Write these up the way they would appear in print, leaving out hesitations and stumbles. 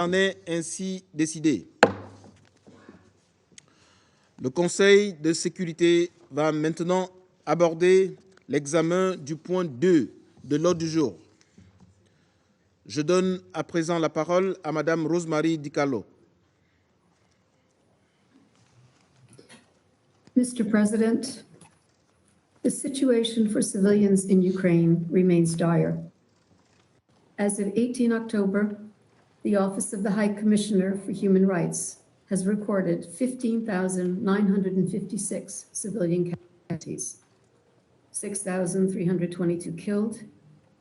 En est ainsi décidé. Le Conseil de sécurité va maintenant aborder l'examen du point 2 de l'ordre du jour. Je donne à présent la parole à Madame Rosemary DiCarlo. Mr. President, the situation for civilians in Ukraine remains dire. As of 18 October, the Office of the High Commissioner for Human Rights has recorded 15,956 civilian casualties, 6,322 killed,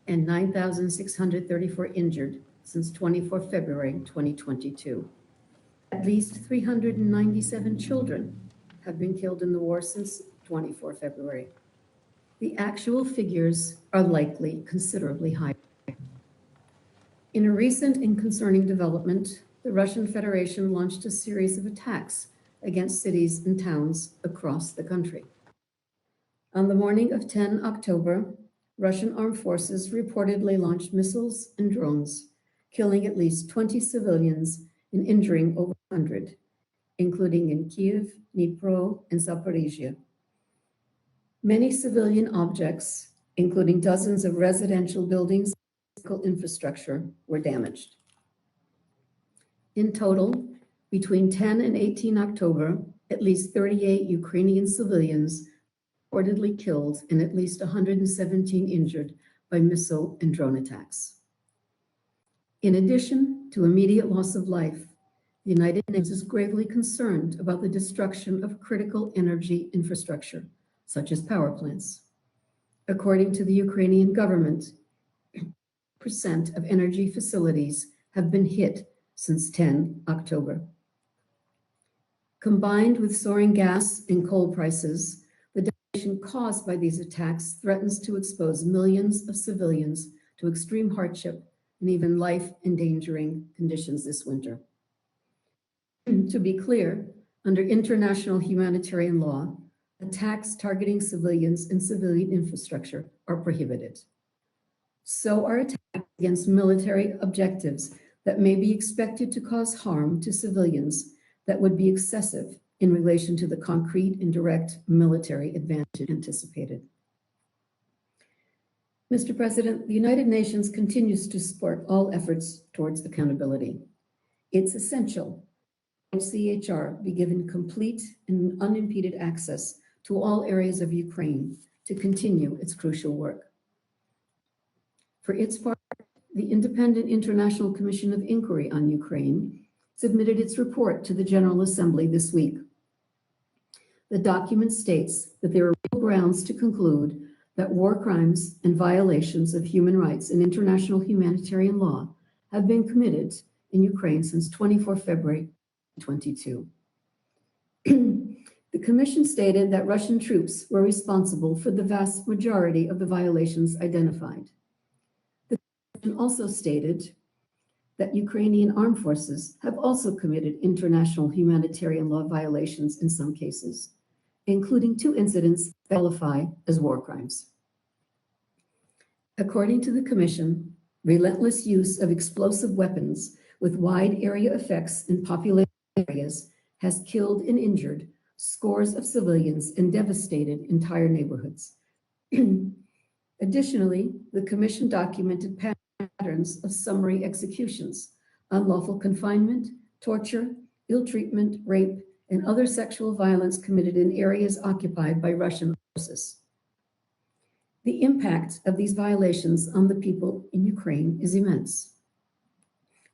and 9,634 injured since 24 February 2022. At least 397 children have been killed in the war since 24 February. The actual figures are likely considerably higher. In a recent and concerning development, the Russian Federation launched a series of attacks against cities and towns across the country. On the morning of 10 October, Russian armed forces reportedly launched missiles and drones, killing at least 20 civilians and injuring over 100, including in Kyiv, Dnipro, and Zaporizhia. Many civilian objects, including dozens of residential buildings and physical infrastructure, were damaged. In total, between 10 and 18 October, at least 38 Ukrainian civilians reportedly killed and at least 117 injured by missile and drone attacks. In addition to immediate loss of life, the United Nations is gravely concerned about the destruction of critical energy infrastructure, such as power plants. According to the Ukrainian government, 80% of energy facilities have been hit since 10 October. Combined with soaring gas and coal prices, the devastation caused by these attacks threatens to expose millions of civilians to extreme hardship and even life-endangering conditions this winter. To be clear, under international humanitarian law, attacks targeting civilians and civilian infrastructure are prohibited. So are attacks against military objectives that may be expected to cause harm to civilians that would be excessive in relation to the concrete and direct military advantage anticipated. Mr. President, the United Nations continues to support all efforts towards accountability. It's essential that CHR be given complete and unimpeded access to all areas of Ukraine to continue its crucial work. For its part, the Independent International Commission of Inquiry on Ukraine submitted its report to the General Assembly this week. The document states that there are real grounds to conclude that war crimes and violations of human rights and international humanitarian law have been committed in Ukraine since 24 February 2022. The Commission stated that Russian troops were responsible for the vast majority of the violations identified. The Commission also stated that Ukrainian armed forces have also committed international humanitarian law violations in some cases, including 2 incidents that qualify as war crimes. According to the Commission, relentless use of explosive weapons with wide area effects in populated areas has killed and injured scores of civilians and devastated entire neighborhoods. Additionally, the Commission documented patterns of summary executions, unlawful confinement, torture, ill treatment, rape, and other sexual violence committed in areas occupied by Russian forces. The impact of these violations on the people in Ukraine is immense,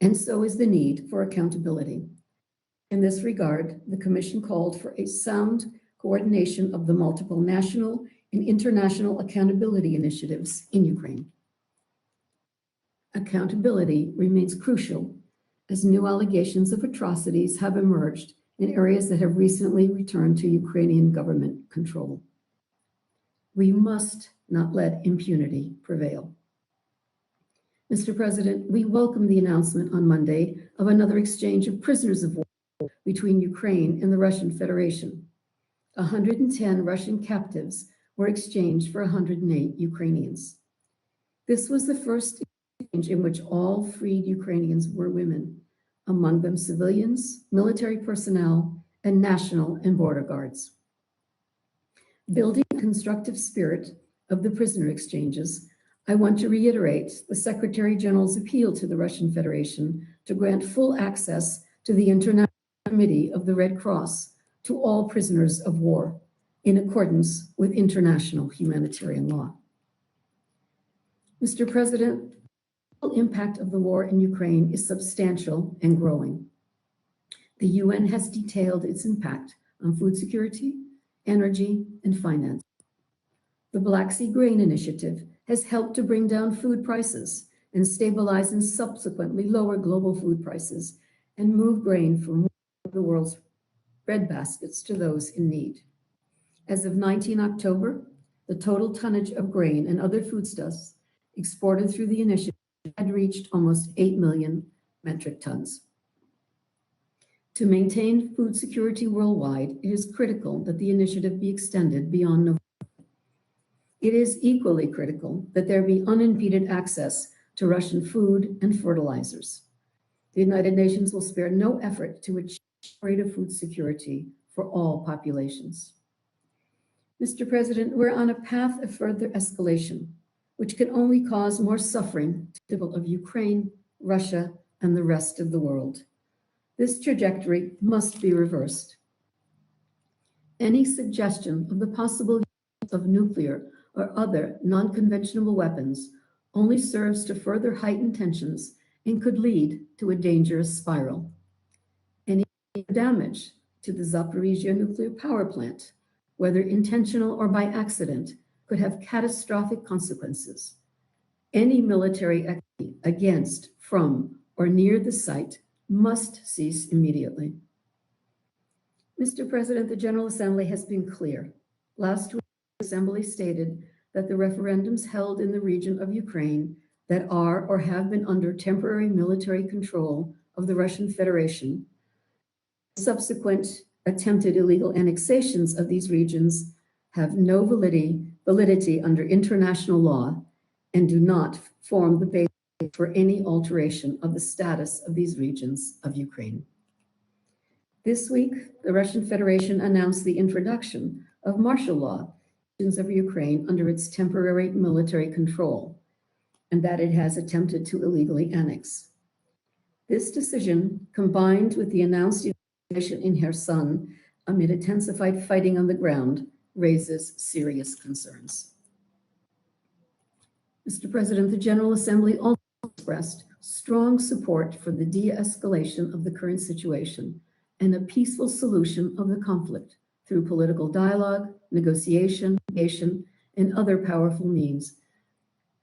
and so is the need for accountability. In this regard, the Commission called for a sound coordination of the multiple national and international accountability initiatives in Ukraine. Accountability remains crucial as new allegations of atrocities have emerged in areas that have recently returned to Ukrainian government control. We must not let impunity prevail. Mr. President, we welcome the announcement on Monday of another exchange of prisoners of war between Ukraine and the Russian Federation. 110 Russian captives were exchanged for 108 Ukrainians. This was the first exchange in which all freed Ukrainians were women, among them civilians, military personnel, and National and Border Guards. Building the constructive spirit of the prisoner exchanges, I want to reiterate the Secretary General's appeal to the Russian Federation to grant full access to the International Committee of the Red Cross to all prisoners of war, in accordance with international humanitarian law. Mr. President, the impact of the war in Ukraine is substantial and growing. The UN has detailed its impact on food security, energy, and finance. The Black Sea Grain Initiative has helped to bring down food prices and stabilize and subsequently lower global food prices and move grain from the world's bread baskets to those in need. As of 19 October, the total tonnage of grain and other foodstuffs exported through the initiative had reached almost 8 million metric tons. To maintain food security worldwide, it is critical that the initiative be extended beyond November. It is equally critical that there be unimpeded access to Russian food and fertilizers. The United Nations will spare no effort to achieve greater food security for all populations. Mr. President, we're on a path of further escalation, which can only cause more suffering to the people of Ukraine, Russia, and the rest of the world. This trajectory must be reversed. Any suggestion of the possible use of nuclear or other non-conventional weapons only serves to further heighten tensions and could lead to a dangerous spiral. Any damage to the Zaporizhzhia nuclear power plant, whether intentional or by accident, could have catastrophic consequences. Any military activity against, from, or near the site must cease immediately. Mr. President, the General Assembly has been clear. Last week, the Assembly stated that the referendums held in the region of Ukraine that are or have been under temporary military control of the Russian Federation, subsequent attempted illegal annexations of these regions have no validity under international law and do not form the basis for any alteration of the status of these regions of Ukraine. This week, the Russian Federation announced the introduction of martial law in regions of Ukraine under its temporary military control, and that it has attempted to illegally annex. This decision, combined with the announced evacuation in Kherson amid intensified fighting on the ground, raises serious concerns. Mr. President, the General Assembly also expressed strong support for the de-escalation of the current situation and a peaceful solution of the conflict through political dialogue, negotiation, mediation, and other powerful means,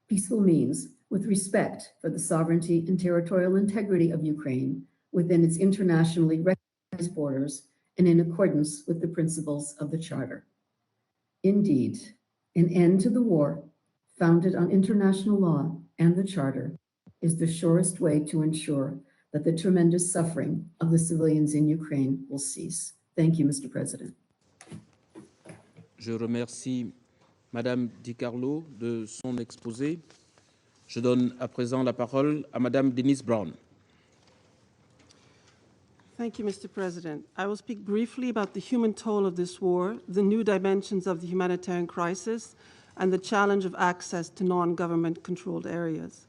peaceful means, with respect for the sovereignty and territorial integrity of Ukraine within its internationally recognized borders and in accordance with the principles of the Charter. Indeed, an end to the war, founded on international law and the Charter, is the surest way to ensure that the tremendous suffering of the civilians in Ukraine will cease. Thank you, Mr. President. Je remercie Madame Di Carlo de son exposé. Je donne à présent la parole à Madame Denise Brown. Thank you, Mr. President. I will speak briefly about the human toll of this war, the new dimensions of the humanitarian crisis, and the challenge of access to non-government controlled areas.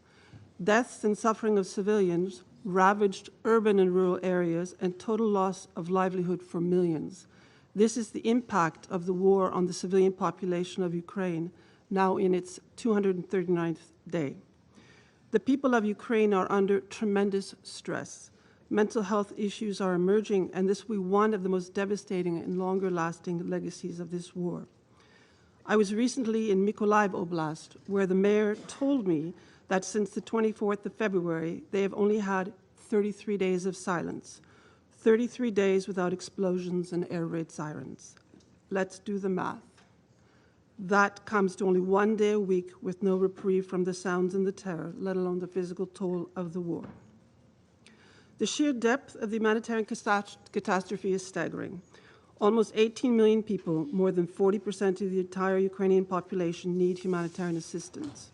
Deaths and suffering of civilians ravaged urban and rural areas and total loss of livelihood for millions. This is the impact of the war on the civilian population of Ukraine, now in its 239th day. The people of Ukraine are under tremendous stress. Mental health issues are emerging, and this will be one of the most devastating and longer-lasting legacies of this war. I was recently in Mykolaiv Oblast, where the mayor told me that since the 24th of February, they have only had 33 days of silence, 33 days without explosions and air raid sirens. Let's do the math. That comes to only 1 day a week with no reprieve from the sounds and the terror, let alone the physical toll of the war. The sheer depth of the humanitarian catastrophe is staggering. Almost 18 million people, more than 40% of the entire Ukrainian population, need humanitarian assistance.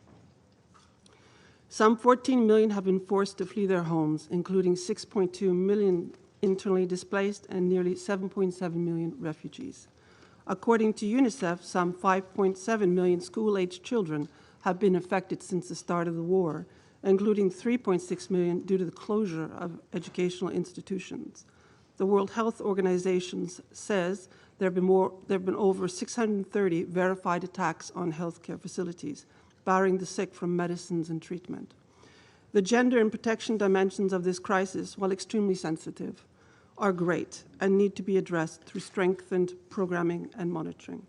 Some 14 million have been forced to flee their homes, including 6.2 million internally displaced and nearly 7.7 million refugees. According to UNICEF, some 5.7 million school-aged children have been affected since the start of the war, including 3.6 million due to the closure of educational institutions. The World Health Organization says there have been over 630 verified attacks on healthcare facilities, barring the sick from medicines and treatment. The gender and protection dimensions of this crisis, while extremely sensitive, are great and need to be addressed through strengthened programming and monitoring.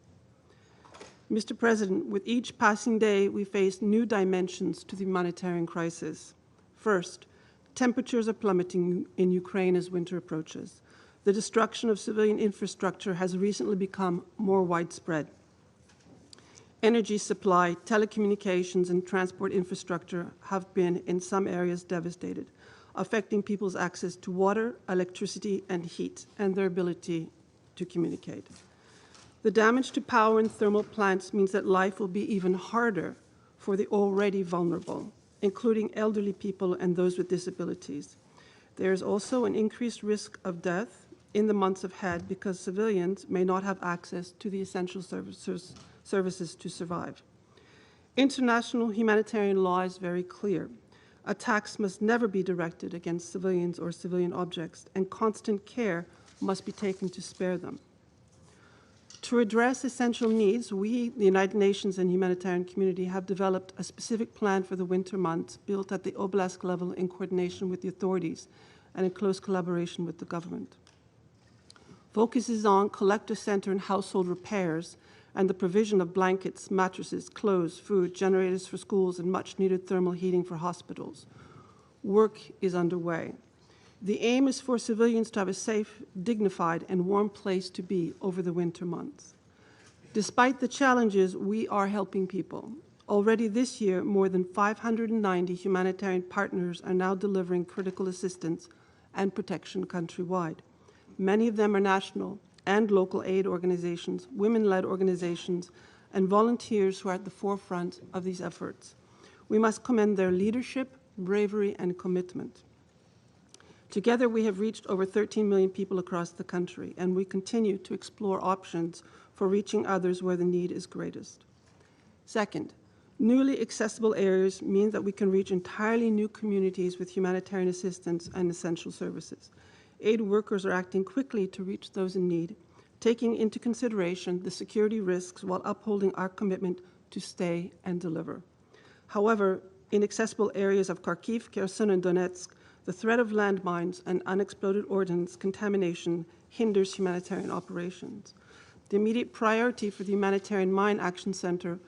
Mr. President, with each passing day, we face new dimensions to the humanitarian crisis. First, temperatures are plummeting in Ukraine as winter approaches. The destruction of civilian infrastructure has recently become more widespread. Energy supply, telecommunications, and transport infrastructure have been, in some areas, devastated, affecting people's access to water, electricity, and heat, and their ability to communicate. The damage to power and thermal plants means that life will be even harder for the already vulnerable, including elderly people and those with disabilities. There is also an increased risk of death in the months ahead because civilians may not have access to the essential services to survive. International humanitarian law is very clear. Attacks must never be directed against civilians or civilian objects, and constant care must be taken to spare them. To address essential needs, we, the United Nations and humanitarian community, have developed a specific plan for the winter months built at the oblast level in coordination with the authorities and in close collaboration with the government. Focuses on collector center and household repairs and the provision of blankets, mattresses, clothes, food, generators for schools, and much-needed thermal heating for hospitals. Work is underway. The aim is for civilians to have a safe, dignified, and warm place to be over the winter months. Despite the challenges, we are helping people. Already this year, more than 590 humanitarian partners are now delivering critical assistance and protection countrywide. Many of them are national and local aid organizations, women-led organizations, and volunteers who are at the forefront of these efforts. We must commend their leadership, bravery, and commitment. Together, we have reached over 13 million people across the country, and we continue to explore options for reaching others where the need is greatest. Second, newly accessible areas mean that we can reach entirely new communities with humanitarian assistance and essential services. Aid workers are acting quickly to reach those in need, taking into consideration the security risks while upholding our commitment to stay and deliver. However, in accessible areas of Kharkiv, Kherson, and Donetsk, the threat of landmines and unexploded ordnance contamination hinders humanitarian operations. The immediate priority for the Humanitarian Mine Action sector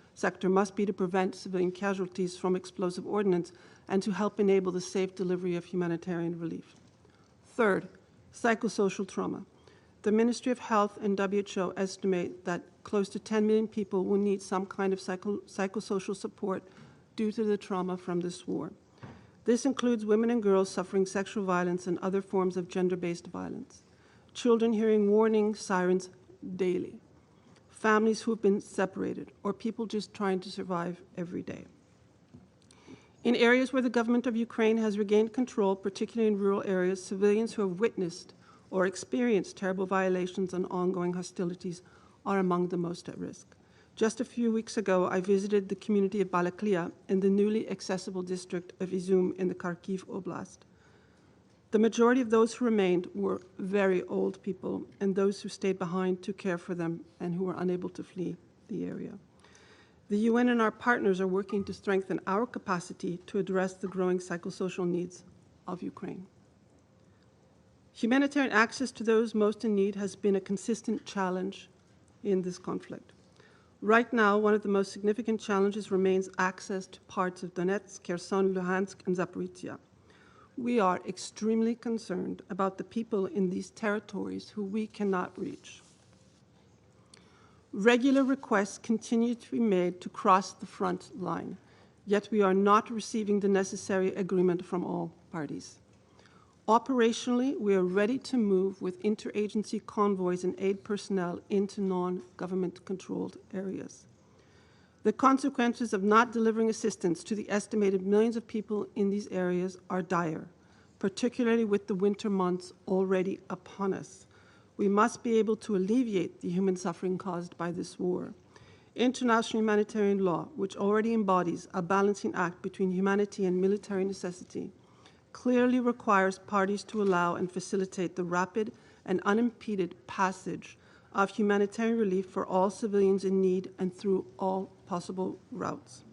must be to prevent civilian casualties from explosive ordnance and to help enable the safe delivery of humanitarian relief. Third, psychosocial trauma. The Ministry of Health and WHO estimate that close to 10 million people will need some kind of psychosocial support due to the trauma from this war. This includes women and girls suffering sexual violence and other forms of gender-based violence, children hearing warning sirens daily, families who have been separated, or people just trying to survive every day. In areas where the government of Ukraine has regained control, particularly in rural areas, civilians who have witnessed or experienced terrible violations and ongoing hostilities are among the most at risk. Just a few weeks ago, I visited the community of Balaklia in the newly accessible district of Izum in the Kharkiv Oblast. The majority of those who remained were very old people and those who stayed behind to care for them and who were unable to flee the area. The UN and our partners are working to strengthen our capacity to address the growing psychosocial needs of Ukraine. Humanitarian access to those most in need has been a consistent challenge in this conflict. Right now, one of the most significant challenges remains access to parts of Donetsk, Kherson, Luhansk, and Zaporizhia. We are extremely concerned about the people in these territories who we cannot reach. Regular requests continue to be made to cross the front line, yet we are not receiving the necessary agreement from all parties. Operationally, we are ready to move with interagency convoys and aid personnel into non-government-controlled areas. The consequences of not delivering assistance to the estimated millions of people in these areas are dire, particularly with the winter months already upon us. We must be able to alleviate the human suffering caused by this war. International humanitarian law, which already embodies a balancing act between humanity and military necessity, clearly requires parties to allow and facilitate the rapid and unimpeded passage of humanitarian relief for all civilians in need and through all possible routes.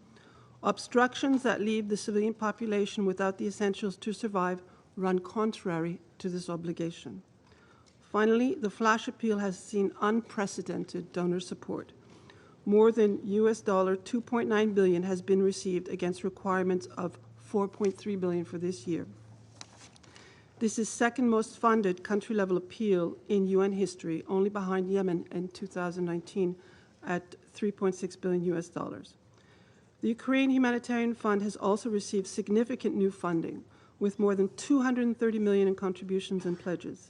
Obstructions that leave the civilian population without the essentials to survive run contrary to this obligation. Finally, the flash appeal has seen unprecedented donor support. More than US $2.9 billion has been received against requirements of $4.3 billion for this year. This is second most funded country-level appeal in UN history, only behind Yemen in 2019 at $3.6 billion US dollars. The Ukraine Humanitarian Fund has also received significant new funding, with more than $230 million in contributions and pledges.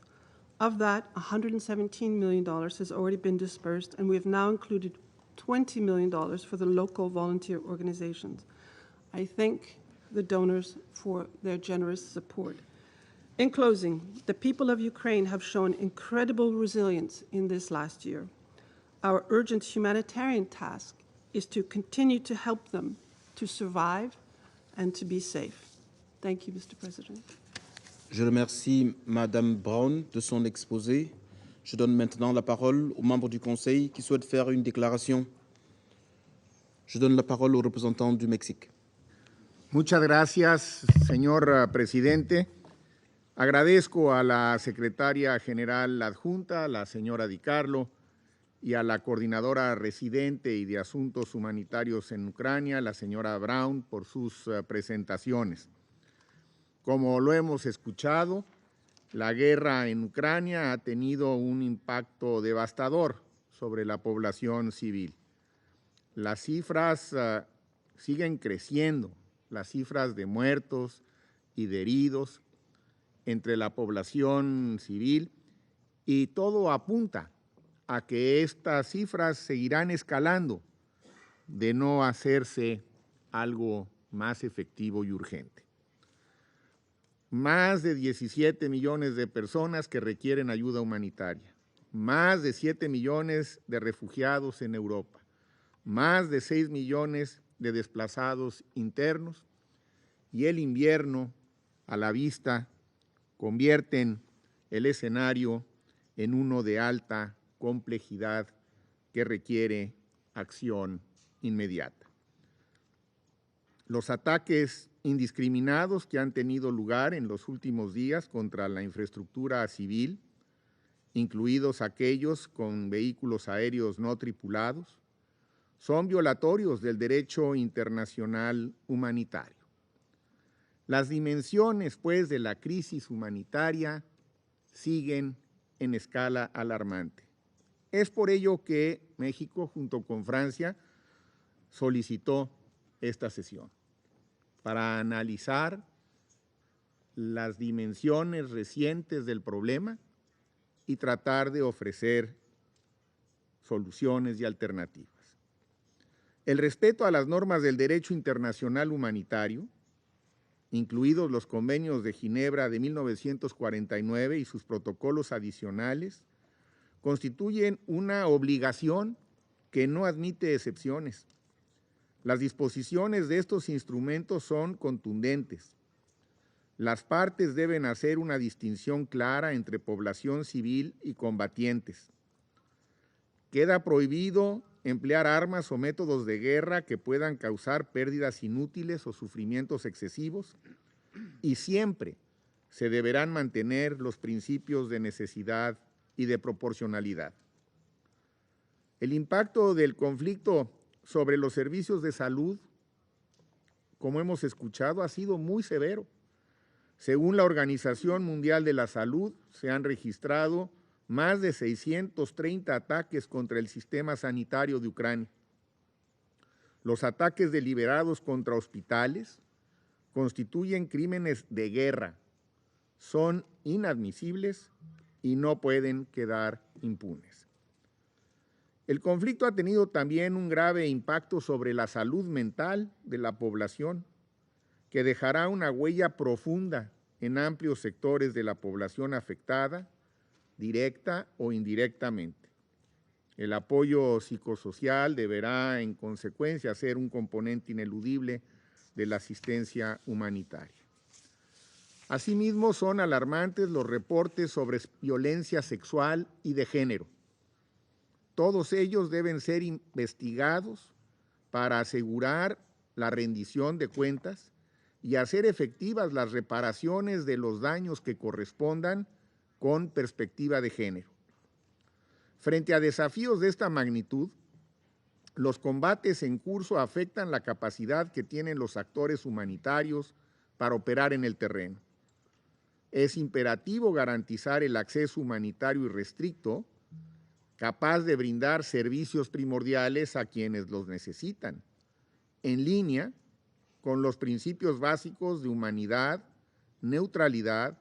Of that, $117 million has already been dispersed, and we have now included $20 million for the local volunteer organizations. I thank the donors for their generous support. In closing, the people of Ukraine have shown incredible resilience in this last year. Our urgent humanitarian task is to continue to help them to survive and to be safe. Thank you, Mr. President. Je remercie Madame Brown de son exposé. Je donne maintenant la parole aux membres du Conseil qui souhaitent faire une déclaration. Je donne la parole au représentant du Mexique. Muchas gracias, señor presidente. Agradezco a la secretaria general adjunta, la señora Di Carlo, y a la coordinadora residente y de asuntos humanitarios en Ucrania, la señora Brown, por sus presentaciones. Como lo hemos escuchado, la guerra en Ucrania ha tenido un impacto devastador sobre la población civil. Las cifras siguen creciendo, las cifras de muertos y de heridos entre la población civil, y todo apunta a que estas cifras seguirán escalando de no hacerse algo más efectivo y urgente. Más de 17 millones de personas que requieren ayuda humanitaria, más de 7 millones de refugiados en Europa, más de 6 millones de desplazados internos, y el invierno a la vista convierten el escenario en uno de alta complejidad que requiere acción inmediata. Los ataques indiscriminados que han tenido lugar en los últimos días contra la infraestructura civil, incluidos aquellos con vehículos aéreos no tripulados, son violatorios del derecho internacional humanitario. Las dimensiones, pues, de la crisis humanitaria siguen en escala alarmante. Es por ello que México, junto con Francia, solicitó esta sesión para analizar las dimensiones recientes del problema y tratar de ofrecer soluciones y alternativas. El respeto a las normas del derecho internacional humanitario, incluidos los convenios de Ginebra de 1949 y sus protocolos adicionales, constituyen una obligación que no admite excepciones. Las disposiciones de estos instrumentos son contundentes. Las partes deben hacer una distinción clara entre población civil y combatientes. Queda prohibido emplear armas o métodos de guerra que puedan causar pérdidas inútiles o sufrimientos excesivos, y siempre se deberán mantener los principios de necesidad y de proporcionalidad. El impacto del conflicto sobre los servicios de salud, como hemos escuchado, ha sido muy severo. Según la Organización Mundial de la Salud, se han registrado más de 630 ataques contra el sistema sanitario de Ucrania. Los ataques deliberados contra hospitales constituyen crímenes de guerra, son inadmisibles y no pueden quedar impunes. El conflicto ha tenido también un grave impacto sobre la salud mental de la población, que dejará una huella profunda en amplios sectores de la población afectada, directa o indirectamente. El apoyo psicosocial deberá, en consecuencia, ser un componente ineludible de la asistencia humanitaria. Asimismo, son alarmantes los reportes sobre violencia sexual y de género. Todos ellos deben ser investigados para asegurar la rendición de cuentas y hacer efectivas las reparaciones de los daños que correspondan con perspectiva de género. Frente a desafíos de esta magnitud, los combates en curso afectan la capacidad que tienen los actores humanitarios para operar en el terreno. Es imperativo garantizar el acceso humanitario irrestricto, capaz de brindar servicios primordiales a quienes los necesitan, en línea con los principios básicos de humanidad, neutralidad,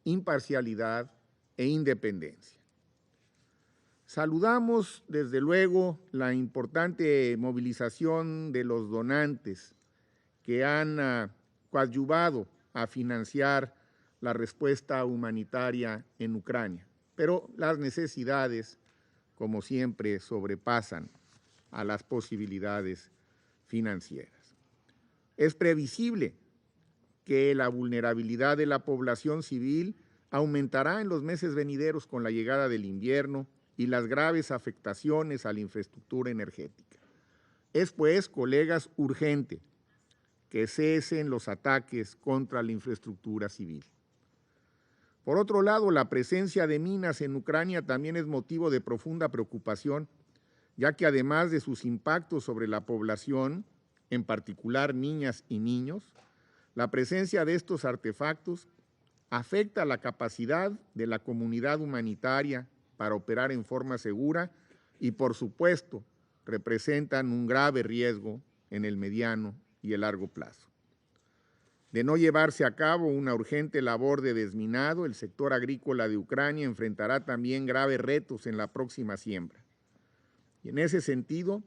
imparcialidad e independencia. Saludamos, desde luego, la importante movilización de los donantes que han coadyuvado a financiar la respuesta humanitaria en Ucrania, pero las necesidades, como siempre, sobrepasan a las posibilidades financieras. Es previsible que la vulnerabilidad de la población civil aumentará en los meses venideros con la llegada del invierno y las graves afectaciones a la infraestructura energética. Es, pues, colegas, urgente que cesen los ataques contra la infraestructura civil. Por otro lado, la presencia de minas en Ucrania también es motivo de profunda preocupación, ya que además de sus impactos sobre la población, en particular niñas y niños, la presencia de estos artefactos afecta la capacidad de la comunidad humanitaria para operar en forma segura y, por supuesto, representan un grave riesgo en el mediano y el largo plazo. De no llevarse a cabo una urgente labor de desminado, el sector agrícola de Ucrania enfrentará también graves retos en la próxima siembra. Y en ese sentido,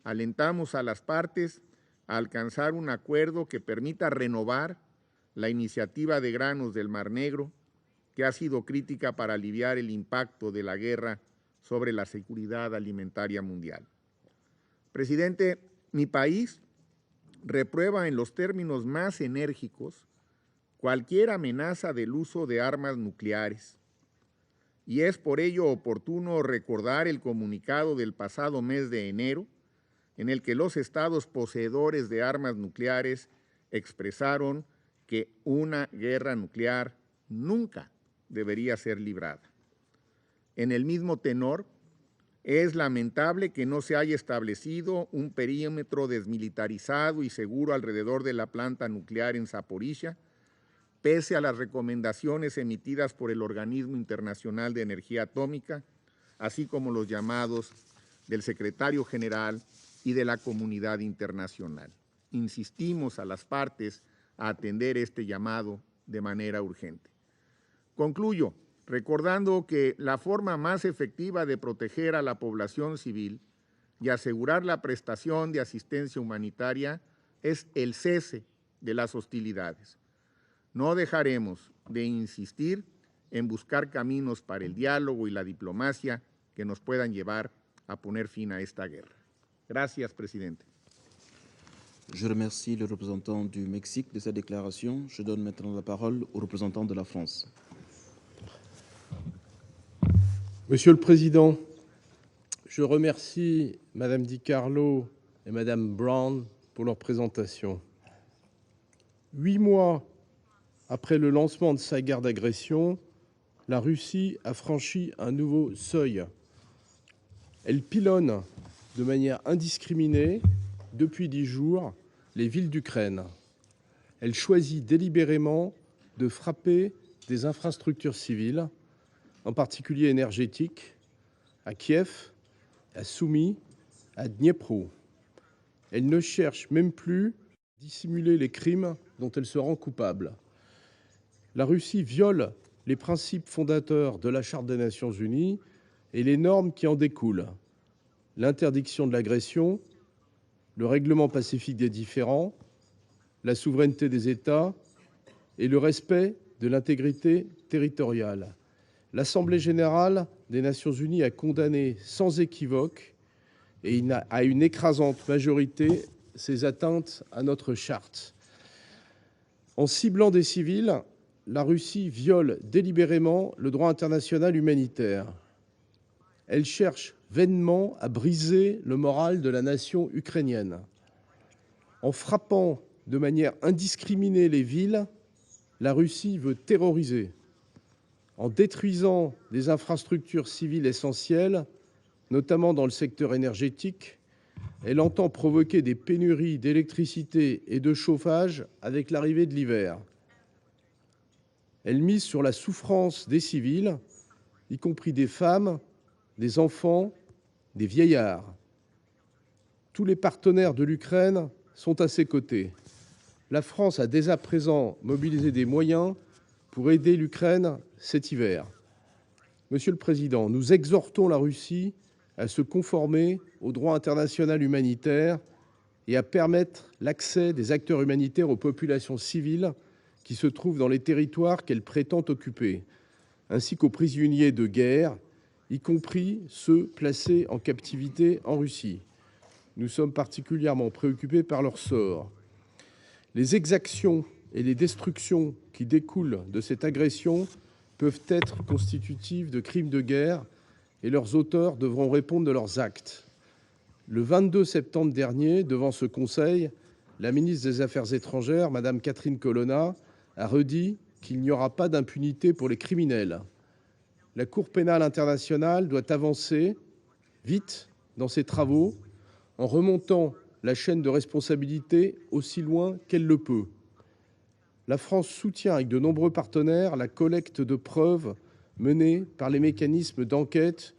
alentamos a las partes a alcanzar un acuerdo que permita renovar la iniciativa de granos del Mar Negro, que ha sido crítica para aliviar el impacto de la guerra sobre la seguridad alimentaria mundial. Presidente, mi país reprueba en los términos más enérgicos cualquier amenaza del uso de armas nucleares, y es por ello oportuno recordar el comunicado del pasado mes de enero, en el que los estados poseedores de armas nucleares expresaron que una guerra nuclear nunca debería ser librada. En el mismo tenor, es lamentable que no se haya establecido un perímetro desmilitarizado y seguro alrededor de la planta nuclear en Zaporizhia, pese a las recomendaciones emitidas por el Organismo Internacional de Energía Atómica, así como los llamados del Secretario General y de la comunidad internacional. Insistimos a las partes a atender este llamado de manera urgente. Concluyo recordando que la forma más efectiva de proteger a la población civil y asegurar la prestación de asistencia humanitaria es el cese de las hostilidades. No dejaremos de insistir en buscar caminos para el diálogo y la diplomacia que nos puedan llevar a poner fin a esta guerra. Gracias, presidente. Je remercie le représentant du Mexique de sa déclaration. Je donne maintenant la parole au représentant de la France. Monsieur le Président, je remercie Madame Di Carlo et Madame Brown pour leur présentation. 8 mois après le lancement de sa guerre d'agression, la Russie a franchi un nouveau seuil. Elle pilonne de manière indiscriminée, depuis 10 jours, les villes d'Ukraine. Elle choisit délibérément de frapper des infrastructures civiles, en particulier énergétiques, à Kiev, à Soumy, à Dniepro. Elle ne cherche même plus à dissimuler les crimes dont elle se rend coupable. La Russie viole les principes fondateurs de la Charte des Nations Unies et les normes qui en découlent. l'interdiction de l'agression, le règlement pacifique des différends, la souveraineté des États et le respect de l'intégrité territoriale. L'Assemblée générale des Nations unies a condamné sans équivoque et à une écrasante majorité ces atteintes à notre charte. En ciblant des civils, la Russie viole délibérément le droit international humanitaire. Elle cherche vainement à briser le moral de la nation ukrainienne. En frappant de manière indiscriminée les villes, la Russie veut terroriser. En détruisant des infrastructures civiles essentielles, notamment dans le secteur énergétique, elle entend provoquer des pénuries d'électricité et de chauffage avec l'arrivée de l'hiver. Elle mise sur la souffrance des civils, y compris des femmes, des enfants, des vieillards. Tous les partenaires de l'Ukraine sont à ses côtés. La France a dès à présent mobilisé des moyens pour aider l'Ukraine cet hiver. Monsieur le Président, nous exhortons la Russie à se conformer au droit international humanitaire et à permettre l'accès des acteurs humanitaires aux populations civiles qui se trouvent dans les territoires qu'elle prétend occuper, ainsi qu'aux prisonniers de guerre, y compris ceux placés en captivité en Russie. Nous sommes particulièrement préoccupés par leur sort. Les exactions et les destructions qui découlent de cette agression peuvent être constitutives de crimes de guerre et leurs auteurs devront répondre de leurs actes. Le 22 septembre dernier, devant ce Conseil, la ministre des Affaires étrangères, Mme Catherine Colonna, a redit qu'il n'y aura pas d'impunité pour les criminels. La Cour pénale internationale doit avancer vite dans ses travaux en remontant la chaîne de responsabilité aussi loin qu'elle le peut. La France soutient avec de nombreux partenaires la collecte de preuves menée par les mécanismes d'enquête,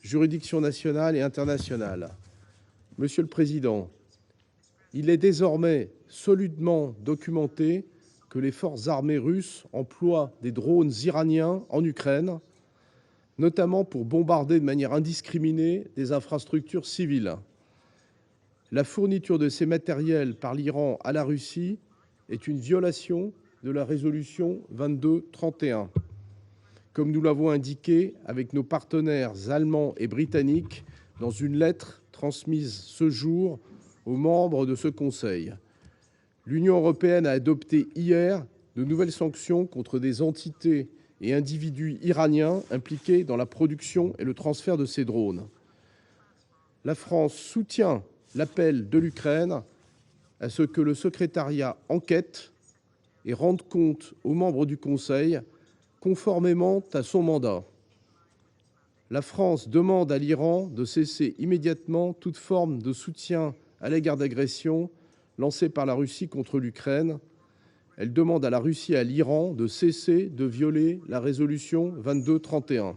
juridictions nationales et internationales. Monsieur le Président, il est désormais solidement documenté que les forces armées russes emploient des drones iraniens en Ukraine, notamment pour bombarder de manière indiscriminée des infrastructures civiles. La fourniture de ces matériels par l'Iran à la Russie est une violation de la résolution 2231, comme nous l'avons indiqué avec nos partenaires allemands et britanniques dans une lettre transmise ce jour aux membres de ce Conseil. L'Union européenne a adopté hier de nouvelles sanctions contre des entités et individus iraniens impliqués dans la production et le transfert de ces drones. La France soutient l'appel de l'Ukraine à ce que le secrétariat enquête et rende compte aux membres du Conseil conformément à son mandat. La France demande à l'Iran de cesser immédiatement toute forme de soutien à l'égard d'agressions lancées par la Russie contre l'Ukraine. Elle demande à la Russie et à l'Iran de cesser de violer la résolution 2231.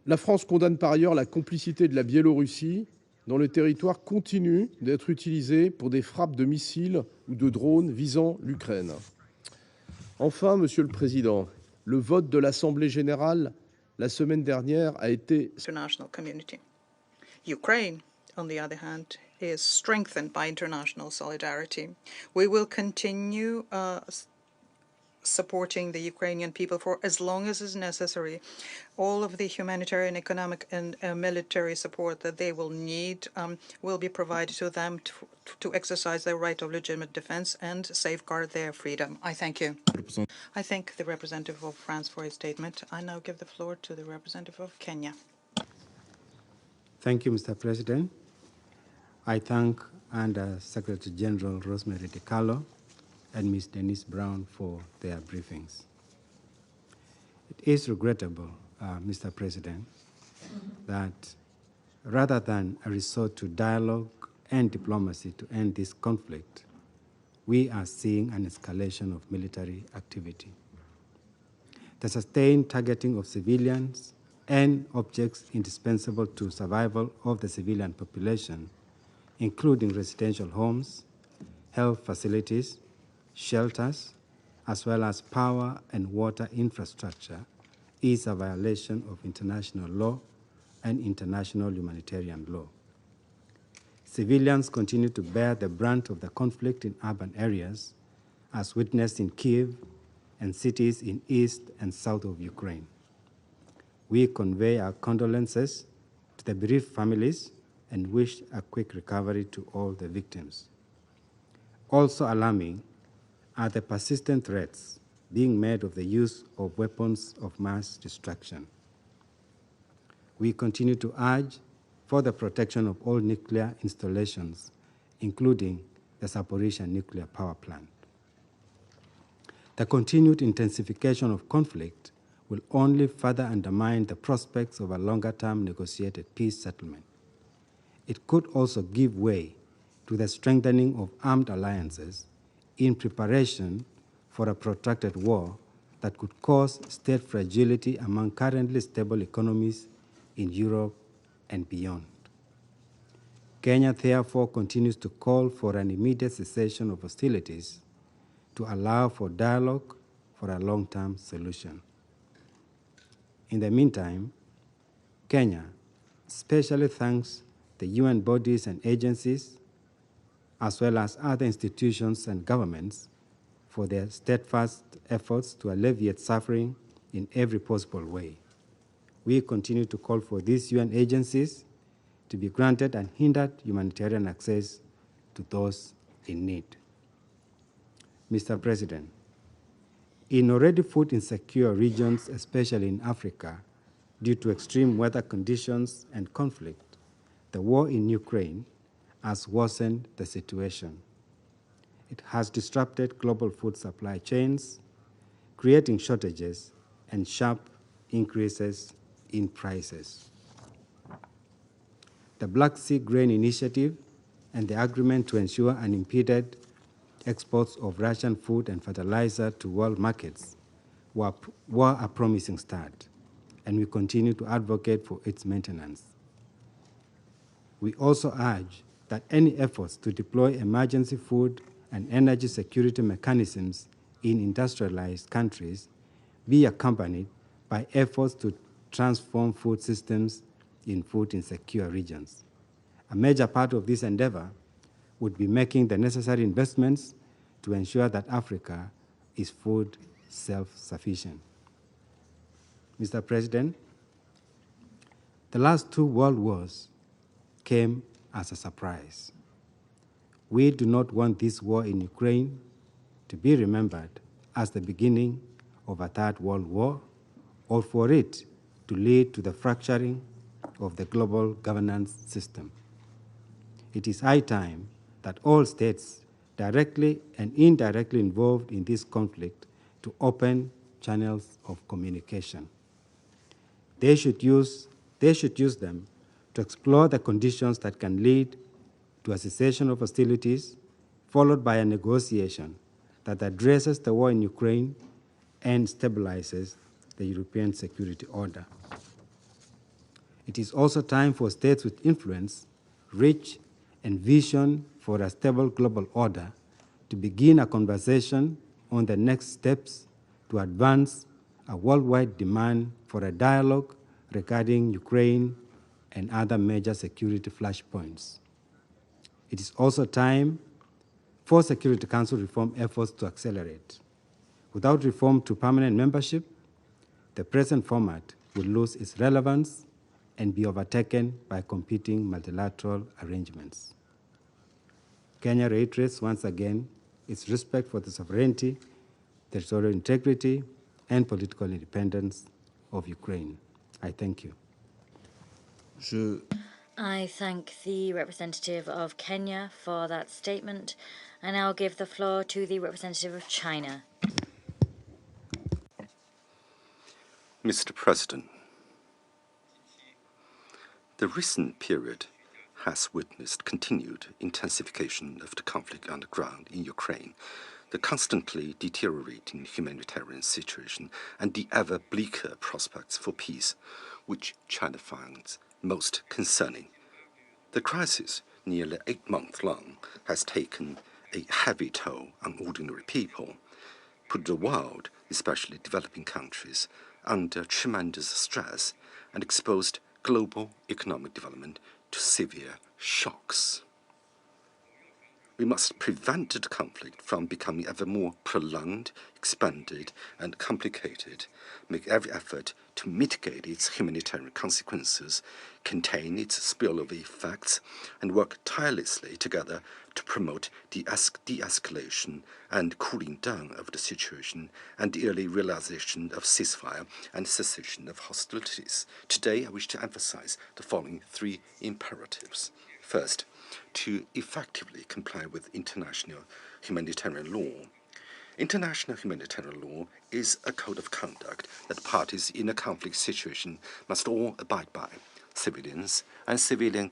La France condamne par ailleurs la complicité de la Biélorussie, dont le territoire continue d'être utilisé pour des frappes de missiles ou de drones visant l'Ukraine. Enfin, Monsieur le Président, le vote de l'Assemblée générale la semaine dernière a été international community. Ukraine, on the other hand, is strengthened by international solidarity. We will continue supporting the Ukrainian people for as long as is necessary. All of the humanitarian, economic, and military support that they will need will be provided to them to exercise their right of legitimate defense and safeguard their freedom. I thank you. I thank the representative of France for his statement. I now give the floor to the representative of Kenya. Thank you, Mr. President. I thank Under Secretary General Rosemary DiCarlo and Ms. Denise Brown for their briefings. It is regrettable, Mr. President, that rather than a resort to dialogue and diplomacy to end this conflict, we are seeing an escalation of military activity. The sustained targeting of civilians and objects indispensable to survival of the civilian population, including residential homes, health facilities, shelters, as well as power and water infrastructure, is a violation of international law and international humanitarian law. Civilians continue to bear the brunt of the conflict in urban areas, as witnessed in Kyiv and cities in east and south of Ukraine. We convey our condolences to the bereaved families and wish a quick recovery to all the victims. Also alarming are the persistent threats being made of the use of weapons of mass destruction. We continue to urge for the protection of all nuclear installations, including the Zaporizhzhia nuclear power plant. The continued intensification of conflict will only further undermine the prospects of a longer-term negotiated peace settlement. It could also give way to the strengthening of armed alliances in preparation for a protracted war that could cause state fragility among currently stable economies in Europe and beyond. Kenya, therefore, continues to call for an immediate cessation of hostilities to allow for dialogue for a long-term solution. In the meantime, Kenya especially thanks the UN bodies and agencies, as well as other institutions and governments, for their steadfast efforts to alleviate suffering in every possible way. We continue to call for these UN agencies to be granted unhindered humanitarian access to those in need. Mr. President, in already food insecure regions, especially in Africa, due to extreme weather conditions and conflict, the war in Ukraine has worsened the situation. It has disrupted global food supply chains, creating shortages and sharp increases in prices. The Black Sea Grain Initiative and the agreement to ensure unimpeded exports of Russian food and fertilizer to world markets were a promising start, and we continue to advocate for its maintenance. We also urge that any efforts to deploy emergency food and energy security mechanisms in industrialized countries be accompanied by efforts to transform food systems in food insecure regions. A major part of this endeavor would be making the necessary investments to ensure that Africa is food self-sufficient. Mr. President, the last two world wars came as a surprise. We do not want this war in Ukraine to be remembered as the beginning of a third world war, or for it to lead to the fracturing of the global governance system. It is high time that all states directly and indirectly involved in this conflict to open channels of communication. They should use them to explore the conditions that can lead to a cessation of hostilities, followed by a negotiation that addresses the war in Ukraine and stabilizes the European security order. It is also time for states with influence, reach, and vision for a stable global order to begin a conversation on the next steps to advance a worldwide demand for a dialogue regarding Ukraine and other major security flashpoints. It is also time for Security Council reform efforts to accelerate. Without reform to permanent membership, the present format will lose its relevance and be overtaken by competing multilateral arrangements. Kenya reiterates once again its respect for the sovereignty, territorial integrity, and political independence of Ukraine. I thank you. I thank the representative of Kenya for that statement. I now give the floor to the representative of China. Mr. President, the recent period has witnessed continued intensification of the conflict on the ground in Ukraine, the constantly deteriorating humanitarian situation, and the ever bleaker prospects for peace, which China finds most concerning. The crisis, nearly 8 months long, has taken a heavy toll on ordinary people, put the world, especially developing countries, under tremendous stress, and exposed global economic development to severe shocks. We must prevent the conflict from becoming ever more prolonged, expanded, and complicated, make every effort to mitigate its humanitarian consequences, contain its spillover effects, and work tirelessly together to promote the de-escalation and cooling down of the situation and the early realization of ceasefire and cessation of hostilities. Today, I wish to emphasize the following three imperatives. First, to effectively comply with international humanitarian law. International humanitarian law is a code of conduct that parties in a conflict situation must all abide by. Civilians and civilian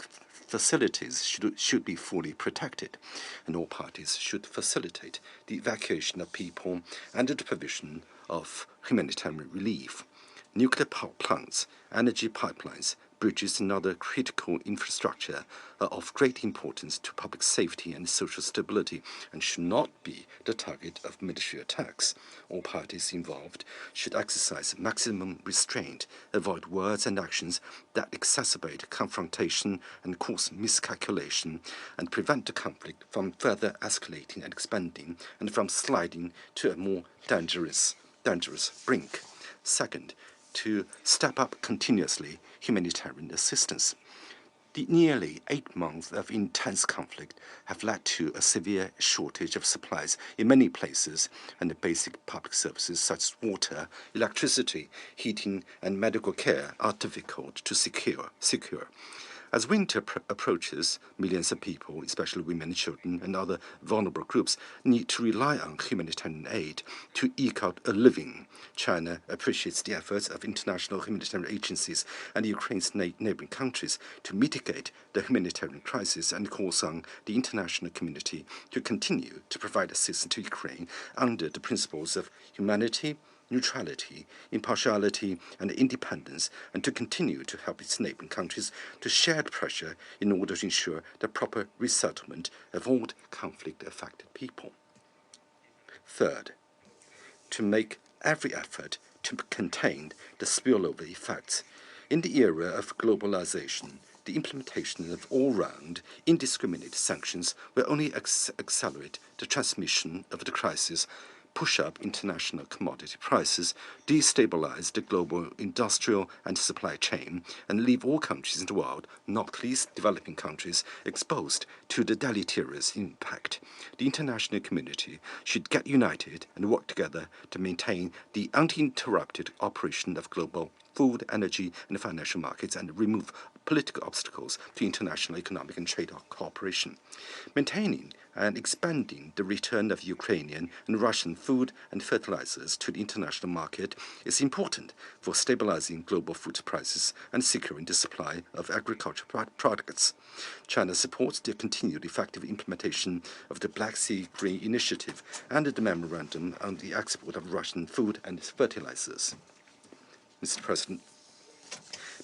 facilities should be fully protected, and all parties should facilitate the evacuation of people and the provision of humanitarian relief. Nuclear power plants, energy pipelines, bridges and other critical infrastructure are of great importance to public safety and social stability and should not be the target of military attacks. All parties involved should exercise maximum restraint, avoid words and actions that exacerbate confrontation and cause miscalculation, and prevent the conflict from further escalating and expanding and from sliding to a more dangerous brink. Second, to step up continuously humanitarian assistance. The nearly 8 months of intense conflict have led to a severe shortage of supplies in many places, and the basic public services such as water, electricity, heating, and medical care are difficult to secure. As winter approaches, millions of people, especially women, children, and other vulnerable groups, need to rely on humanitarian aid to eke out a living. China appreciates the efforts of international humanitarian agencies and Ukraine's neighboring countries to mitigate the humanitarian crisis and calls on the international community to continue to provide assistance to Ukraine under the principles of humanity, neutrality, impartiality, and independence, and to continue to help its neighboring countries to share the pressure in order to ensure the proper resettlement of all conflict-affected people. Third, to make every effort to contain the spillover effects. In the era of globalization, the implementation of all-round, indiscriminate sanctions will only accelerate the transmission of the crisis, push up international commodity prices, destabilize the global industrial and supply chain, and leave all countries in the world, not least developing countries, exposed to the deleterious impact. The international community should get united and work together to maintain the uninterrupted operation of global food, energy, and financial markets and remove political obstacles to international economic and trade cooperation. Maintaining and expanding the return of Ukrainian and Russian food and fertilizers to the international market is important for stabilizing global food prices and securing the supply of agricultural products. China supports the continued effective implementation of the Black Sea Green Initiative and the memorandum on the export of Russian food and fertilizers. Mr. President,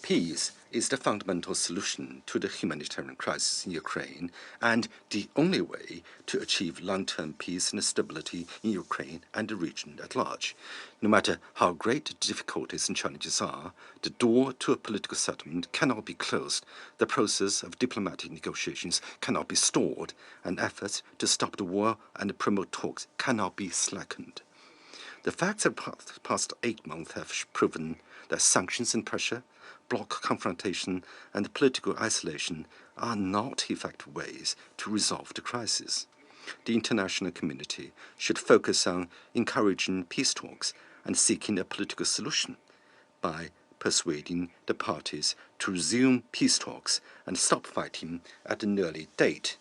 peace is the fundamental solution to the humanitarian crisis in Ukraine and the only way to achieve long-term peace and stability in Ukraine and the region at large. No matter how great the difficulties and challenges are, the door to a political settlement cannot be closed, the process of diplomatic negotiations cannot be stalled, and efforts to stop the war and promote talks cannot be slackened. The facts of the past 8 months have proven that sanctions and pressure, bloc confrontation, and political isolation are not effective ways to resolve the crisis. The international community should focus on encouraging peace talks and seeking a political solution by persuading the parties to resume peace talks and stop fighting at an early date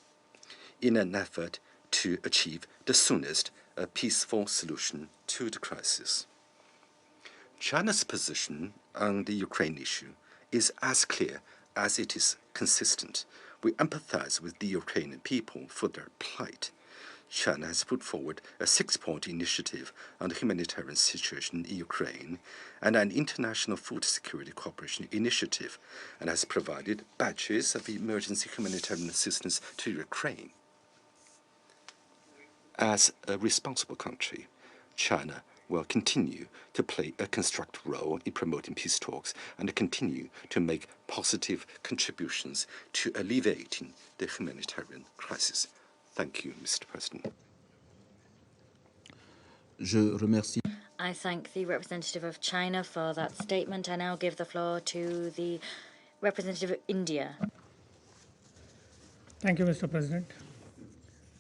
in an effort to achieve the soonest a peaceful solution to the crisis. China's position on the Ukraine issue is as clear as it is consistent. We empathize with the Ukrainian people for their plight. China has put forward a 6-point initiative on the humanitarian situation in Ukraine and an international food security cooperation initiative, and has provided batches of emergency humanitarian assistance to Ukraine. As a responsible country, China will continue to play a constructive role in promoting peace talks and continue to make positive contributions to alleviating the humanitarian crisis. Thank you, Mr. President. Je remercie. I thank the representative of China for that statement. I now give the floor to the representative of India. Thank you, Mr. President.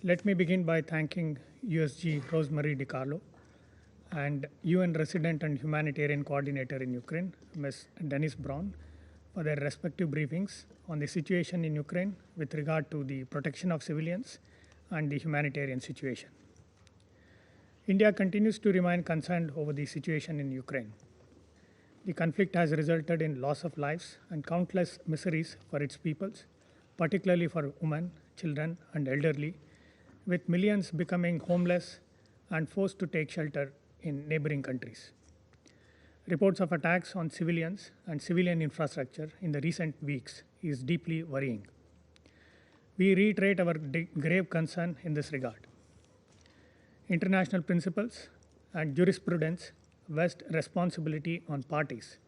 Let me begin by thanking USG Rosemary DiCarlo and UN Resident and Humanitarian Coordinator in Ukraine, Ms. Denise Brown, for their respective briefings on the situation in Ukraine with regard to the protection of civilians and the humanitarian situation. India continues to remain concerned over the situation in Ukraine. The conflict has resulted in loss of lives and countless miseries for its peoples, particularly for women, children, and elderly, with millions becoming homeless and forced to take shelter in neighboring countries. Reports of attacks on civilians and civilian infrastructure in the recent weeks is deeply worrying. We reiterate our grave concern in this regard. International principles and jurisprudence vest responsibility on parties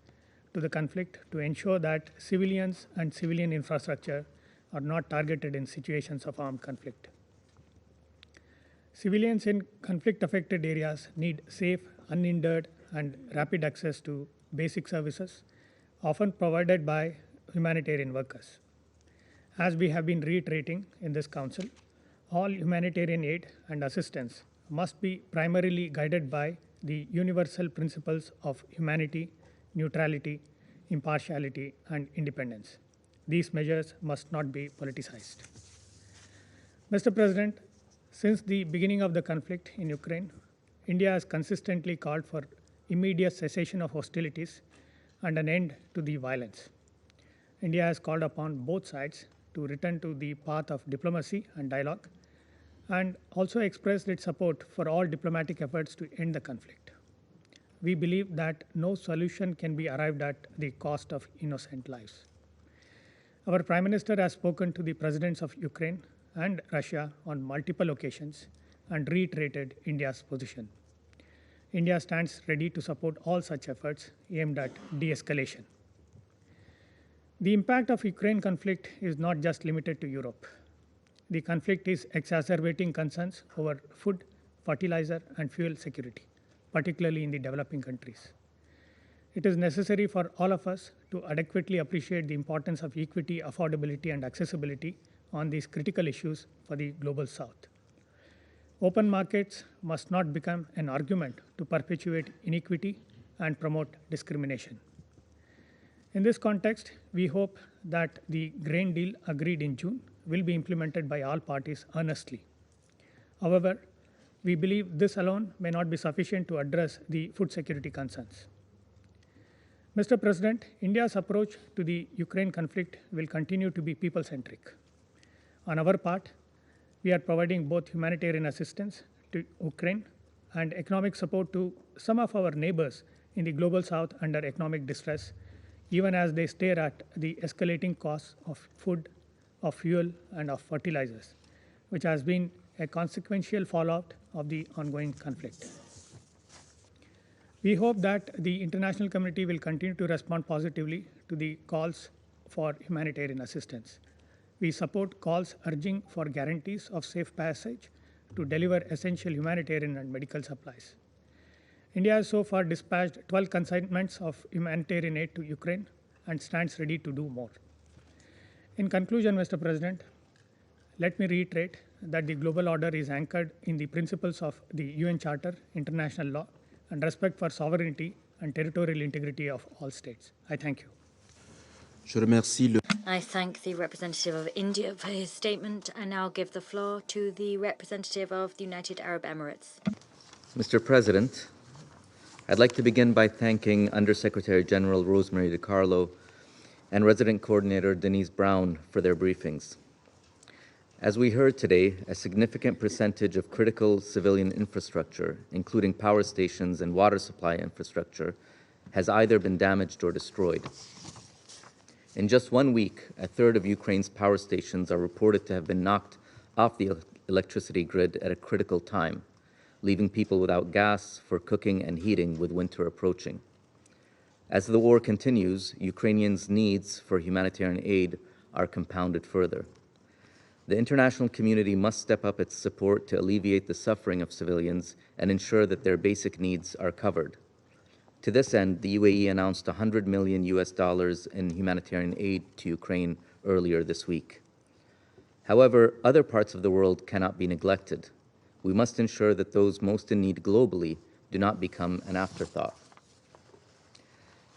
to the conflict to ensure that civilians and civilian infrastructure are not targeted in situations of armed conflict. Civilians in conflict-affected areas need safe, unhindered, and rapid access to basic services, often provided by humanitarian workers. As we have been reiterating in this Council, all humanitarian aid and assistance must be primarily guided by the universal principles of humanity, neutrality, impartiality, and independence. These measures must not be politicized. Mr. President, since the beginning of the conflict in Ukraine, India has consistently called for immediate cessation of hostilities and an end to the violence. India has called upon both sides to return to the path of diplomacy and dialogue, and also expressed its support for all diplomatic efforts to end the conflict. We believe that no solution can be arrived at the cost of innocent lives. Our Prime Minister has spoken to the presidents of Ukraine and Russia on multiple occasions and reiterated India's position. India stands ready to support all such efforts aimed at de-escalation. The impact of Ukraine conflict is not just limited to Europe. The conflict is exacerbating concerns over food, fertilizer, and fuel security, particularly in the developing countries. It is necessary for all of us to adequately appreciate the importance of equity, affordability, and accessibility on these critical issues for the global South. Open markets must not become an argument to perpetuate inequity and promote discrimination. In this context, we hope that the grain deal agreed in June will be implemented by all parties earnestly. However, we believe this alone may not be sufficient to address the food security concerns. Mr. President, India's approach to the Ukraine conflict will continue to be people-centric. On our part, we are providing both humanitarian assistance to Ukraine and economic support to some of our neighbors in the global South under economic distress, even as they stare at the escalating costs of food, of fuel, and of fertilizers, which has been a consequential fallout of the ongoing conflict. We hope that the international community will continue to respond positively to the calls for humanitarian assistance. We support calls urging for guarantees of safe passage to deliver essential humanitarian and medical supplies. India has so far dispatched 12 consignments of humanitarian aid to Ukraine and stands ready to do more. In conclusion, Mr. President, let me reiterate that the global order is anchored in the principles of the UN Charter, international law, and respect for sovereignty and territorial integrity of all states. I thank you. Je remercie le... I thank the representative of India for his statement. I now give the floor to the representative of the United Arab Emirates. Mr. President, I'd like to begin by thanking Undersecretary General Rosemary DiCarlo and Resident Coordinator Denise Brown for their briefings. As we heard today, a significant percentage of critical civilian infrastructure, including power stations and water supply infrastructure, has either been damaged or destroyed. In just 1 week, a third of Ukraine's power stations are reported to have been knocked off the electricity grid at a critical time, leaving people without gas for cooking and heating with winter approaching. As the war continues, Ukrainians' needs for humanitarian aid are compounded further. The international community must step up its support to alleviate the suffering of civilians and ensure that their basic needs are covered. To this end, the UAE announced $100 million in humanitarian aid to Ukraine earlier this week. However, other parts of the world cannot be neglected. We must ensure that those most in need globally do not become an afterthought.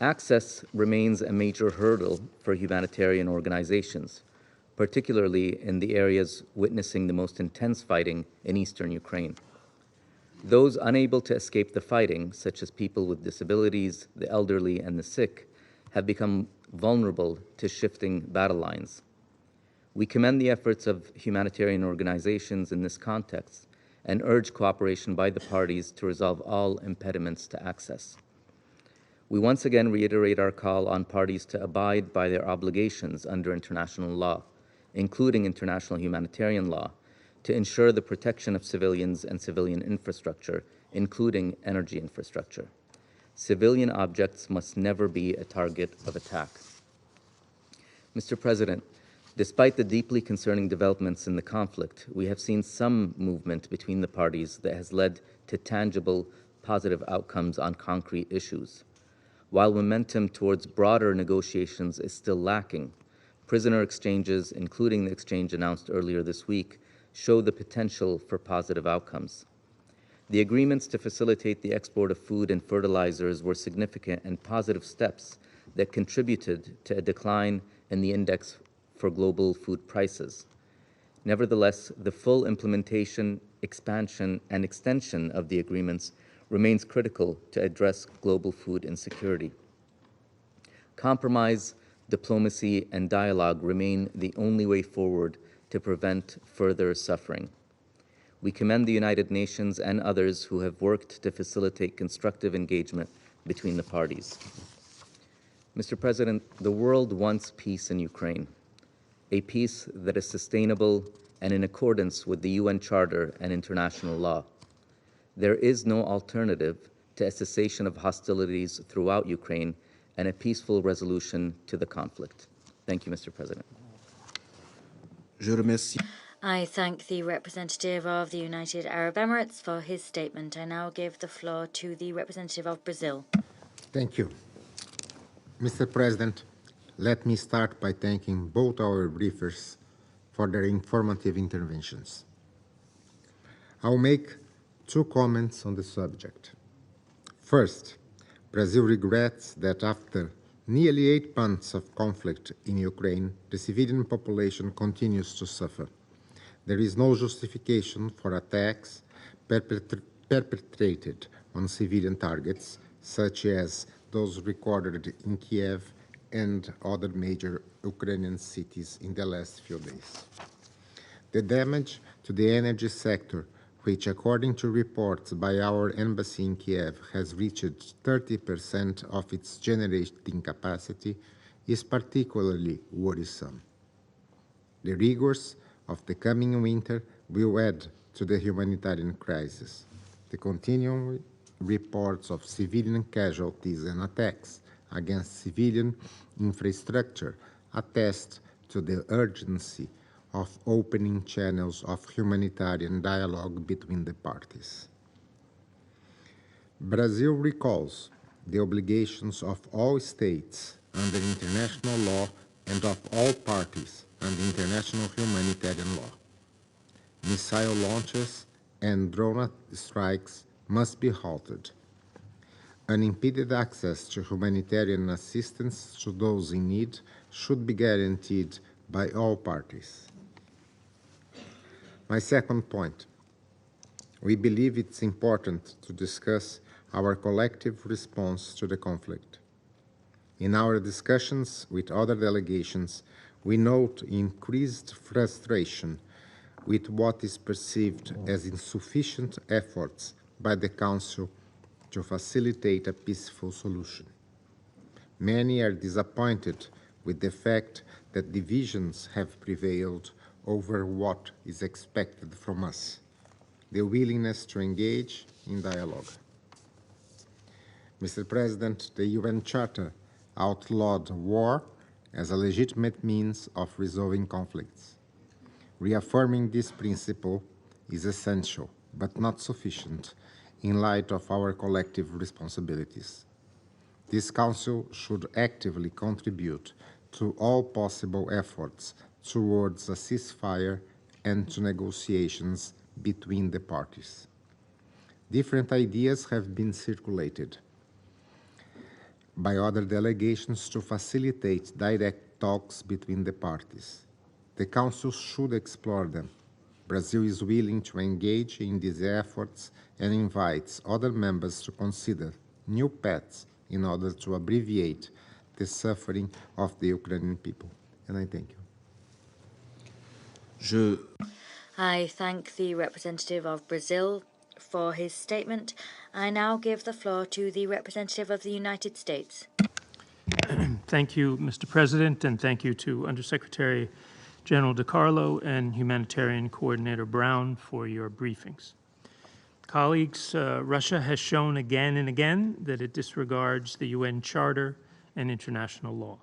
Access remains a major hurdle for humanitarian organizations, particularly in the areas witnessing the most intense fighting in eastern Ukraine. Those unable to escape the fighting, such as people with disabilities, the elderly, and the sick, have become vulnerable to shifting battle lines. We commend the efforts of humanitarian organizations in this context and urge cooperation by the parties to resolve all impediments to access. We once again reiterate our call on parties to abide by their obligations under international law, including international humanitarian law, to ensure the protection of civilians and civilian infrastructure, including energy infrastructure. Civilian objects must never be a target of attack. Mr. President, despite the deeply concerning developments in the conflict, we have seen some movement between the parties that has led to tangible, positive outcomes on concrete issues. While momentum towards broader negotiations is still lacking, prisoner exchanges, including the exchange announced earlier this week, show the potential for positive outcomes. The agreements to facilitate the export of food and fertilizers were significant and positive steps that contributed to a decline in the index for global food prices. Nevertheless, the full implementation, expansion, and extension of the agreements remains critical to address global food insecurity. Compromise, diplomacy, and dialogue remain the only way forward to prevent further suffering. We commend the United Nations and others who have worked to facilitate constructive engagement between the parties. Mr. President, the world wants peace in Ukraine, a peace that is sustainable and in accordance with the UN Charter and international law. There is no alternative to a cessation of hostilities throughout Ukraine and a peaceful resolution to the conflict. Thank you, Mr. President. Je remercie. I thank the representative of the United Arab Emirates for his statement. I now give the floor to the representative of Brazil. Thank you. Mr. President, let me start by thanking both our briefers for their informative interventions. I'll make two comments on the subject. First, Brazil regrets that after nearly 8 months of conflict in Ukraine, the civilian population continues to suffer. There is no justification for attacks perpetrated on civilian targets, such as those recorded in Kiev and other major Ukrainian cities in the last few days. The damage to the energy sector, which according to reports by our embassy in Kiev has reached 30% of its generating capacity, is particularly worrisome. The rigors of the coming winter will add to the humanitarian crisis. The continuing reports of civilian casualties and attacks against civilian infrastructure attest to the urgency of opening channels of humanitarian dialogue between the parties. Brazil recalls the obligations of all states under international law and of all parties under international humanitarian law. Missile launches and drone strikes must be halted. Unimpeded access to humanitarian assistance to those in need should be guaranteed by all parties. My second point, we believe it's important to discuss our collective response to the conflict. In our discussions with other delegations, we note increased frustration with what is perceived as insufficient efforts by the Council to facilitate a peaceful solution. Many are disappointed with the fact that divisions have prevailed over what is expected from us. the willingness to engage in dialogue. Mr. President, the UN Charter outlawed war as a legitimate means of resolving conflicts. Reaffirming this principle is essential, but not sufficient, in light of our collective responsibilities. This Council should actively contribute to all possible efforts towards a ceasefire and to negotiations between the parties. Different ideas have been circulated by other delegations to facilitate direct talks between the parties. The Council should explore them. Brazil is willing to engage in these efforts and invites other members to consider new paths in order to abbreviate the suffering of the Ukrainian people. And I thank you. I thank the representative of Brazil for his statement. I now give the floor to the representative of the United States. Thank you, Mr. President, and thank you to Undersecretary General DiCarlo and Humanitarian Coordinator Brown for your briefings. Colleagues, Russia has shown again and again that it disregards the UN Charter and international law.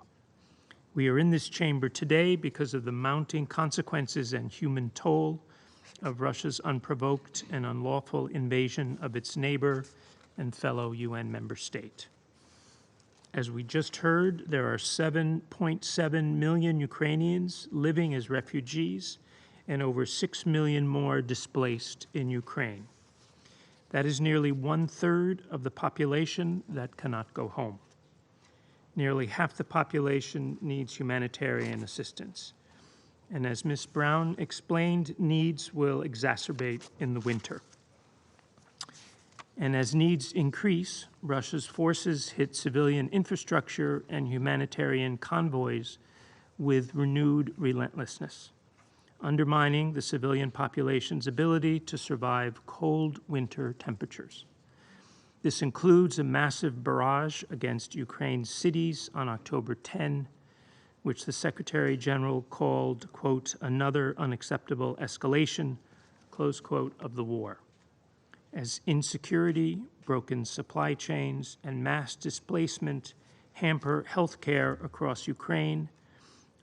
We are in this chamber today because of the mounting consequences and human toll of Russia's unprovoked and unlawful invasion of its neighbor and fellow UN member state. As we just heard, there are 7.7 million Ukrainians living as refugees and over 6 million more displaced in Ukraine. That is nearly 1/3 of the population that cannot go home. Nearly half the population needs humanitarian assistance. And as Ms. Brown explained, needs will exacerbate in the winter. And as needs increase, Russia's forces hit civilian infrastructure and humanitarian convoys with renewed relentlessness, undermining the civilian population's ability to survive cold winter temperatures. This includes a massive barrage against Ukraine's cities on October 10, which the Secretary General called, quote, another unacceptable escalation, close quote, of the war. As insecurity, broken supply chains, and mass displacement hamper healthcare across Ukraine,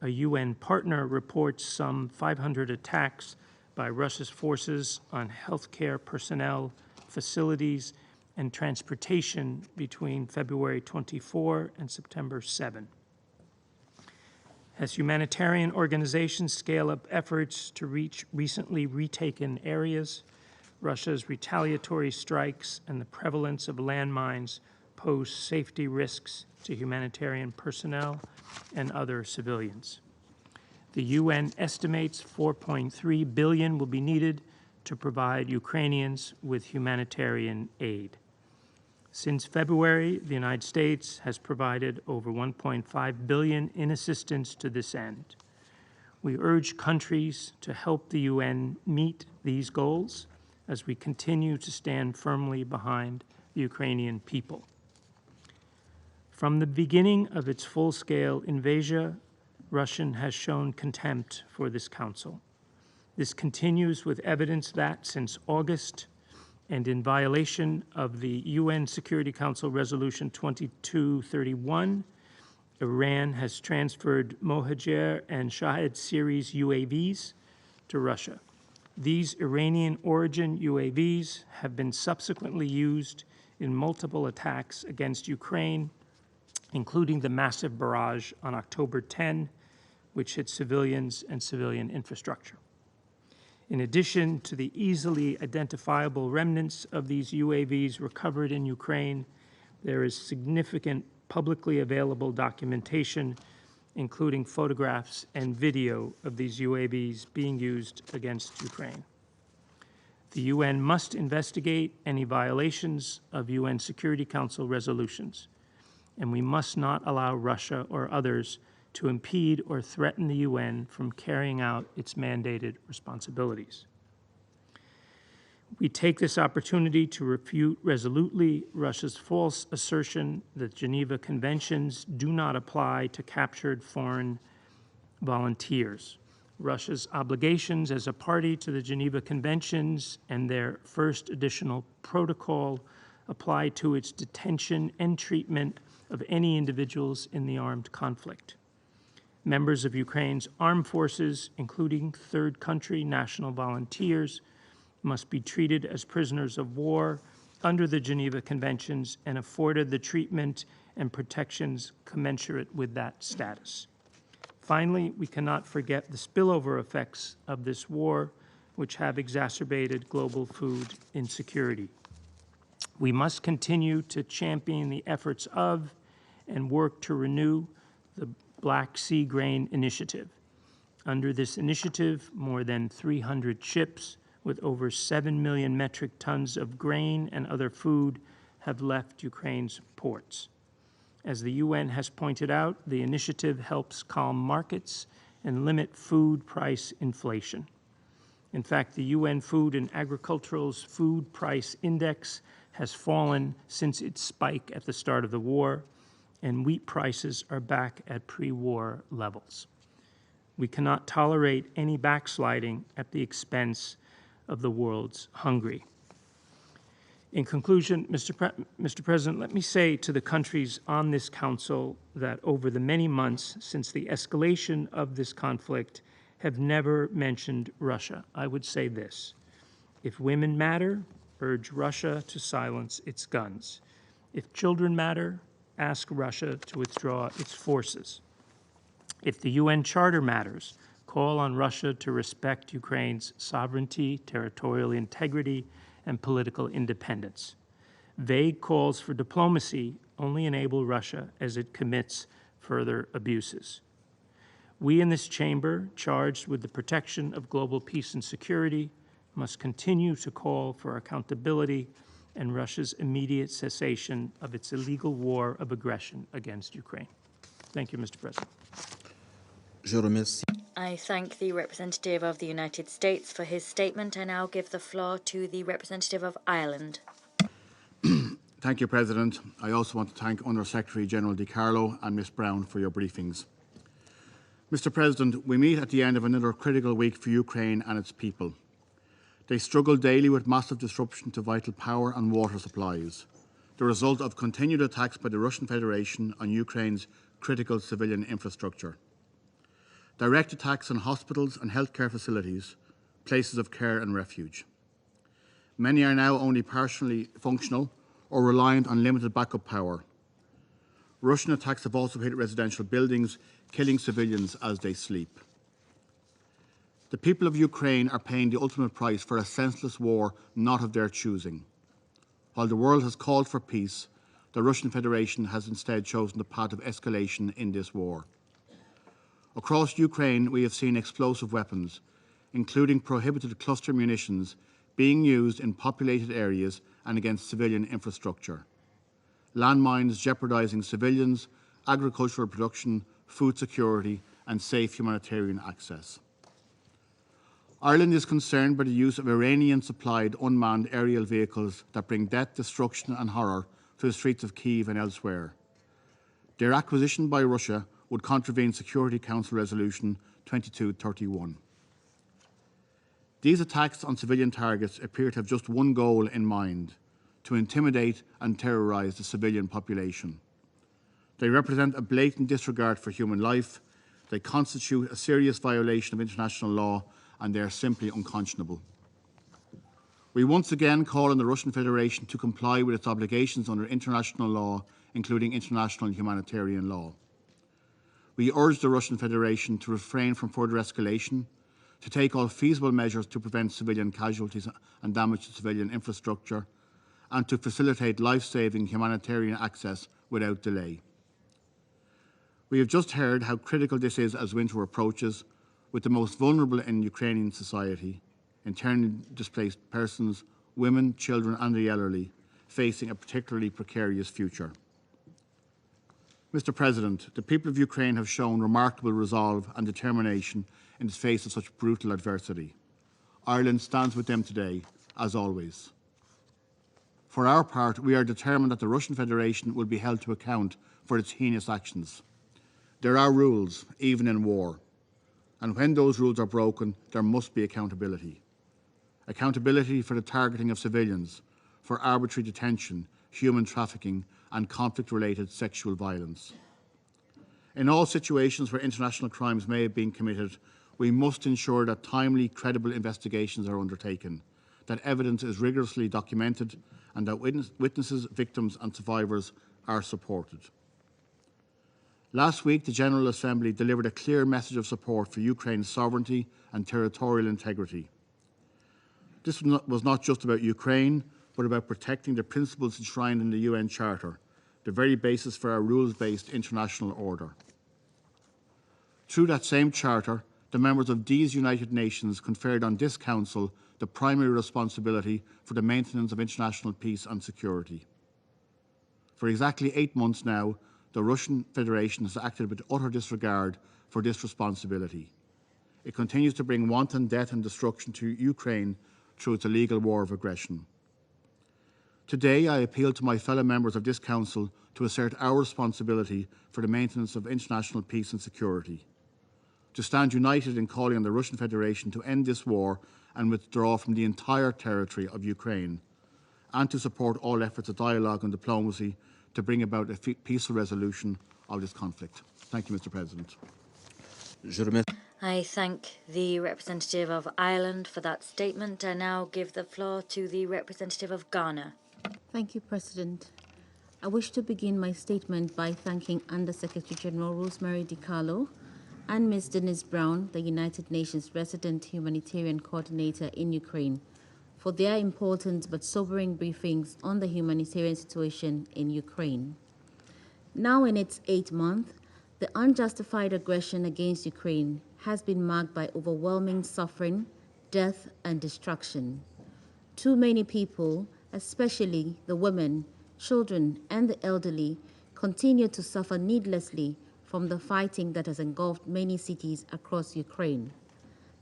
a UN partner reports some 500 attacks by Russia's forces on healthcare personnel, facilities, and transportation between February 24 and September 7. As humanitarian organizations scale up efforts to reach recently retaken areas, Russia's retaliatory strikes and the prevalence of landmines pose safety risks to humanitarian personnel and other civilians. The UN estimates 4.3 billion will be needed to provide Ukrainians with humanitarian aid. Since February, the United States has provided over 1.5 billion in assistance to this end. We urge countries to help the UN meet these goals as we continue to stand firmly behind the Ukrainian people. From the beginning of its full-scale invasion, Russia has shown contempt for this council. This continues with evidence that since August, and in violation of the UN Security Council Resolution 2231, Iran has transferred Mohajer and Shahed series UAVs to Russia. These Iranian-origin UAVs have been subsequently used in multiple attacks against Ukraine, including the massive barrage on October 10, which hit civilians and civilian infrastructure. In addition to the easily identifiable remnants of these UAVs recovered in Ukraine, there is significant publicly available documentation, including photographs and video of these UAVs being used against Ukraine. The UN must investigate any violations of UN Security Council resolutions, and we must not allow Russia or others to impede or threaten the UN from carrying out its mandated responsibilities. We take this opportunity to refute resolutely Russia's false assertion that Geneva Conventions do not apply to captured foreign volunteers. Russia's obligations as a party to the Geneva Conventions and their first additional protocol apply to its detention and treatment of any individuals in the armed conflict. Members of Ukraine's armed forces, including third country national volunteers, must be treated as prisoners of war under the Geneva Conventions and afforded the treatment and protections commensurate with that status. Finally, we cannot forget the spillover effects of this war, which have exacerbated global food insecurity. We must continue to champion the efforts of and work to renew the Black Sea Grain Initiative. Under this initiative, more than 300 ships with over 7 million metric tons of grain and other food have left Ukraine's ports. As the UN has pointed out, the initiative helps calm markets and limit food price inflation. In fact, the UN Food and Agricultural's Food Price Index has fallen since its spike at the start of the war, and wheat prices are back at pre-war levels. We cannot tolerate any backsliding at the expense of the world's hungry. In conclusion, Mr. President, let me say to the countries on this council that over the many months since the escalation of this conflict have never mentioned Russia. I would say this: if women matter, urge Russia to silence its guns. If children matter, ask Russia to withdraw its forces. If the UN Charter matters, call on Russia to respect Ukraine's sovereignty, territorial integrity, and political independence. Vague calls for diplomacy only enable Russia as it commits further abuses. We in this chamber, charged with the protection of global peace and security, must continue to call for accountability and Russia's immediate cessation of its illegal war of aggression against Ukraine. Thank you, Mr. President. Je remercie. I thank the representative of the United States for his statement. I now give the floor to the representative of Ireland. Thank you, President. I also want to thank Under Secretary General Di Carlo and Ms Brown for your briefings. Mr. President, we meet at the end of another critical week for Ukraine and its people. They struggle daily with massive disruption to vital power and water supplies, the result of continued attacks by the Russian Federation on Ukraine's critical civilian infrastructure. Direct attacks on hospitals and healthcare facilities, places of care and refuge. Many are now only partially functional or reliant on limited backup power. Russian attacks have also hit residential buildings, killing civilians as they sleep. The people of Ukraine are paying the ultimate price for a senseless war not of their choosing. While the world has called for peace, the Russian Federation has instead chosen the path of escalation in this war. Across Ukraine, we have seen explosive weapons, including prohibited cluster munitions, being used in populated areas and against civilian infrastructure. Landmines jeopardising civilians, agricultural production, food security and safe humanitarian access. Ireland is concerned by the use of Iranian-supplied unmanned aerial vehicles that bring death, destruction and horror to the streets of Kyiv and elsewhere. Their acquisition by Russia would contravene Security Council Resolution 2231. These attacks on civilian targets appear to have just one goal in mind: to intimidate and terrorise the civilian population. They represent a blatant disregard for human life, they constitute a serious violation of international law, and they are simply unconscionable. We once again call on the Russian Federation to comply with its obligations under international law, including international humanitarian law. We urge the Russian Federation to refrain from further escalation, to take all feasible measures to prevent civilian casualties and damage to civilian infrastructure, and to facilitate life-saving humanitarian access without delay. We have just heard how critical this is as winter approaches, with the most vulnerable in Ukrainian society, internally displaced persons, women, children and the elderly, facing a particularly precarious future. Mr. President, the people of Ukraine have shown remarkable resolve and determination in the face of such brutal adversity. Ireland stands with them today, as always. For our part, we are determined that the Russian Federation will be held to account for its heinous actions. There are rules, even in war. And when those rules are broken, there must be accountability. Accountability for the targeting of civilians, for arbitrary detention, human trafficking, and conflict-related sexual violence. In all situations where international crimes may have been committed, we must ensure that timely, credible investigations are undertaken, that evidence is rigorously documented, and that witnesses, victims, and survivors are supported. Last week, the General Assembly delivered a clear message of support for Ukraine's sovereignty and territorial integrity. This was not just about Ukraine, but about protecting the principles enshrined in the UN Charter, the very basis for our rules-based international order. Through that same Charter, the members of these United Nations conferred on this Council the primary responsibility for the maintenance of international peace and security. For exactly 8 months now, the Russian Federation has acted with utter disregard for this responsibility. It continues to bring wanton death and destruction to Ukraine through its illegal war of aggression. Today, I appeal to my fellow members of this Council to assert our responsibility for the maintenance of international peace and security, to stand united in calling on the Russian Federation to end this war and withdraw from the entire territory of Ukraine, and to support all efforts of dialogue and diplomacy to bring about a peaceful resolution of this conflict. Thank you, Mr. President. I thank the representative of Ireland for that statement. I now give the floor to the representative of Ghana. Thank you, President. I wish to begin my statement by thanking Under-Secretary General Rosemary DiCarlo and Ms. Denise Brown, the United Nations Resident Humanitarian Coordinator in Ukraine, for their important but sobering briefings on the humanitarian situation in Ukraine. Now in its 8th month, the unjustified aggression against Ukraine has been marked by overwhelming suffering, death, and destruction. Too many people, especially the women, children, and the elderly, continue to suffer needlessly from the fighting that has engulfed many cities across Ukraine.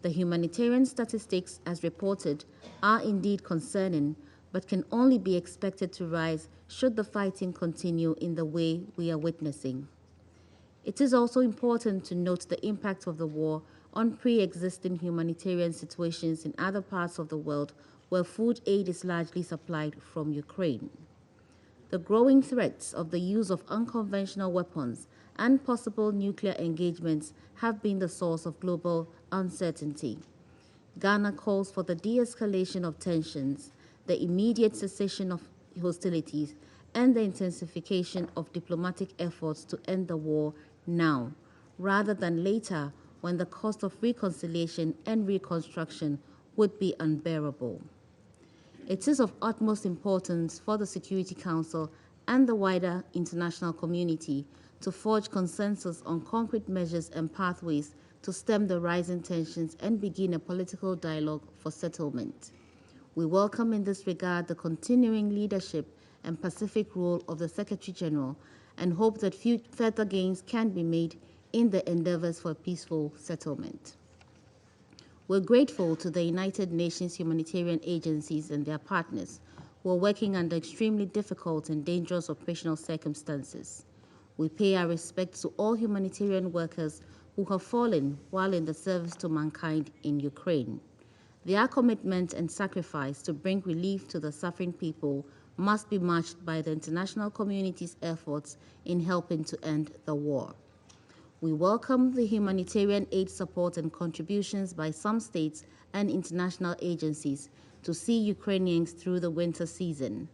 The humanitarian statistics, as reported, are indeed concerning, but can only be expected to rise should the fighting continue in the way we are witnessing. It is also important to note the impact of the war on pre-existing humanitarian situations in other parts of the world where food aid is largely supplied from Ukraine. The growing threats of the use of unconventional weapons and possible nuclear engagements have been the source of global uncertainty. Ghana calls for the de-escalation of tensions, the immediate cessation of hostilities, and the intensification of diplomatic efforts to end the war now, rather than later when the cost of reconciliation and reconstruction would be unbearable. It is of utmost importance for the Security Council and the wider international community to forge consensus on concrete measures and pathways to stem the rising tensions and begin a political dialogue for settlement. We welcome in this regard the continuing leadership and pacific role of the Secretary General and hope that further gains can be made in the endeavors for a peaceful settlement. We're grateful to the United Nations humanitarian agencies and their partners who are working under extremely difficult and dangerous operational circumstances. We pay our respects to all humanitarian workers who have fallen while in the service to mankind in Ukraine. Their commitment and sacrifice to bring relief to the suffering people must be matched by the international community's efforts in helping to end the war. We welcome the humanitarian aid support and contributions by some states and international agencies to see Ukrainians through the winter season.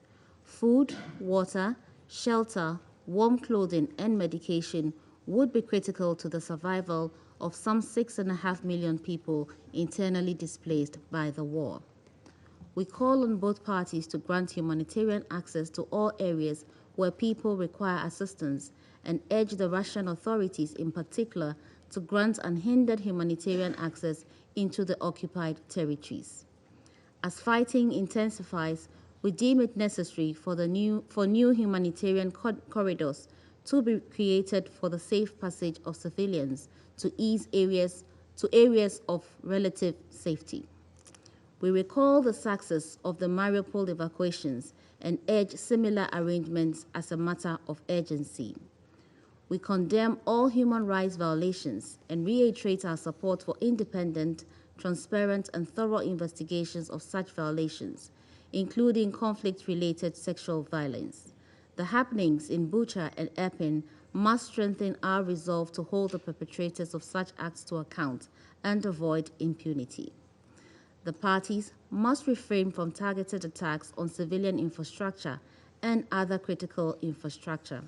Food, water, shelter, warm clothing, and medication would be critical to the survival of some 6.5 million people internally displaced by the war. We call on both parties to grant humanitarian access to all areas where people require assistance and urge the Russian authorities in particular to grant unhindered humanitarian access into the occupied territories. As fighting intensifies, we deem it necessary for new humanitarian corridors to be created for the safe passage of civilians to areas of relative safety. We recall the success of the Mariupol evacuations and urge similar arrangements as a matter of urgency. We condemn all human rights violations and reiterate our support for independent, transparent, and thorough investigations of such violations, including conflict-related sexual violence. The happenings in Bucha and Irpin must strengthen our resolve to hold the perpetrators of such acts to account and avoid impunity. The parties must refrain from targeted attacks on civilian infrastructure and other critical infrastructure.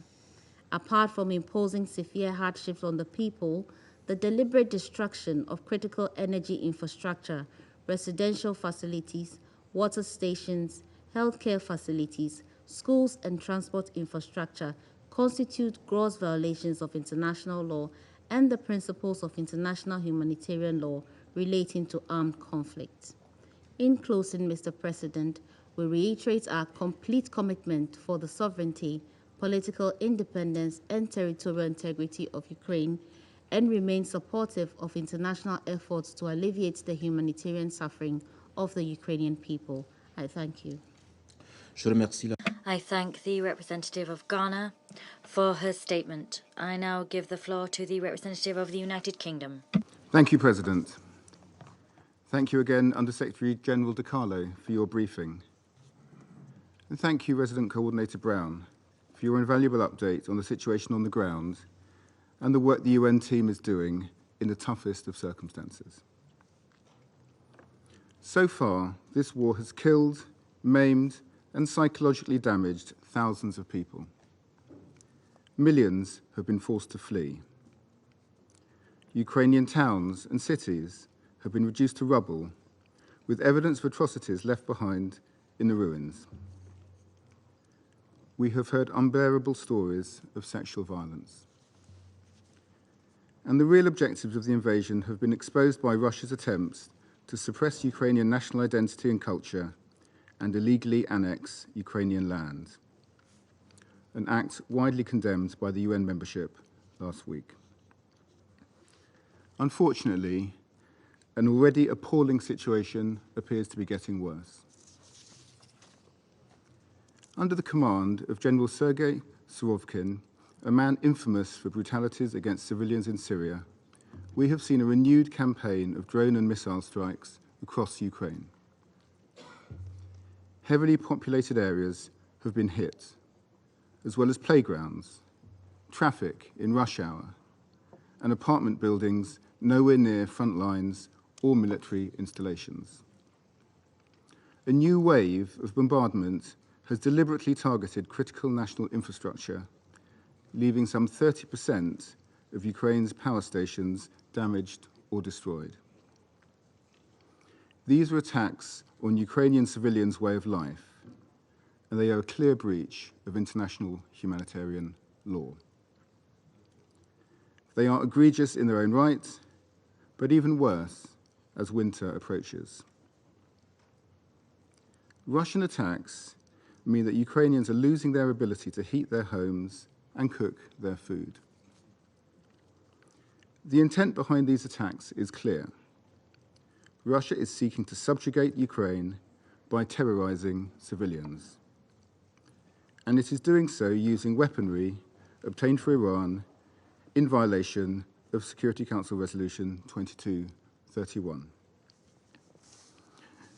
Apart from imposing severe hardships on the people, the deliberate destruction of critical energy infrastructure, residential facilities, water stations, healthcare facilities, schools, and transport infrastructure constitute gross violations of international law and the principles of international humanitarian law relating to armed conflict. In closing, Mr. President, we reiterate our complete commitment for the sovereignty, political independence, and territorial integrity of Ukraine, and remain supportive of international efforts to alleviate the humanitarian suffering of the Ukrainian people. I thank you. I thank the representative of Ghana for her statement. I now give the floor to the representative of the United Kingdom. Thank you, President. Thank you again, Under-Secretary General DiCarlo, for your briefing. And thank you, Resident Coordinator Brown, for your invaluable update on the situation on the ground and the work the UN team is doing in the toughest of circumstances. So far, this war has killed, maimed, and psychologically damaged thousands of people. Millions have been forced to flee. Ukrainian towns and cities have been reduced to rubble, with evidence of atrocities left behind in the ruins. We have heard unbearable stories of sexual violence. And the real objectives of the invasion have been exposed by Russia's attempts to suppress Ukrainian national identity and culture and illegally annex Ukrainian land, an act widely condemned by the UN membership last week. Unfortunately, an already appalling situation appears to be getting worse. Under the command of General Sergei Surovikin, a man infamous for brutalities against civilians in Syria, we have seen a renewed campaign of drone and missile strikes across Ukraine. Heavily populated areas have been hit, as well as playgrounds, traffic in rush hour, and apartment buildings nowhere near front lines or military installations. A new wave of bombardment has deliberately targeted critical national infrastructure, leaving some 30% of Ukraine's power stations damaged or destroyed. These are attacks on Ukrainian civilians' way of life, and they are a clear breach of international humanitarian law. They are egregious in their own right, but even worse as winter approaches. Russian attacks mean that Ukrainians are losing their ability to heat their homes and cook their food. The intent behind these attacks is clear. Russia is seeking to subjugate Ukraine by terrorizing civilians. And it is doing so using weaponry obtained for Iran in violation of Security Council Resolution 2231.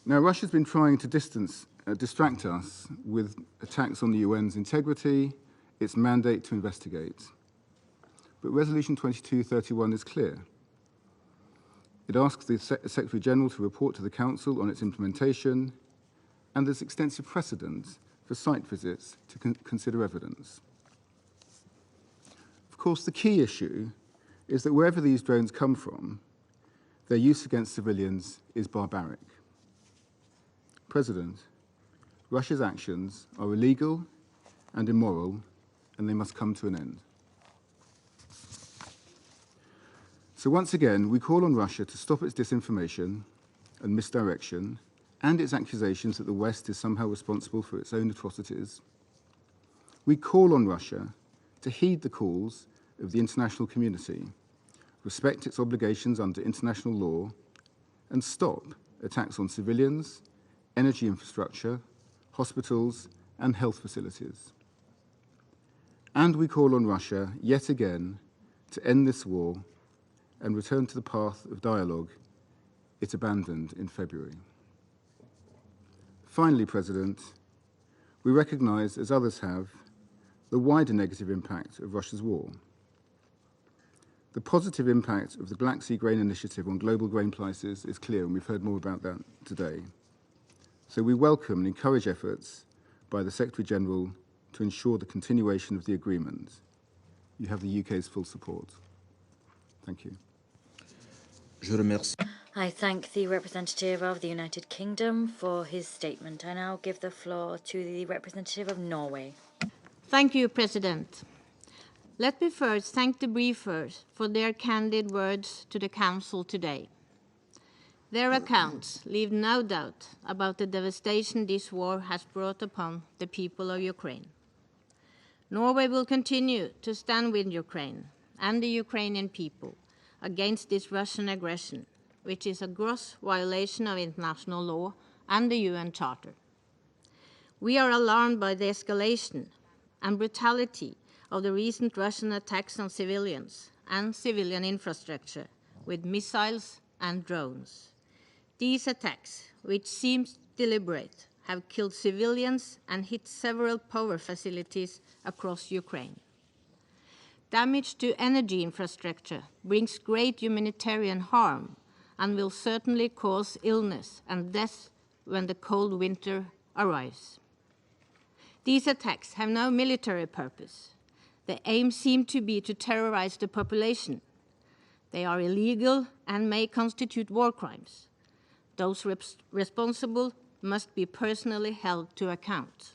Now, Russia's been trying to distract us with attacks on the UN's integrity, its mandate to investigate. But Resolution 2231 is clear. It asks the Secretary General to report to the Council on its implementation, and there's extensive precedent for site visits to consider evidence. Of course, the key issue is that wherever these drones come from, their use against civilians is barbaric. President, Russia's actions are illegal and immoral, and they must come to an end. So once again, we call on Russia to stop its disinformation and misdirection and its accusations that the West is somehow responsible for its own atrocities. We call on Russia to heed the calls of the international community, respect its obligations under international law, and stop attacks on civilians, energy infrastructure, hospitals, and health facilities. And we call on Russia, yet again, to end this war and return to the path of dialogue it abandoned in February. Finally, President, we recognise, as others have, the wider negative impact of Russia's war. The positive impact of the Black Sea Grain Initiative on global grain prices is clear, and we've heard more about that today. So we welcome and encourage efforts by the Secretary-General to ensure the continuation of the agreement. You have the UK's full support. Thank you. Je remercie. I thank the representative of the United Kingdom for his statement. I now give the floor to the representative of Norway. Thank you, President. Let me first thank the briefers for their candid words to the Council today. Their accounts leave no doubt about the devastation this war has brought upon the people of Ukraine. Norway will continue to stand with Ukraine and the Ukrainian people against this Russian aggression, which is a gross violation of international law and the UN Charter. We are alarmed by the escalation and brutality of the recent Russian attacks on civilians and civilian infrastructure with missiles and drones. These attacks, which seem deliberate, have killed civilians and hit several power facilities across Ukraine. Damage to energy infrastructure brings great humanitarian harm and will certainly cause illness and death when the cold winter arrives. These attacks have no military purpose. The aim seems to be to terrorize the population. They are illegal and may constitute war crimes. Those responsible must be personally held to account.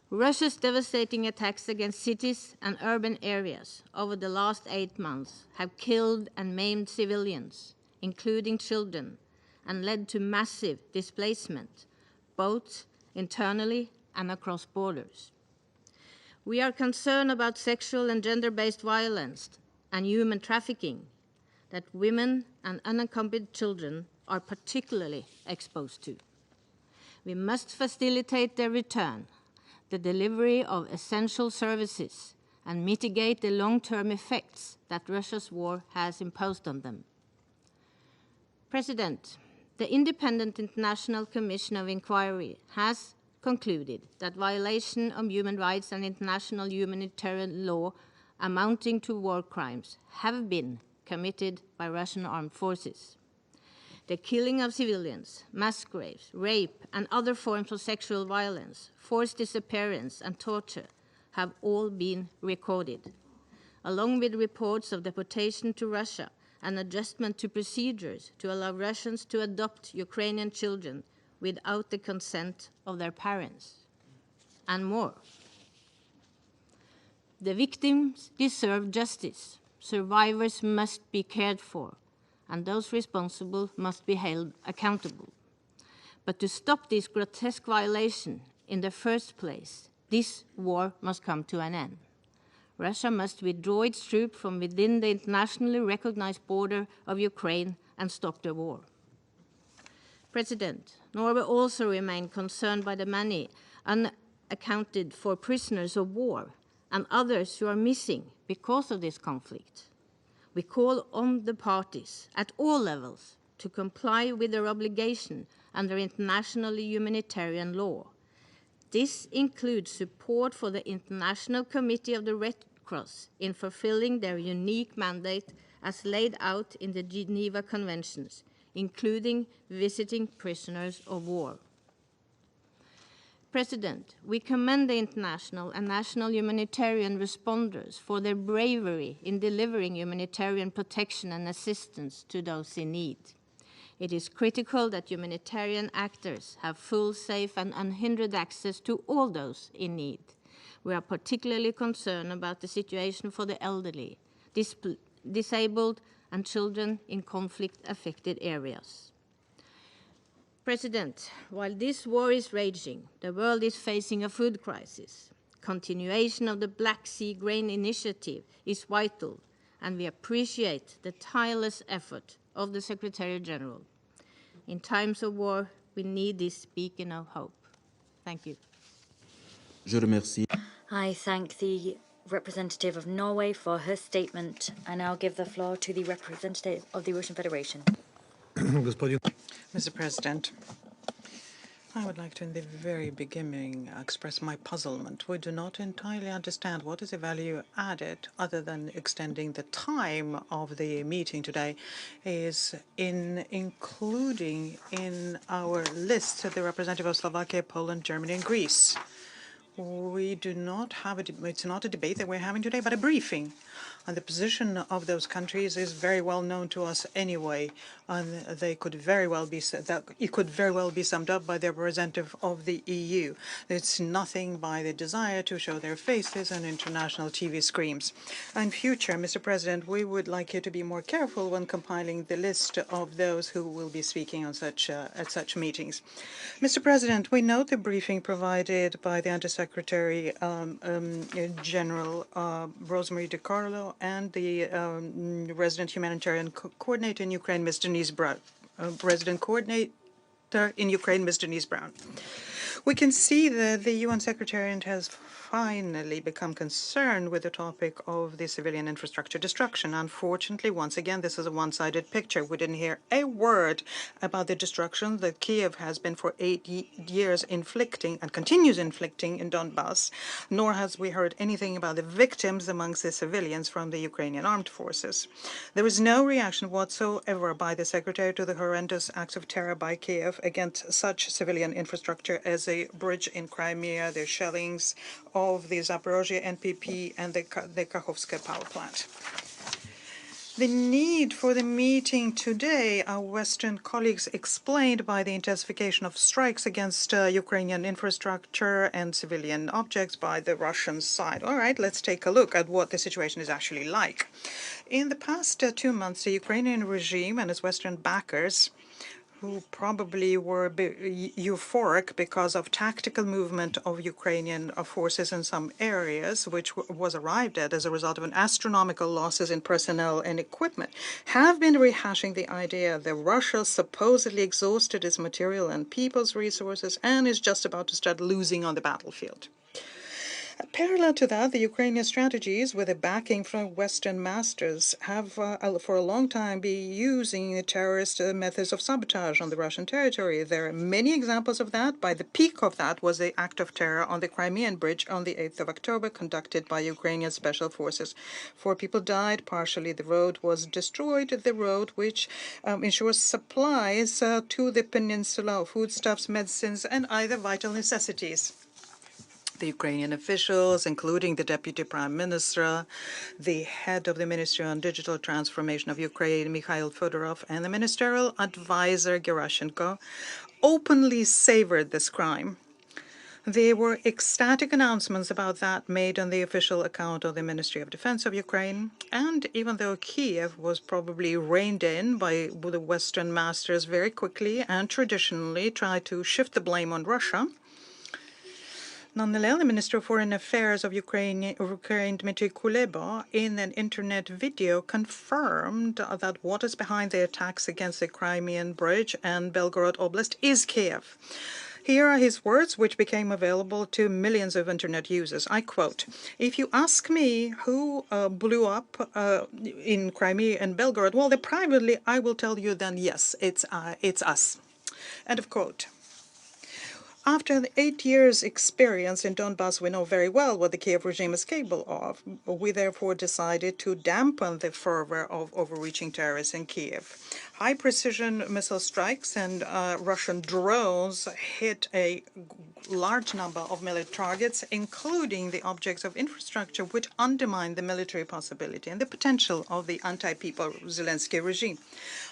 Russia's devastating attacks against cities and urban areas over the last 8 months have killed and maimed civilians, including children, and led to massive displacement, both internally and across borders. We are concerned about sexual and gender-based violence and human trafficking that women and unaccompanied children are particularly exposed to. We must facilitate their return, the delivery of essential services, and mitigate the long-term effects that Russia's war has imposed on them. President, the Independent International Commission of Inquiry has concluded that violation of human rights and international humanitarian law amounting to war crimes have been committed by Russian armed forces. The killing of civilians, mass graves, rape, and other forms of sexual violence, forced disappearance, and torture have all been recorded, along with reports of deportation to Russia and adjustment to procedures to allow Russians to adopt Ukrainian children without the consent of their parents, and more. The victims deserve justice. Survivors must be cared for, and those responsible must be held accountable. But to stop this grotesque violation in the first place, this war must come to an end. Russia must withdraw its troops from within the internationally recognized border of Ukraine and stop the war. President, Norway also remains concerned by the many unaccounted for prisoners of war and others who are missing because of this conflict. We call on the parties at all levels to comply with their obligation under international humanitarian law. This includes support for the International Committee of the Red Cross in fulfilling their unique mandate as laid out in the Geneva Conventions, including visiting prisoners of war. President, we commend the international and national humanitarian responders for their bravery in delivering humanitarian protection and assistance to those in need. It is critical that humanitarian actors have full, safe, and unhindered access to all those in need. We are particularly concerned about the situation for the elderly, disabled, and children in conflict-affected areas. President, while this war is raging, the world is facing a food crisis. Continuation of the Black Sea Grain Initiative is vital, and we appreciate the tireless effort of the Secretary-General. In times of war, we need this beacon of hope. Thank you. Je remercie. I thank the representative of Norway for her statement. I now give the floor to the representative of the Russian Federation. Mr. President, I would like to, in the very beginning, express my puzzlement. We do not entirely understand what is the value added, other than extending the time of the meeting today, is in including in our list the representative of Slovakia, Poland, Germany, and Greece. We do not have it's not a debate that we're having today, but a briefing. And the position of those countries is very well known to us anyway, and they could very well be it could very well be summed up by the representative of the EU. It's nothing by the desire to show their faces on international TV screens. In future, Mr. President, we would like you to be more careful when compiling the list of those who will be speaking on at such meetings. Mr. President, we note the briefing provided by the Undersecretary General Rosemary DiCarlo and the resident humanitarian coordinator in Ukraine, Ms. Denise Brown. Resident coordinator in Ukraine, Ms. Denise Brown. We can see that the UN Secretariat has finally become concerned with the topic of the civilian infrastructure destruction. Unfortunately, once again, this is a one-sided picture. We didn't hear a word about the destruction that Kiev has been for 8 years inflicting and continues inflicting in Donbass, nor has we heard anything about the victims amongst the civilians from the Ukrainian armed forces. There is no reaction whatsoever by the Secretary to the horrendous acts of terror by Kiev against such civilian infrastructure as a bridge in Crimea, the shellings of the Zaporozhye NPP and the Kakhovska power plant. The need for the meeting today, our Western colleagues explained by the intensification of strikes against Ukrainian infrastructure and civilian objects by the Russian side. All right, let's take a look at what the situation is actually like. In the past 2 months, the Ukrainian regime and its Western backers, who probably were euphoric because of tactical movement of Ukrainian forces in some areas, which was arrived at as a result of an astronomical losses in personnel and equipment, have been rehashing the idea that Russia supposedly exhausted its material and people's resources and is just about to start losing on the battlefield. Parallel to that, the Ukrainian strategies, with a backing from Western masters, have for a long time been using terrorist methods of sabotage on the Russian territory. There are many examples of that. By the peak of that was the act of terror on the Crimean Bridge on the 8th of October, conducted by Ukrainian special forces. 4 people died. Partially, the road was destroyed. The road which ensures supplies to the peninsula of foodstuffs, medicines, and other vital necessities. The Ukrainian officials, including the Deputy Prime Minister, the head of the Ministry on Digital Transformation of Ukraine, Mikhail Fedorov, and the Ministerial Advisor, Gerashenko, openly savored this crime. There were ecstatic announcements about that made on the official account of the Ministry of Defense of Ukraine, and even though Kiev was probably reined in by the Western masters very quickly and traditionally tried to shift the blame on Russia, nonetheless, the Minister of Foreign Affairs of Ukraine, Dmitry Kuleba, in an internet video confirmed that what is behind the attacks against the Crimean Bridge and Belgorod Oblast is Kiev. Here are his words, which became available to millions of internet users. I quote, "If you ask me who blew up in Crimea and Belgorod, well, privately, I will tell you then, yes, it's us." End of quote. After the 8 years' experience in Donbass, we know very well what the Kiev regime is capable of. We therefore decided to dampen the fervor of overreaching terrorists in Kiev. High-precision missile strikes and Russian drones hit a large number of military targets, including the objects of infrastructure, which undermine the military possibility and the potential of the anti-people Zelensky regime.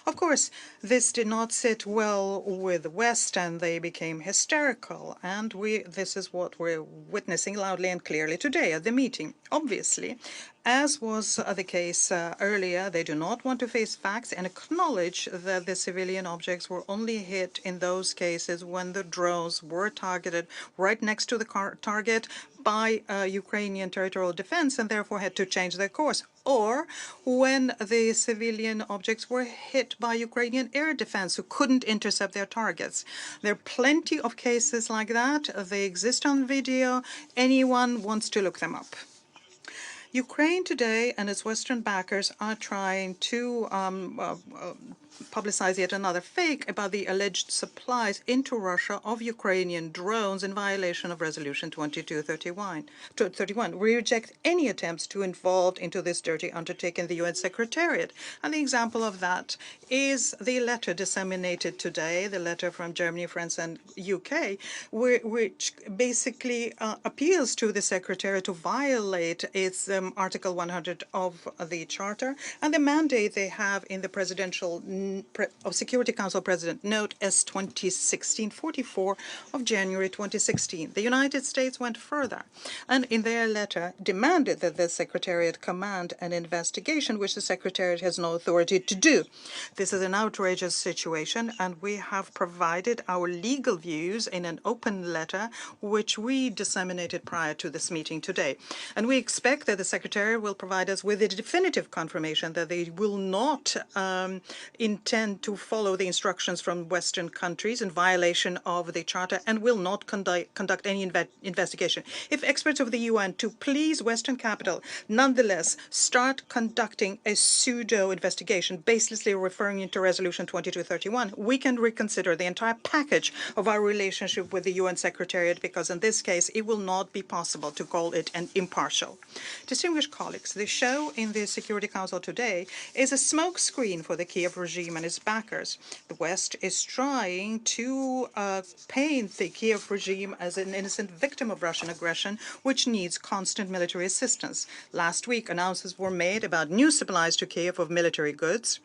Of course, this did not sit well with the West, and they became hysterical. And this is what we're witnessing loudly and clearly today at the meeting. Obviously, as was the case earlier, they do not want to face facts and acknowledge that the civilian objects were only hit in those cases when the drones were targeted right next to the target by Ukrainian territorial defense and therefore had to change their course, or when the civilian objects were hit by Ukrainian air defense who couldn't intercept their targets. There are plenty of cases like that. They exist on video. Anyone wants to look them up. Ukraine today and its Western backers are trying to publicize yet another fake about the alleged supplies into Russia of Ukrainian drones in violation of Resolution 2231. We reject any attempts to involve into this dirty undertaking the UN Secretariat. And the example of that is the letter disseminated today, the letter from Germany, France, and UK, which basically appeals to the Secretariat to violate its Article 100 of the Charter and the mandate they have in the Presidential Security Council President Note S 2016-44 of January 2016. The United States went further and in their letter demanded that the Secretariat command an investigation which the Secretariat has no authority to do. This is an outrageous situation and we have provided our legal views in an open letter which we disseminated prior to this meeting today. And we expect that the Secretariat will provide us with a definitive confirmation that they will not intend to follow the instructions from Western countries in violation of the Charter and will not conduct any investigation. If experts of the UN, to please Western capital, nonetheless start conducting a pseudo-investigation baselessly referring into Resolution 2231, we can reconsider the entire package of our relationship with the UN Secretariat because in this case it will not be possible to call it an impartial. Distinguished colleagues, the show in the Security Council today is a smokescreen for the Kiev regime and its backers. The West is trying to paint the Kiev regime as an innocent victim of Russian aggression, which needs constant military assistance. Last week, announcements were made about new supplies to Kiev of military goods.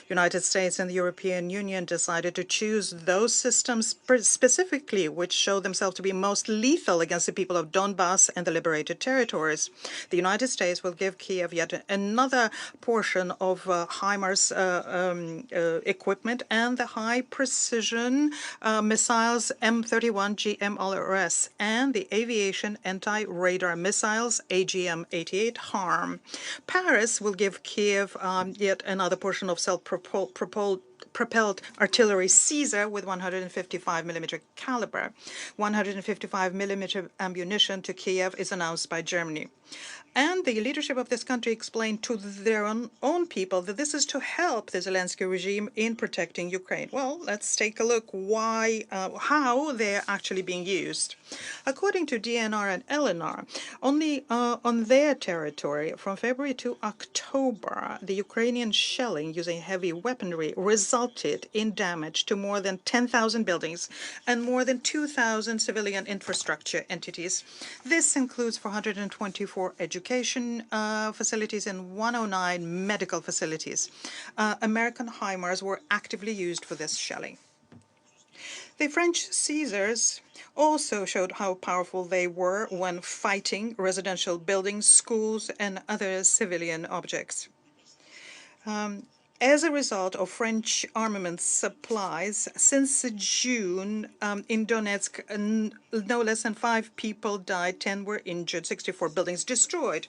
United States and the European Union decided to choose those systems specifically which show themselves to be most lethal against the people of Donbass and the liberated territories. The United States will give Kiev yet another portion of HIMARS equipment and the high-precision missiles M31 GMLRS and the aviation anti-radar missiles AGM-88 HARM. Paris will give Kiev yet another portion of self-propelled artillery Caesar with 155mm caliber. 155mm ammunition to Kiev is announced by Germany. And the leadership of this country explained to their own people that this is to help the Zelensky regime in protecting Ukraine. Well, let's take a look how they're actually being used. According to DNR and LNR, only on their territory from February to October, the Ukrainian shelling using heavy weaponry resulted in damage to more than 10,000 buildings and more than 2,000 civilian infrastructure entities. This includes 424 education facilities and 109 medical facilities. American HIMARS were actively used for this shelling. The French Caesars also showed how powerful they were when fighting residential buildings, schools, and other civilian objects. As a result of French armament supplies, since June in Donetsk, no less than 5 people died, 10 were injured, 64 buildings destroyed.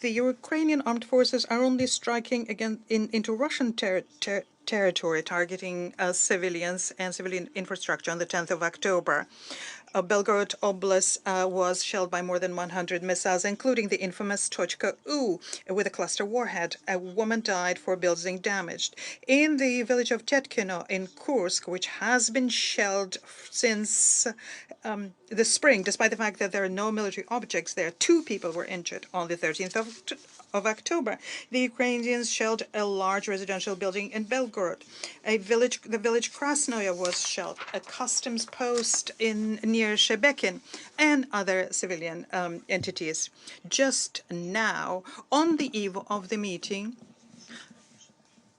The Ukrainian armed forces are only striking again into Russian territory, targeting civilians and civilian infrastructure on the 10th of October. Belgorod Oblast was shelled by more than 100 missiles, including the infamous Tochka U with a cluster warhead. A woman died, 4 buildings damaged. In the village of Tetkino in Kursk, which has been shelled since the spring, despite the fact that there are no military objects there, 2 people were injured. On the 13th of October, the Ukrainians shelled a large residential building in Belgorod. The village Krasnoye was shelled, a customs post near Shebekin, and other civilian entities. Just now, on the eve of the meeting,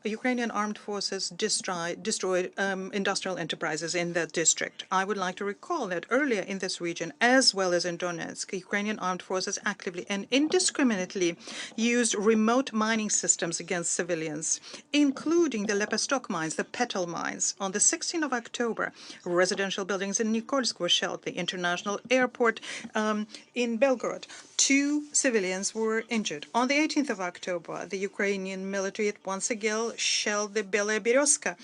Ukrainian armed forces destroyed industrial enterprises in that district. I would like to recall that earlier in this region, as well as in Donetsk, Ukrainian armed forces actively and indiscriminately used remote mining systems against civilians, including the Lepestok mines, the Petal mines. On the 16th of October, residential buildings in Nikolsk were shelled, the international airport in Belgorod. 2 civilians were injured. On the 18th of October, the Ukrainian military once again shelled the Belaya Berezka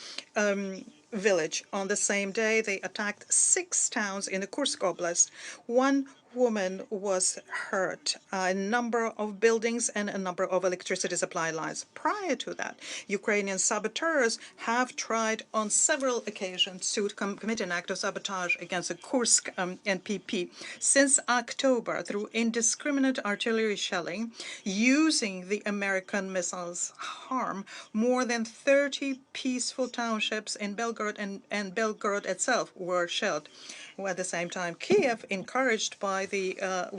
village. On the same day, they attacked 6 towns in the Kursk Oblast. 1 woman was hurt, a number of buildings and a number of electricity supply lines. Prior to that, Ukrainian saboteurs have tried on several occasions to commit an act of sabotage against the Kursk NPP. Since October, through indiscriminate artillery shelling, using the American missiles, harm more than 30 peaceful townships in Belgorod and Belgorod itself were shelled. Well, at the same time, Kiev, encouraged by the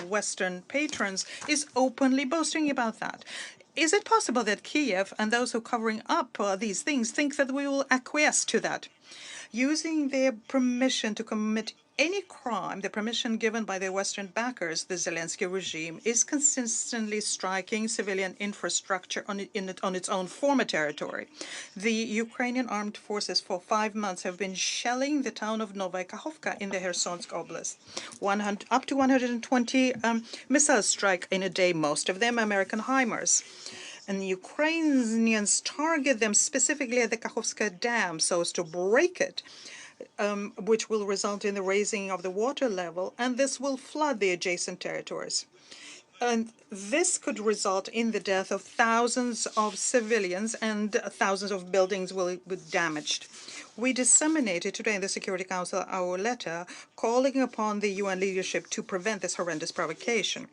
Western patrons, is openly boasting about that. Is it possible that Kiev and those who are covering up these things think that we will acquiesce to that? Using their permission to commit any crime, the permission given by the Western backers, the Zelensky regime is consistently striking civilian infrastructure on its own former territory. The Ukrainian armed forces for 5 months have been shelling the town of Novaya Kakhovka in the Kherson Oblast. Up to 120 missiles strike in a day, most of them American HIMARS. And the Ukrainians target them specifically at the Kakhovska Dam so as to break it, which will result in the raising of the water level, and this will flood the adjacent territories. And this could result in the death of thousands of civilians, and thousands of buildings will be damaged. We disseminated today in the Security Council our letter calling upon the UN leadership to prevent this horrendous provocation.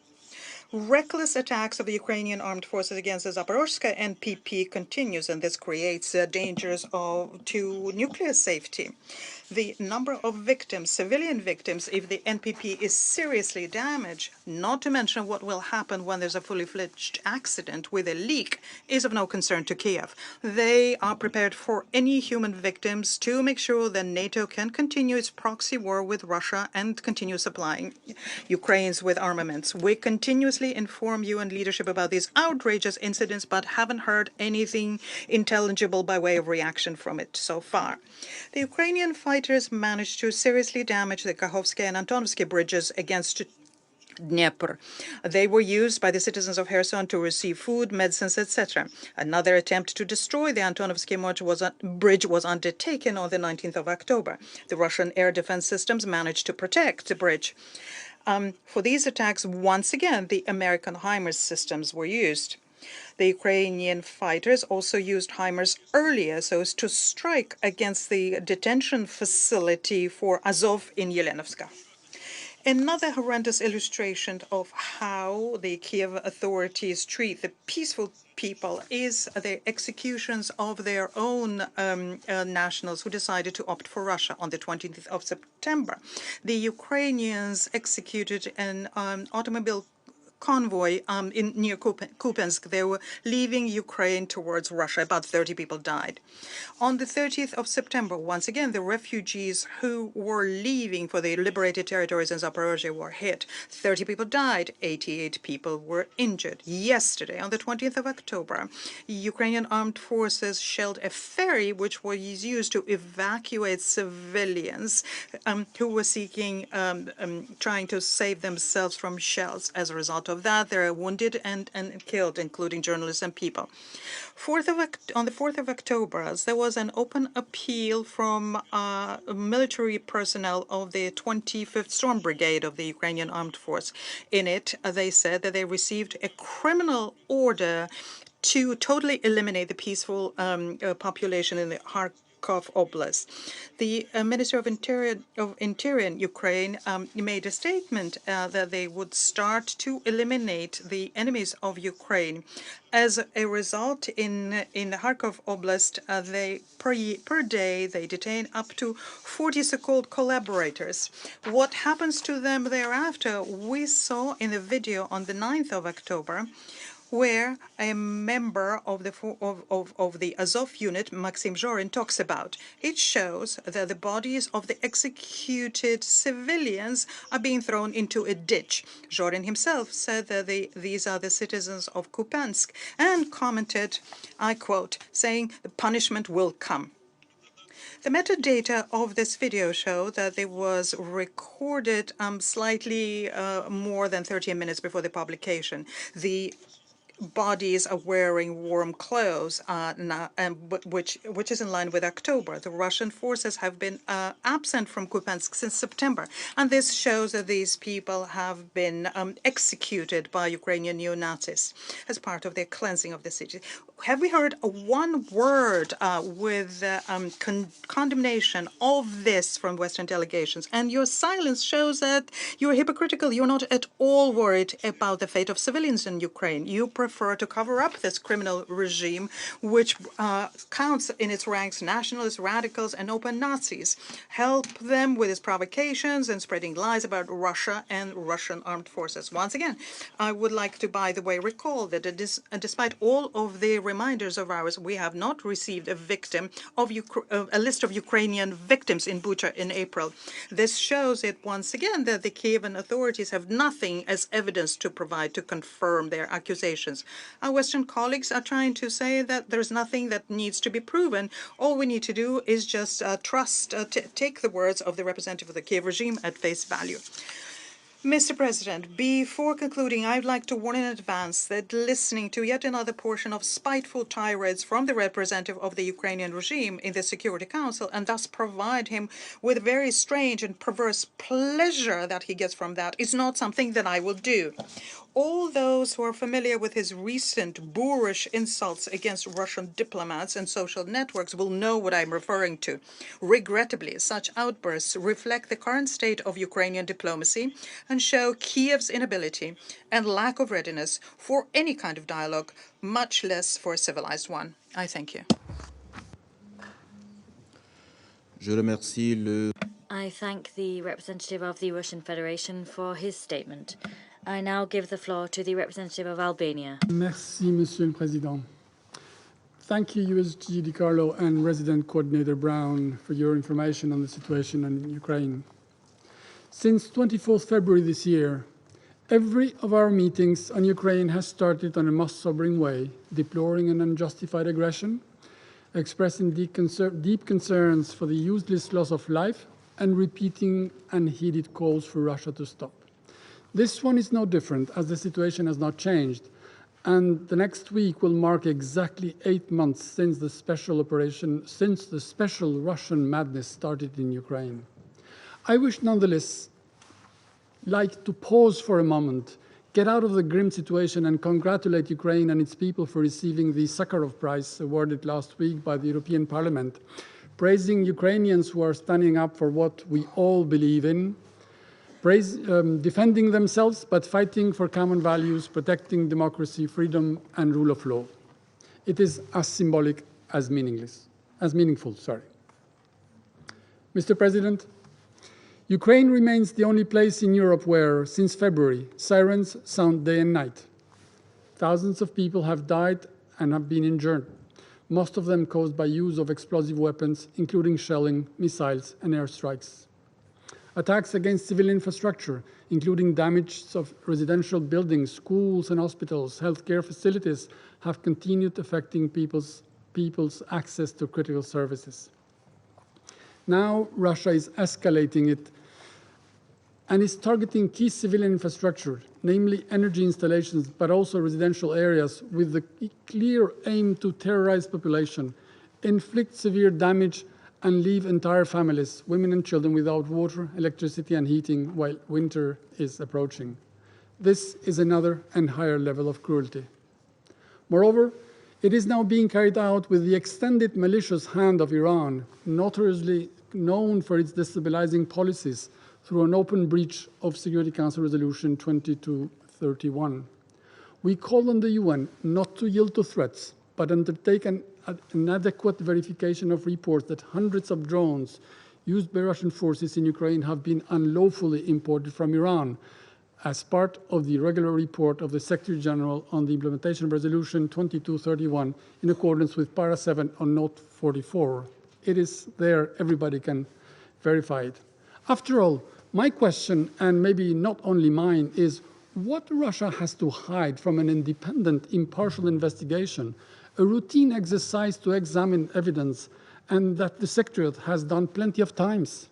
Reckless attacks of the Ukrainian armed forces against the Zaporozhye NPP continues, and this creates dangers to nuclear safety. The number of victims, civilian victims, if the NPP is seriously damaged, not to mention what will happen when there's a fully fledged accident with a leak, is of no concern to Kiev. They are prepared for any human victims to make sure that NATO can continue its proxy war with Russia and continue supplying Ukraine with armaments. We continuously inform UN leadership about these outrageous incidents, but haven't heard anything intelligible by way of reaction from it so far. The Ukrainian fighters managed to seriously damage the Kakhovsky and Antonovsky bridges against Dnieper. They were used by the citizens of Kherson to receive food, medicines, etc. Another attempt to destroy the Antonovsky bridge was undertaken on the 19th of October. The Russian air defense systems managed to protect the bridge. For these attacks, once again, the American HIMARS systems were used. The Ukrainian fighters also used HIMARS earlier so as to strike against the detention facility for Azov in Yelenovska. Another horrendous illustration of how the Kiev authorities treat the peaceful people is the executions of their own nationals who decided to opt for Russia on the 20th of September. The Ukrainians executed an automobile convoy near Kupiansk. They were leaving Ukraine towards Russia. About 30 people died. On the 30th of September, once again, the refugees who were leaving for the liberated territories in Zaporozhye were hit. 30 people died. 88 people were injured. Yesterday, on the 20th of October, Ukrainian armed forces shelled a ferry which was used to evacuate civilians who were trying to save themselves from shells. As a result of that, there are wounded and killed, including journalists and people. On the 4th of October, there was an open appeal from military personnel of the 25th Storm Brigade of the Ukrainian Armed Force. In it, they said that they received a criminal order to totally eliminate the peaceful population in the Kharkov Oblast. The Minister of Interior Ukraine made a statement that they would start to eliminate the enemies of Ukraine. As a result, in the Kharkov Oblast, per day they detain up to 40 so-called collaborators. What happens to them thereafter, we saw in the video on the 9th of October, where a member of the Azov unit, Maxim Zhorin, talks about. It shows that the bodies of the executed civilians are being thrown into a ditch. Zhorin himself said that these are the citizens of Kupiansk and commented, I quote, saying, "The punishment will come." The metadata of this video show that it was recorded slightly more than 30 minutes before the publication. The bodies are wearing warm clothes, which is in line with October. The Russian forces have been absent from Kupiansk since September, and this shows that these people have been executed by Ukrainian neo-Nazis as part of their cleansing of the city. Have we heard one word with condemnation of this from Western delegations? And your silence shows that you're hypocritical. You're not at all worried about the fate of civilians in Ukraine. You prefer to cover up this criminal regime, which counts in its ranks nationalists, radicals, and open Nazis. Help them with its provocations and spreading lies about Russia and Russian armed forces. Once again, I would like to, by the way, recall that despite all of the reminders of ours, we have not received a list of Ukrainian victims in Bucha in April. This shows it once again that the Kievan authorities have nothing as evidence to provide to confirm their accusations. Our Western colleagues are trying to say that there's nothing that needs to be proven. All we need to do is just take the words of the representative of the Kiev regime at face value. Mr. President, before concluding, I'd like to warn in advance that listening to yet another portion of spiteful tirades from the representative of the Ukrainian regime in the Security Council, and thus provide him with very strange and perverse pleasure that he gets from that, is not something that I will do. All those who are familiar with his recent boorish insults against Russian diplomats and social networks will know what I'm referring to. Regrettably, such outbursts reflect the current state of Ukrainian diplomacy and show Kiev's inability and lack of readiness for any kind of dialogue, much less for a civilized one. I thank you. I thank the representative of the Russian Federation for his statement. I now give the floor to the representative of Albania. Merci, Monsieur le Président. Thank you, USG DiCarlo and Resident Coordinator Brown, for your information on the situation in Ukraine. Since 24th February this year, every of our meetings on Ukraine has started on a most sobering way, deploring an unjustified aggression, expressing deep concerns for the useless loss of life, and repeating unheeded calls for Russia to stop. This one is no different, as the situation has not changed, and the next week will mark exactly 8 months since the special Russian madness started in Ukraine. I wish nonetheless like to pause for a moment, get out of the grim situation, and congratulate Ukraine and its people for receiving the Sakharov Prize awarded last week by the European Parliament, praising Ukrainians who are standing up for what we all believe in, defending themselves but fighting for common values, protecting democracy, freedom, and rule of law. It is as symbolic as meaningful. Mr. President, Ukraine remains the only place in Europe where, since February, sirens sound day and night. Thousands of people have died and have been injured, most of them caused by use of explosive weapons, including shelling, missiles, and airstrikes. Attacks against civil infrastructure, including damage of residential buildings, schools and hospitals, healthcare facilities, have continued affecting people's access to critical services. Now Russia is escalating it and is targeting key civilian infrastructure, namely energy installations, but also residential areas, with the clear aim to terrorize population, inflict severe damage, and leave entire families, women and children, without water, electricity, and heating while winter is approaching. This is another and higher level of cruelty. Moreover, it is now being carried out with the extended malicious hand of Iran, notoriously known for its destabilizing policies, through an open breach of Security Council Resolution 2231. We call on the UN not to yield to threats, but undertake an adequate verification of reports that hundreds of drones used by Russian forces in Ukraine have been unlawfully imported from Iran, as part of the regular report of the Secretary General on the implementation of Resolution 2231 in accordance with Para 7 on Note 44. It is there, everybody can verify it. After all, my question, and maybe not only mine, is what Russia has to hide from an independent, impartial investigation, a routine exercise to examine evidence, and that the Secretariat has done plenty of times.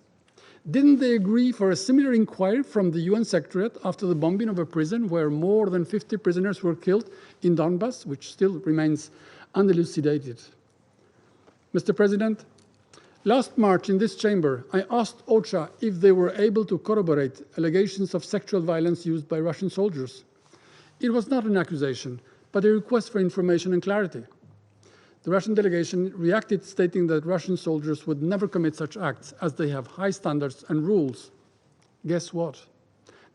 Didn't they agree for a similar inquiry from the UN Secretariat after the bombing of a prison where more than 50 prisoners were killed in Donbass, which still remains unelucidated? Mr. President, last March in this chamber, I asked OCHA if they were able to corroborate allegations of sexual violence used by Russian soldiers. It was not an accusation, but a request for information and clarity. The Russian delegation reacted, stating that Russian soldiers would never commit such acts as they have high standards and rules. Guess what?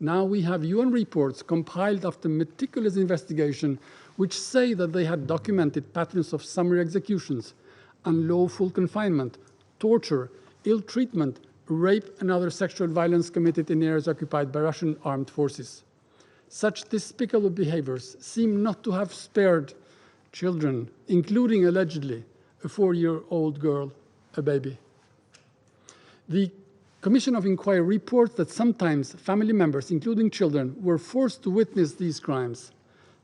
Now we have UN reports compiled after meticulous investigation which say that they had documented patterns of summary executions, unlawful confinement, torture, ill treatment, rape, and other sexual violence committed in areas occupied by Russian armed forces. Such despicable behaviors seem not to have spared children, including allegedly a 4-year-old girl, a baby. The Commission of Inquiry reports that sometimes family members, including children, were forced to witness these crimes.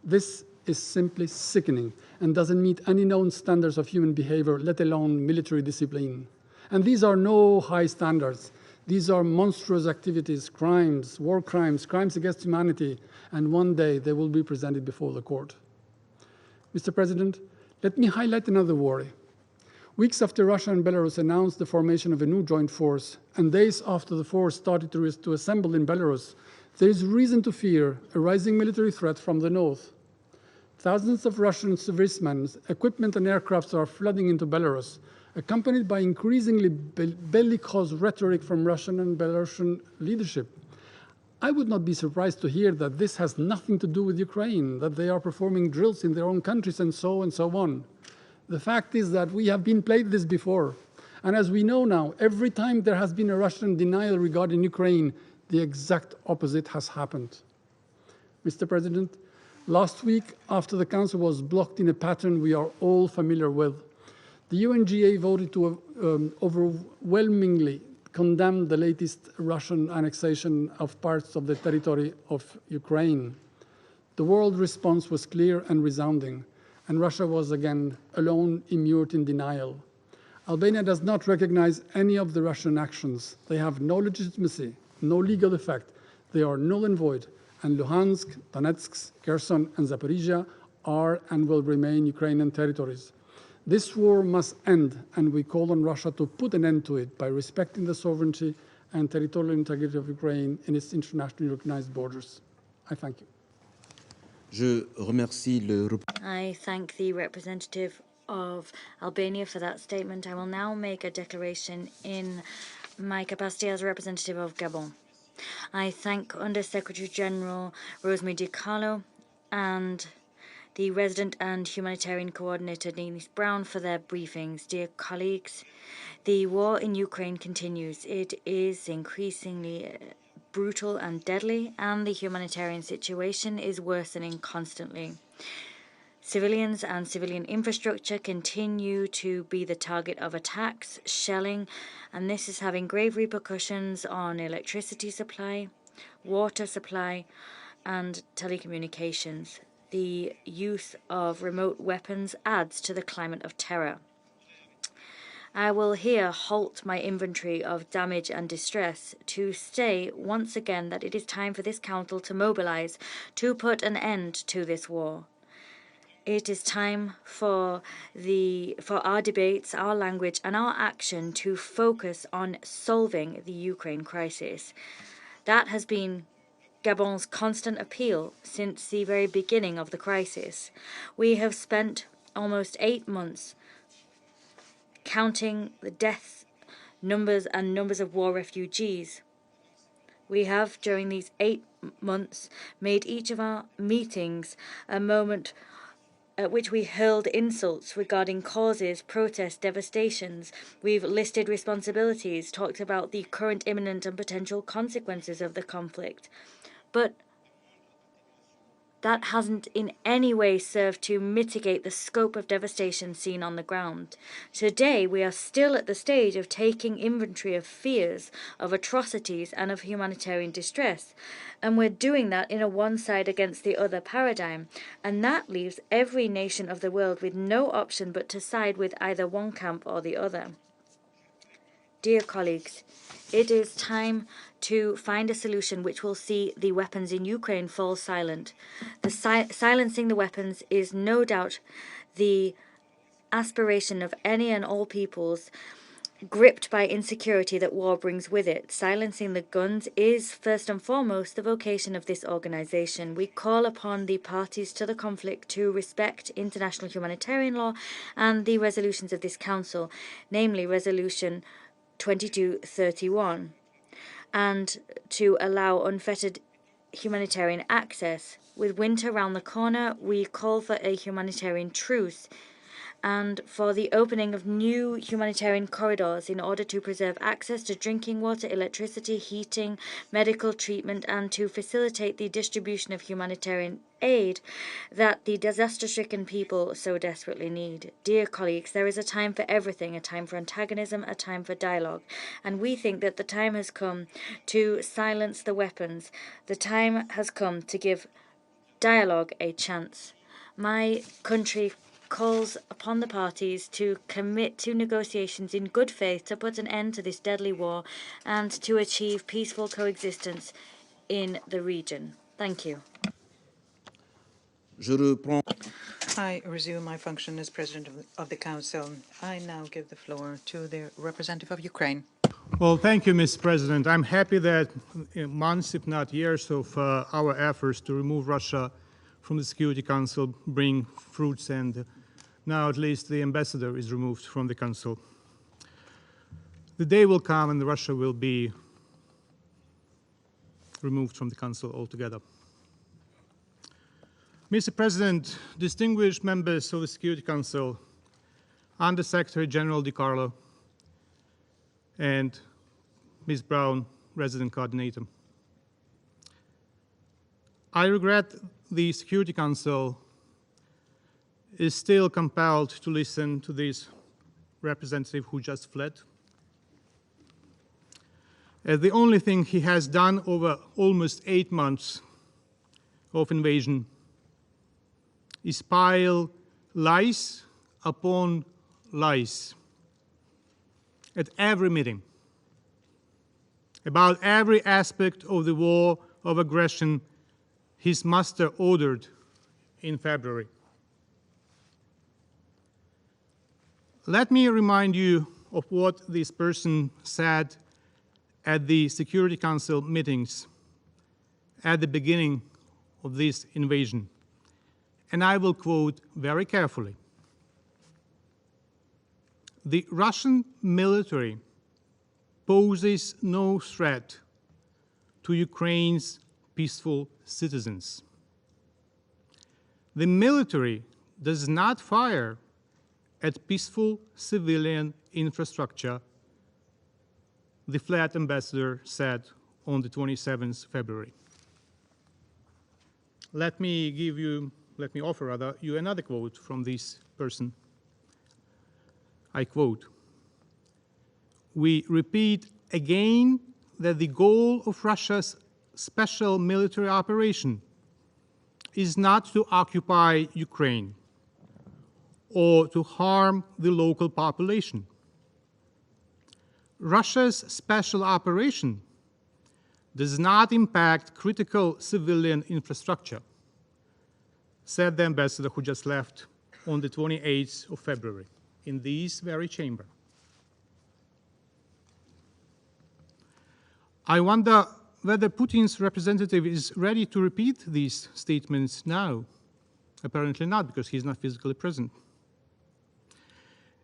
This is simply sickening and doesn't meet any known standards of human behavior, let alone military discipline. And these are no high standards. These are monstrous activities, crimes, war crimes, crimes against humanity, and one day they will be presented before the court. Mr. President, let me highlight another worry. Weeks after Russia and Belarus announced the formation of a new joint force, and days after the force started to assemble in Belarus, there is reason to fear a rising military threat from the north. Thousands of Russian servicemen, equipment and aircrafts are flooding into Belarus, accompanied by increasingly bellicose rhetoric from Russian and Belarusian leadership. I would not be surprised to hear that this has nothing to do with Ukraine, that they are performing drills in their own countries and so on. The fact is that we have been played this before. And as we know now, every time there has been a Russian denial regarding Ukraine, the exact opposite has happened. Mr. President, last week, after the Council was blocked in a pattern we are all familiar with, the UNGA voted to overwhelmingly condemn the latest Russian annexation of parts of the territory of Ukraine. The world response was clear and resounding, and Russia was again alone, immured in denial. Albania does not recognize any of the Russian actions. They have no legitimacy, no legal effect. They are null and void, and Luhansk, Donetsk, Kherson, and Zaporizhia are and will remain Ukrainian territories. This war must end, and we call on Russia to put an end to it by respecting the sovereignty and territorial integrity of Ukraine in its internationally recognized borders. I thank you. I thank the representative of Albania for that statement. I will now make a declaration in my capacity as representative of Gabon. I thank Under Secretary General Rosemary DiCarlo and the Resident and Humanitarian Coordinator Denise Brown for their briefings. Dear colleagues, the war in Ukraine continues. It is increasingly brutal and deadly, and the humanitarian situation is worsening constantly. Civilians and civilian infrastructure continue to be the target of attacks, shelling, and this is having grave repercussions on electricity supply, water supply, and telecommunications. The use of remote weapons adds to the climate of terror. I will here halt my inventory of damage and distress to say once again that it is time for this Council to mobilize to put an end to this war. It is time for our debates, our language, and our action to focus on solving the Ukraine crisis. That has been Gabon's constant appeal since the very beginning of the crisis. We have spent almost 8 months counting the death numbers and numbers of war refugees. We have, during these 8 months, made each of our meetings a moment at which we hurled insults regarding causes, protests, devastations. We've listed responsibilities, talked about the current, imminent, and potential consequences of the conflict. But that hasn't in any way served to mitigate the scope of devastation seen on the ground. Today, we are still at the stage of taking inventory of fears, of atrocities, and of humanitarian distress. And we're doing that in a one-side against the other paradigm. And that leaves every nation of the world with no option but to side with either one camp or the other. Dear colleagues, it is time to find a solution which will see the weapons in Ukraine fall silent. Silencing the weapons is no doubt the aspiration of any and all peoples gripped by insecurity that war brings with it. Silencing the guns is first and foremost the vocation of this organization. We call upon the parties to the conflict to respect international humanitarian law and the resolutions of this council, namely Resolution 2231, and to allow unfettered humanitarian access. With winter round the corner, we call for a humanitarian truce and for the opening of new humanitarian corridors in order to preserve access to drinking water, electricity, heating, medical treatment, and to facilitate the distribution of humanitarian aid that the disaster-stricken people so desperately need. Dear colleagues, there is a time for everything, a time for antagonism, a time for dialogue, and we think that the time has come to silence the weapons. The time has come to give dialogue a chance. My country calls upon the parties to commit to negotiations in good faith to put an end to this deadly war and to achieve peaceful coexistence in the region. Thank you. I resume my function as President of the Council. I now give the floor to the representative of Ukraine. Well, thank you, Mr. President. I'm happy that in months, if not years, of our efforts to remove Russia from the Security Council bring fruits, and now at least the ambassador is removed from the Council. The day will come and Russia will be removed from the Council altogether. Mr. President, distinguished members of the Security Council, Under Secretary General DiCarlo, and Ms. Brown, Resident Coordinator. I regret the Security Council is still compelled to listen to this representative who just fled. The only thing he has done over almost 8 months of invasion is pile lies upon lies at every meeting about every aspect of the war of aggression his master ordered in February. Let me remind you of what this person said at the Security Council meetings at the beginning of this invasion. And I will quote very carefully. The Russian military poses no threat to Ukraine's peaceful citizens. The military does not fire at peaceful civilian infrastructure, the flat ambassador said on the 27th February. Let me offer you another quote from this person. I quote, "We repeat again that the goal of Russia's special military operation is not to occupy Ukraine or to harm the local population. Russia's special operation does not impact critical civilian infrastructure," said the ambassador who just left on the 28th of February in this very chamber. I wonder whether Putin's representative is ready to repeat these statements now. Apparently not, because he's not physically present.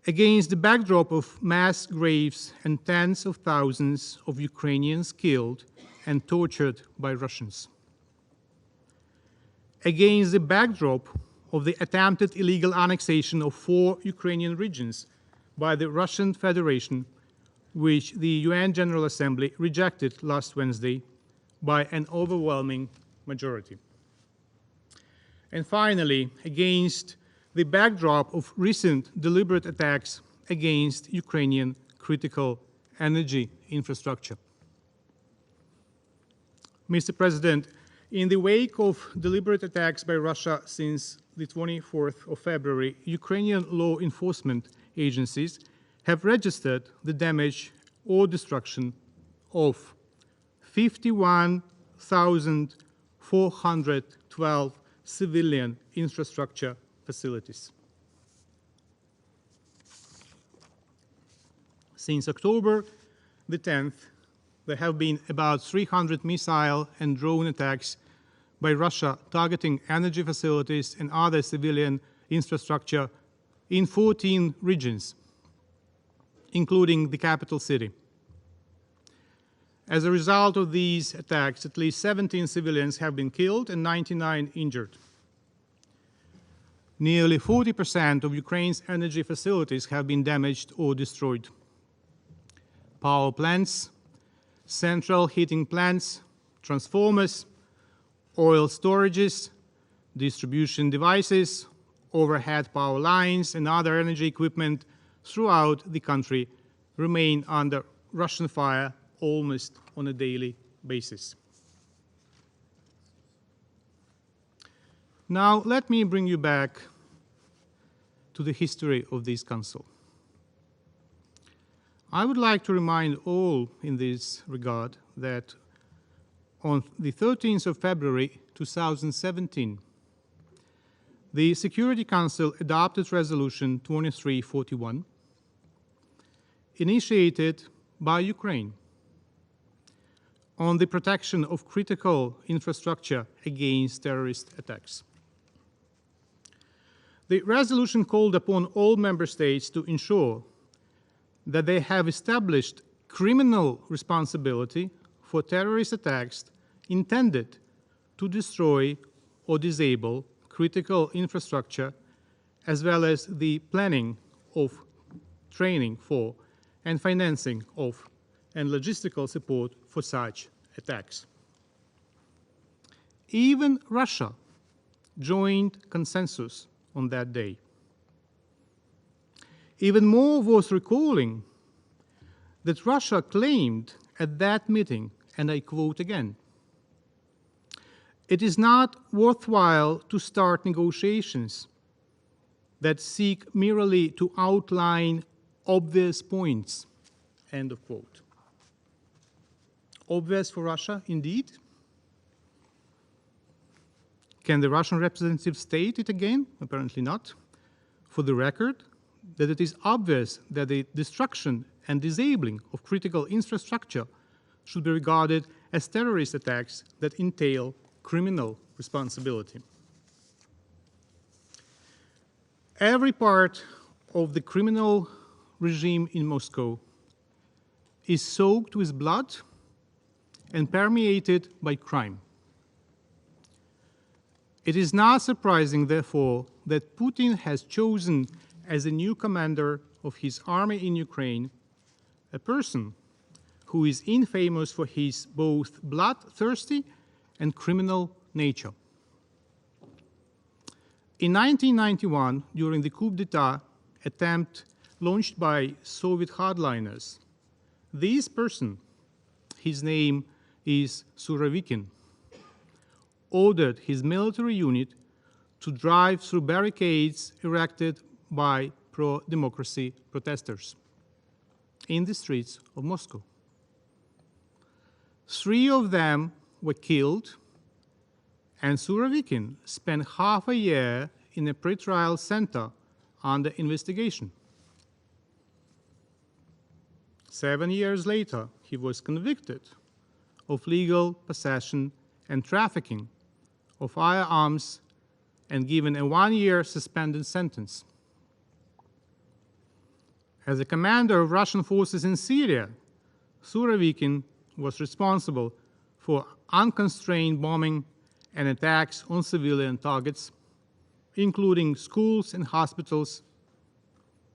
Against the backdrop of mass graves and tens of thousands of Ukrainians killed and tortured by Russians. Against the backdrop of the attempted illegal annexation of 4 Ukrainian regions by the Russian Federation, which the UN General Assembly rejected last Wednesday by an overwhelming majority. And finally, against the backdrop of recent deliberate attacks against Ukrainian critical energy infrastructure. Mr. President, in the wake of deliberate attacks by Russia since the 24th of February, Ukrainian law enforcement agencies have registered the damage or destruction of 51,412 civilian infrastructure facilities. Since October the 10th, there have been about 300 missile and drone attacks by Russia targeting energy facilities and other civilian infrastructure in 14 regions, including the capital city. As a result of these attacks, at least 17 civilians have been killed and 99 injured. Nearly 40% of Ukraine's energy facilities have been damaged or destroyed. Power plants, central heating plants, transformers, oil storages, distribution devices, overhead power lines, and other energy equipment throughout the country remain under Russian fire almost on a daily basis. Now, let me bring you back to the history of this Council. I would like to remind all in this regard that on the 13th of February 2017, the Security Council adopted Resolution 2341, initiated by Ukraine, on the protection of critical infrastructure against terrorist attacks. The resolution called upon all member states to ensure that they have established criminal responsibility for terrorist attacks intended to destroy or disable critical infrastructure, as well as the planning of, training for, and financing of, and logistical support for such attacks. Even Russia joined consensus on that day. Even more worth recalling that Russia claimed at that meeting, and I quote again, "It is not worthwhile to start negotiations that seek merely to outline obvious points," end of quote. Obvious for Russia, indeed. Can the Russian representative state it again? Apparently not. For the record, that it is obvious that the destruction and disabling of critical infrastructure should be regarded as terrorist attacks that entail criminal responsibility. Every part of the criminal regime in Moscow is soaked with blood and permeated by crime. It is not surprising, therefore, that Putin has chosen as a new commander of his army in Ukraine a person who is infamous for his both bloodthirsty and criminal nature. In 1991, during the coup d'etat attempt launched by Soviet hardliners, this person, his name is Surovikin, ordered his military unit to drive through barricades erected by pro-democracy protesters in the streets of Moscow. 3 of them were killed, and Surovikin spent half a year in a pretrial center under investigation. 7 years later, he was convicted of legal possession and trafficking of firearms and given a 1-year suspended sentence. As a commander of Russian forces in Syria, Surovikin was responsible for unconstrained bombing and attacks on civilian targets, including schools and hospitals.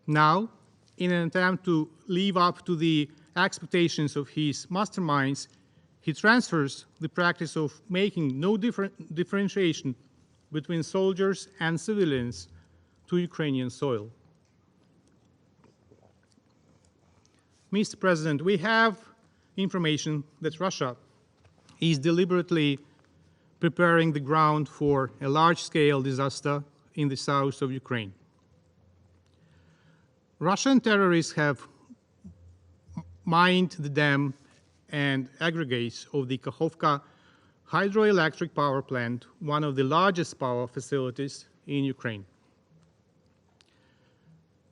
Now, in an attempt to live up to the expectations of his masterminds, he transfers the practice of making no differentiation between soldiers and civilians to Ukrainian soil. Mr. President, we have information that Russia is deliberately preparing the ground for a large-scale disaster in the south of Ukraine. Russian terrorists have mined the dam and aggregates of the Kakhovka hydroelectric power plant, one of the largest power facilities in Ukraine.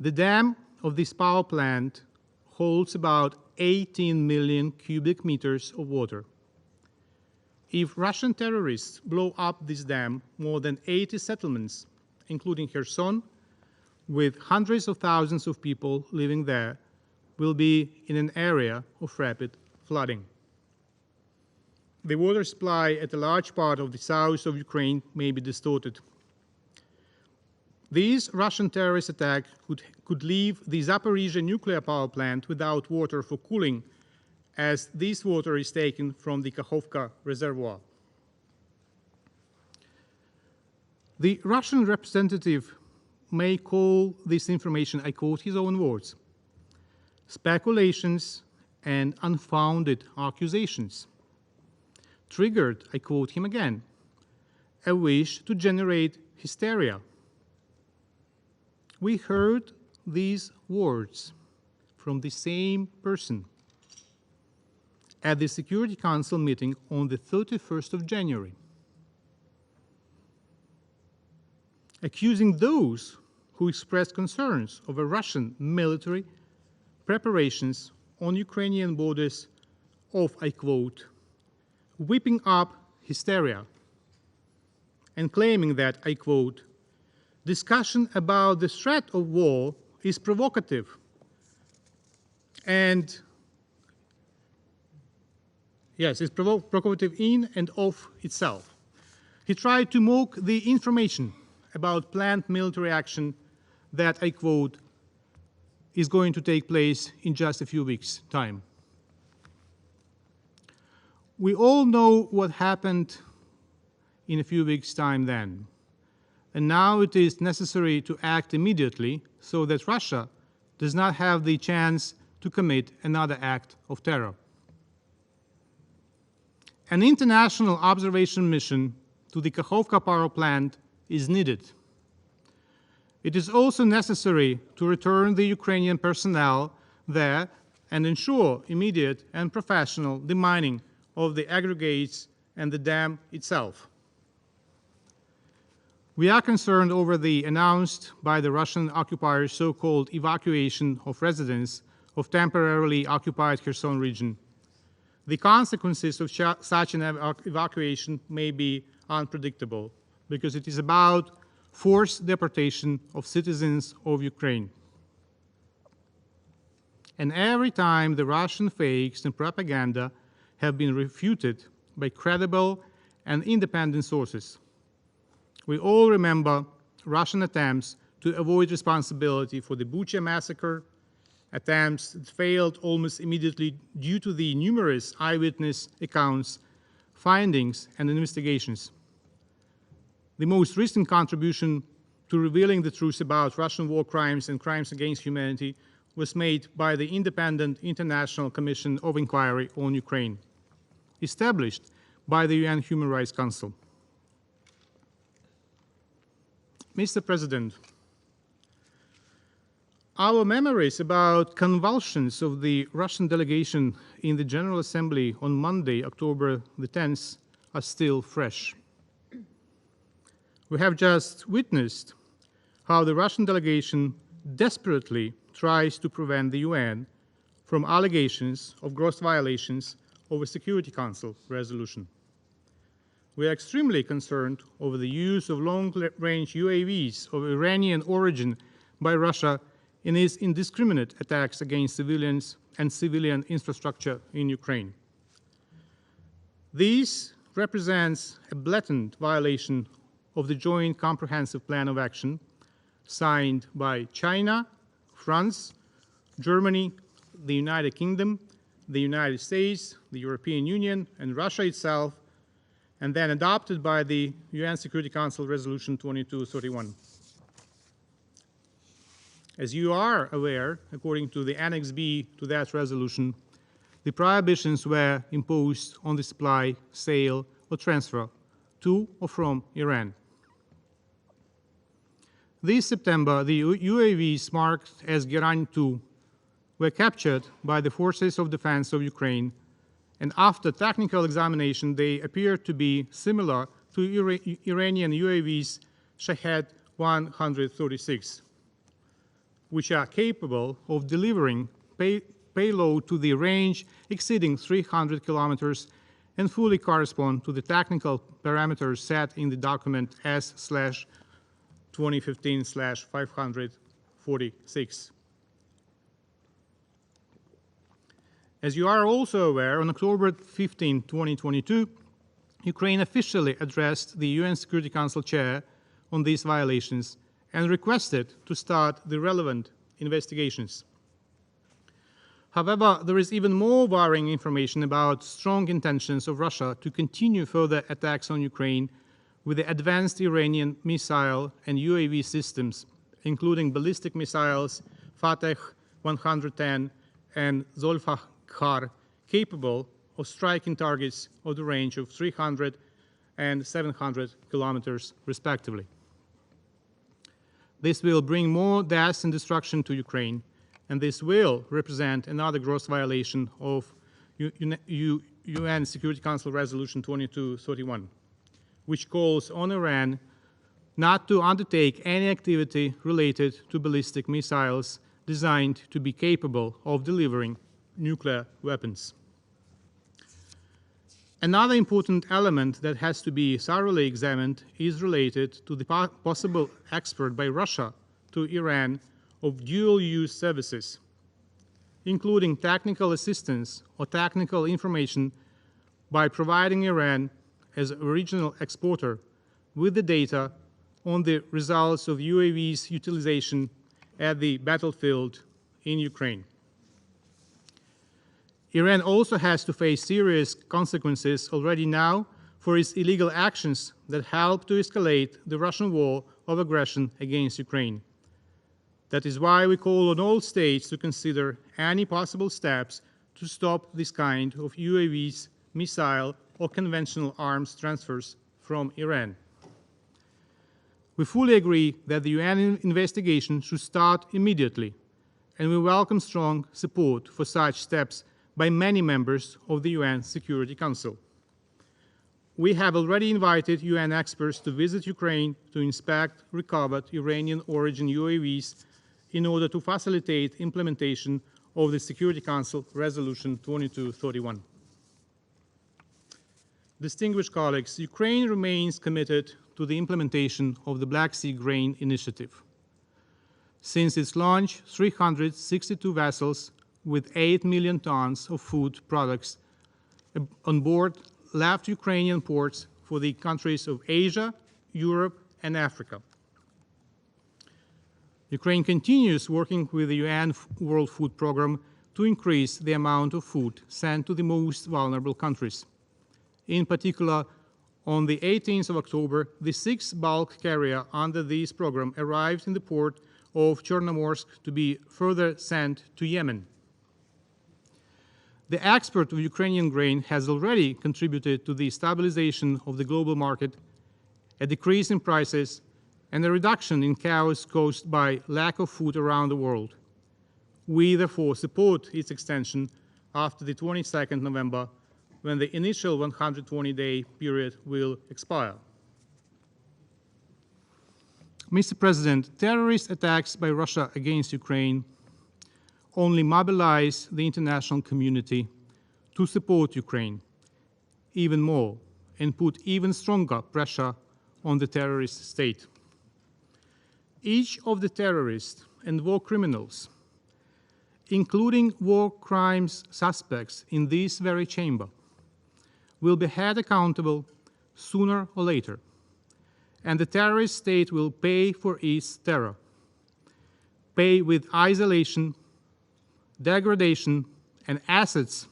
The dam of this power plant holds about 18 million cubic meters of water. If Russian terrorists blow up this dam, more than 80 settlements, including Kherson, with hundreds of thousands of people living there, will be in an area of rapid flooding. The water supply at a large part of the south of Ukraine may be distorted. These Russian terrorist attacks could leave the Zaporizhzhia nuclear power plant without water for cooling, as this water is taken from the Kakhovka reservoir. The Russian representative may call this information, I quote his own words, speculations and unfounded accusations. Triggered, I quote him again, a wish to generate hysteria. We heard these words from the same person at the Security Council meeting on the 31st of January, accusing those who expressed concerns over Russian military preparations on Ukrainian borders of, I quote, whipping up hysteria, and claiming that, I quote, discussion about the threat of war is provocative and, yes, it's provocative in and of itself. He tried to mock the information about planned military action that, I quote, is going to take place in just a few weeks' time. We all know what happened in a few weeks' time then. And now it is necessary to act immediately so that Russia does not have the chance to commit another act of terror. An international observation mission to the Kakhovka power plant is needed. It is also necessary to return the Ukrainian personnel there and ensure immediate and professional demining of the aggregates and the dam itself. We are concerned over the announced by the Russian occupiers so-called evacuation of residents of temporarily occupied Kherson region. The consequences of such an evacuation may be unpredictable because it is about forced deportation of citizens of Ukraine. And every time the Russian fakes and propaganda have been refuted by credible and independent sources. We all remember Russian attempts to avoid responsibility for the Bucha massacre, attempts that failed almost immediately due to the numerous eyewitness accounts, findings, and investigations. The most recent contribution to revealing the truth about Russian war crimes and crimes against humanity was made by the Independent International Commission of Inquiry on Ukraine, established by the UN Human Rights Council. Mr. President, our memories about convulsions of the Russian delegation in the General Assembly on Monday, October the 10th, are still fresh. We have just witnessed how the Russian delegation desperately tries to prevent the UN from allegations of gross violations of a Security Council resolution. We are extremely concerned over the use of long-range UAVs of Iranian origin by Russia in its indiscriminate attacks against civilians and civilian infrastructure in Ukraine. This represents a blatant violation of the Joint Comprehensive Plan of Action signed by China, France, Germany, the United Kingdom, the United States, the European Union, and Russia itself, and then adopted by the UN Security Council Resolution 2231. As you are aware, according to the Annex B to that resolution, the prohibitions were imposed on the supply, sale, or transfer to or from Iran. This September, the UAVs marked as Geran 2 were captured by the Forces of Defense of Ukraine, and after technical examination, they appear to be similar to Iranian UAVs Shahed 136, which are capable of delivering payload to the range exceeding 300 kilometers and fully correspond to the technical parameters set in the document S/2015/546. As you are also aware, on October 15, 2022, Ukraine officially addressed the UN Security Council chair on these violations and requested to start the relevant investigations. However, there is even more worrying information about strong intentions of Russia to continue further attacks on Ukraine with the advanced Iranian missile and UAV systems, including ballistic missiles Fateh 110 and Zolfaghar, capable of striking targets of the range of 300 and 700 kilometers, respectively. This will bring more deaths and destruction to Ukraine, and this will represent another gross violation of UN Security Council Resolution 2231, which calls on Iran not to undertake any activity related to ballistic missiles designed to be capable of delivering nuclear weapons. Another important element that has to be thoroughly examined is related to the possible export by Russia to Iran of dual-use services, including technical assistance or technical information by providing Iran as a regional exporter with the data on the results of UAVs utilization at the battlefield in Ukraine. Iran also has to face serious consequences already now for its illegal actions that help to escalate the Russian war of aggression against Ukraine. That is why we call on all states to consider any possible steps to stop this kind of UAVs, missile, or conventional arms transfers from Iran. We fully agree that the UN investigation should start immediately, and we welcome strong support for such steps by many members of the UN Security Council. We have already invited UN experts to visit Ukraine to inspect recovered Iranian origin UAVs in order to facilitate implementation of the Security Council Resolution 2231. Distinguished colleagues, Ukraine remains committed to the implementation of the Black Sea Grain Initiative. Since its launch, 362 vessels with 8 million tons of food products on board left Ukrainian ports for the countries of Asia, Europe, and Africa. Ukraine continues working with the UN World Food Programme to increase the amount of food sent to the most vulnerable countries. In particular, on the 18th of October, the 6th bulk carrier under this program arrived in the port of Chornomorsk to be further sent to Yemen. The export of Ukrainian grain has already contributed to the stabilization of the global market, a decrease in prices, and a reduction in chaos caused by lack of food around the world. We therefore support its extension after the 22nd November, when the initial 120-day period will expire. Mr. President, terrorist attacks by Russia against Ukraine only mobilize the international community to support Ukraine even more and put even stronger pressure on the terrorist state. Each of the terrorists and war criminals, including war crimes suspects in this very chamber, will be held accountable sooner or later, and the terrorist state will pay for its terror, pay with isolation, degradation, and assets,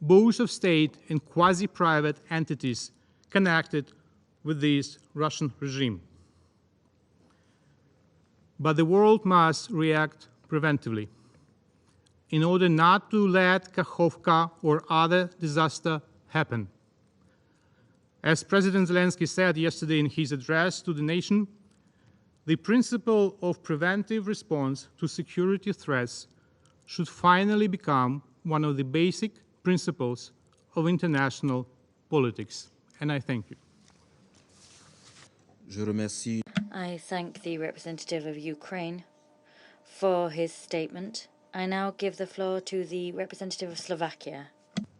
both of state and quasi-private entities connected with this Russian regime. But the world must react preventively in order not to let Kakhovka or other disaster happen. As President Zelensky said yesterday in his address to the nation, the principle of preventive response to security threats should finally become one of the basic principles of international politics. And I thank you. Je remercie. I thank the representative of Ukraine for his statement. I now give the floor to the representative of Slovakia.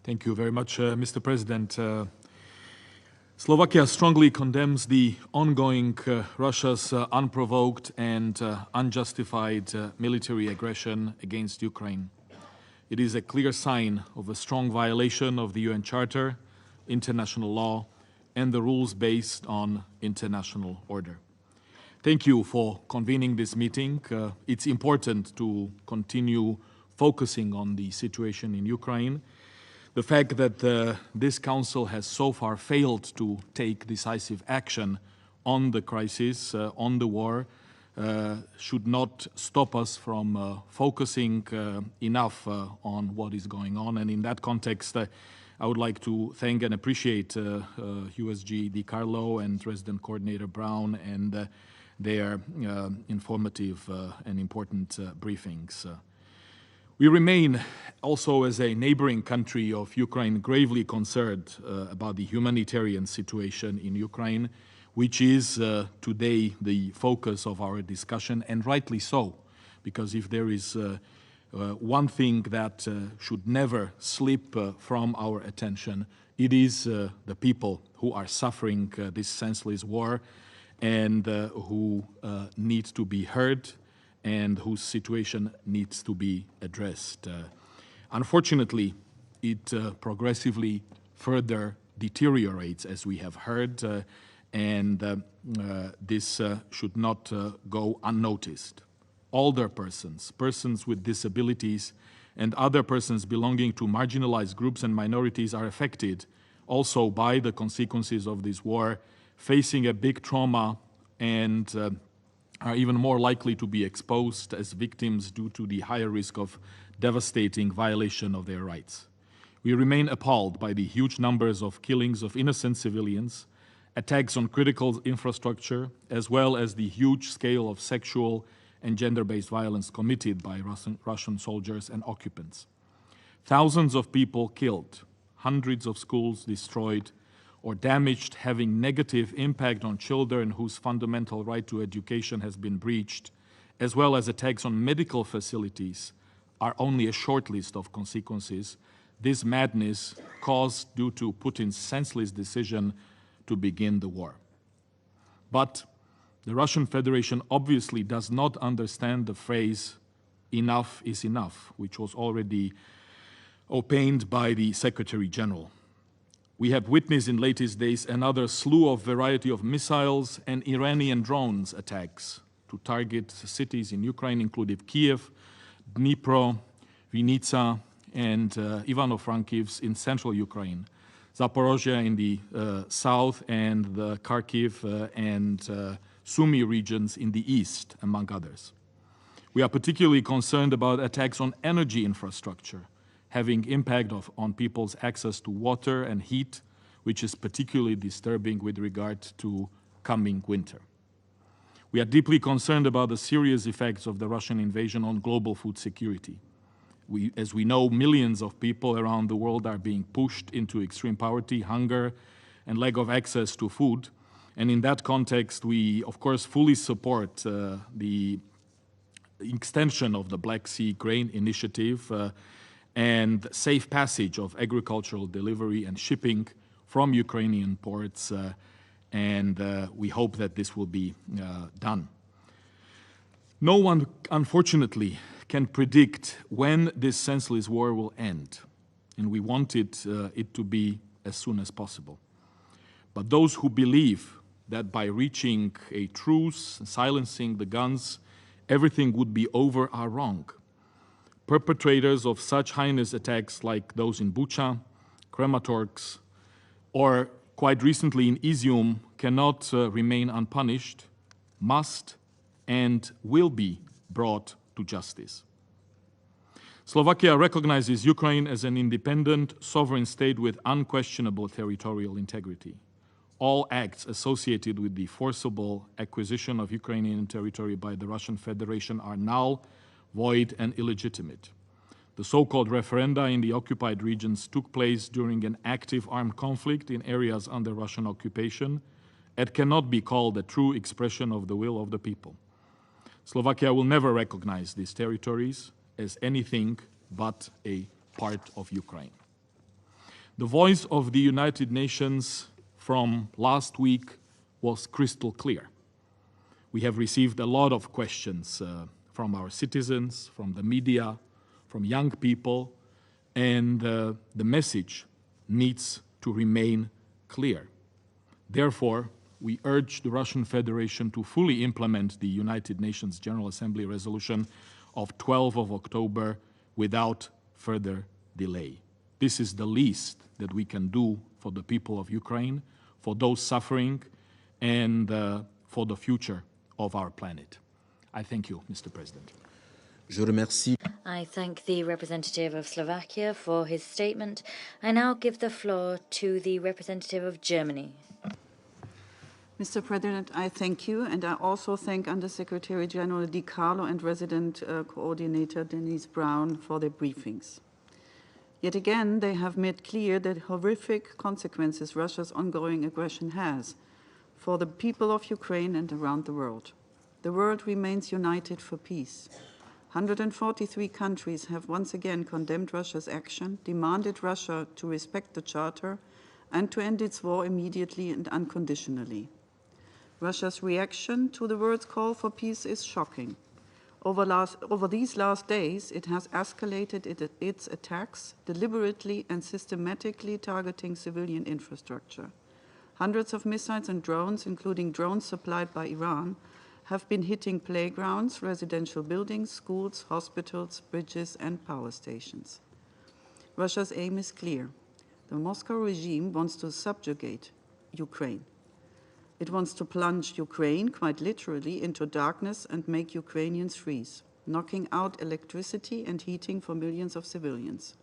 Thank you very much, Mr. President. Slovakia strongly condemns the ongoing Russia's unprovoked and unjustified military aggression against Ukraine. It is a clear sign of a strong violation of the UN Charter, international law, and the rules based on international order. Thank you for convening this meeting. It's important to continue focusing on the situation in Ukraine. The fact that this Council has so far failed to take decisive action on the crisis, on the war, should not stop us from focusing enough on what is going on. And in that context, I would like to thank and appreciate USG Di Carlo and Resident Coordinator Brown and their informative and important briefings. We remain also as a neighboring country of Ukraine gravely concerned about the humanitarian situation in Ukraine, which is today the focus of our discussion, and rightly so, because if there is one thing that should never slip from our attention, it is the people who are suffering this senseless war and who need to be heard and whose situation needs to be addressed. Unfortunately, it progressively further deteriorates, as we have heard, and this should not go unnoticed. Older persons, persons with disabilities, and other persons belonging to marginalized groups and minorities are affected also by the consequences of this war, facing a big trauma and are even more likely to be exposed as victims due to the higher risk of devastating violation of their rights. We remain appalled by the huge numbers of killings of innocent civilians, attacks on critical infrastructure, as well as the huge scale of sexual and gender-based violence committed by Russian soldiers and occupants. Thousands of people killed, hundreds of schools destroyed or damaged, having negative impact on children whose fundamental right to education has been breached, as well as attacks on medical facilities, are only a short list of consequences this madness caused due to Putin's senseless decision to begin the war. But the Russian Federation obviously does not understand the phrase, "enough is enough," which was already opined by the Secretary General. We have witnessed in latest days another slew of variety of missiles and Iranian drones attacks to target cities in Ukraine, including Kiev, Dnipro, Vinnytsia, and Ivano-Frankivsk in central Ukraine, Zaporozhye in the south, and the Kharkiv and Sumy regions in the east, among others. We are particularly concerned about attacks on energy infrastructure, having impact on people's access to water and heat, which is particularly disturbing with regard to coming winter. We are deeply concerned about the serious effects of the Russian invasion on global food security. As we know, millions of people around the world are being pushed into extreme poverty, hunger, and lack of access to food. And in that context, we, of course, fully support the extension of the Black Sea Grain Initiative and safe passage of agricultural delivery and shipping from Ukrainian ports, and we hope that this will be done. No one, unfortunately, can predict when this senseless war will end, and we want it to be as soon as possible. But those who believe that by reaching a truce, silencing the guns, everything would be over are wrong. Perpetrators of such heinous attacks like those in Bucha, Kramatorsk, or quite recently in Izium cannot remain unpunished, must and will be brought to justice. Slovakia recognizes Ukraine as an independent, sovereign state with unquestionable territorial integrity. All acts associated with the forcible acquisition of Ukrainian territory by the Russian Federation are null, void, and illegitimate. The so-called referenda in the occupied regions took place during an active armed conflict in areas under Russian occupation and cannot be called a true expression of the will of the people. Slovakia will never recognize these territories as anything but a part of Ukraine. The voice of the United Nations from last week was crystal clear. We have received a lot of questions from our citizens, from the media, from young people, and the message needs to remain clear. Therefore, we urge the Russian Federation to fully implement the United Nations General Assembly resolution of 12 of October without further delay. This is the least that we can do for the people of Ukraine, for those suffering, and for the future of our planet. I thank you, Mr. President. Je remercie. I thank the representative of Slovakia for his statement. I now give the floor to the representative of Germany. Mr. President, I thank you, and I also thank Undersecretary General Di Carlo and Resident Coordinator Denise Brown for their briefings. Yet again, they have made clear the horrific consequences Russia's ongoing aggression has for the people of Ukraine and around the world. The world remains united for peace. 143 countries have once again condemned Russia's action, demanded Russia to respect the Charter, and to end its war immediately and unconditionally. Russia's reaction to the world's call for peace is shocking. Over these last days, it has escalated its attacks, deliberately and systematically targeting civilian infrastructure. Hundreds of missiles and drones, including drones supplied by Iran, have been hitting playgrounds, residential buildings, schools, hospitals, bridges, and power stations. Russia's aim is clear. The Moscow regime wants to subjugate Ukraine. It wants to plunge Ukraine, quite literally, into darkness and make Ukrainians freeze, knocking out electricity and heating for millions of civilians.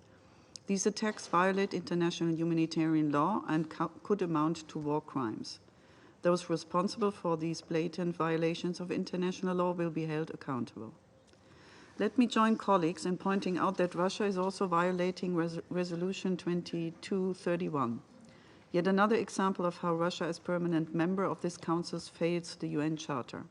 These attacks violate international humanitarian law and could amount to war crimes. Those responsible for these blatant violations of international law will be held accountable. Let me join colleagues in pointing out that Russia is also violating Resolution 2231. Yet another example of how Russia, as permanent member of this Council, fails the UN Charter.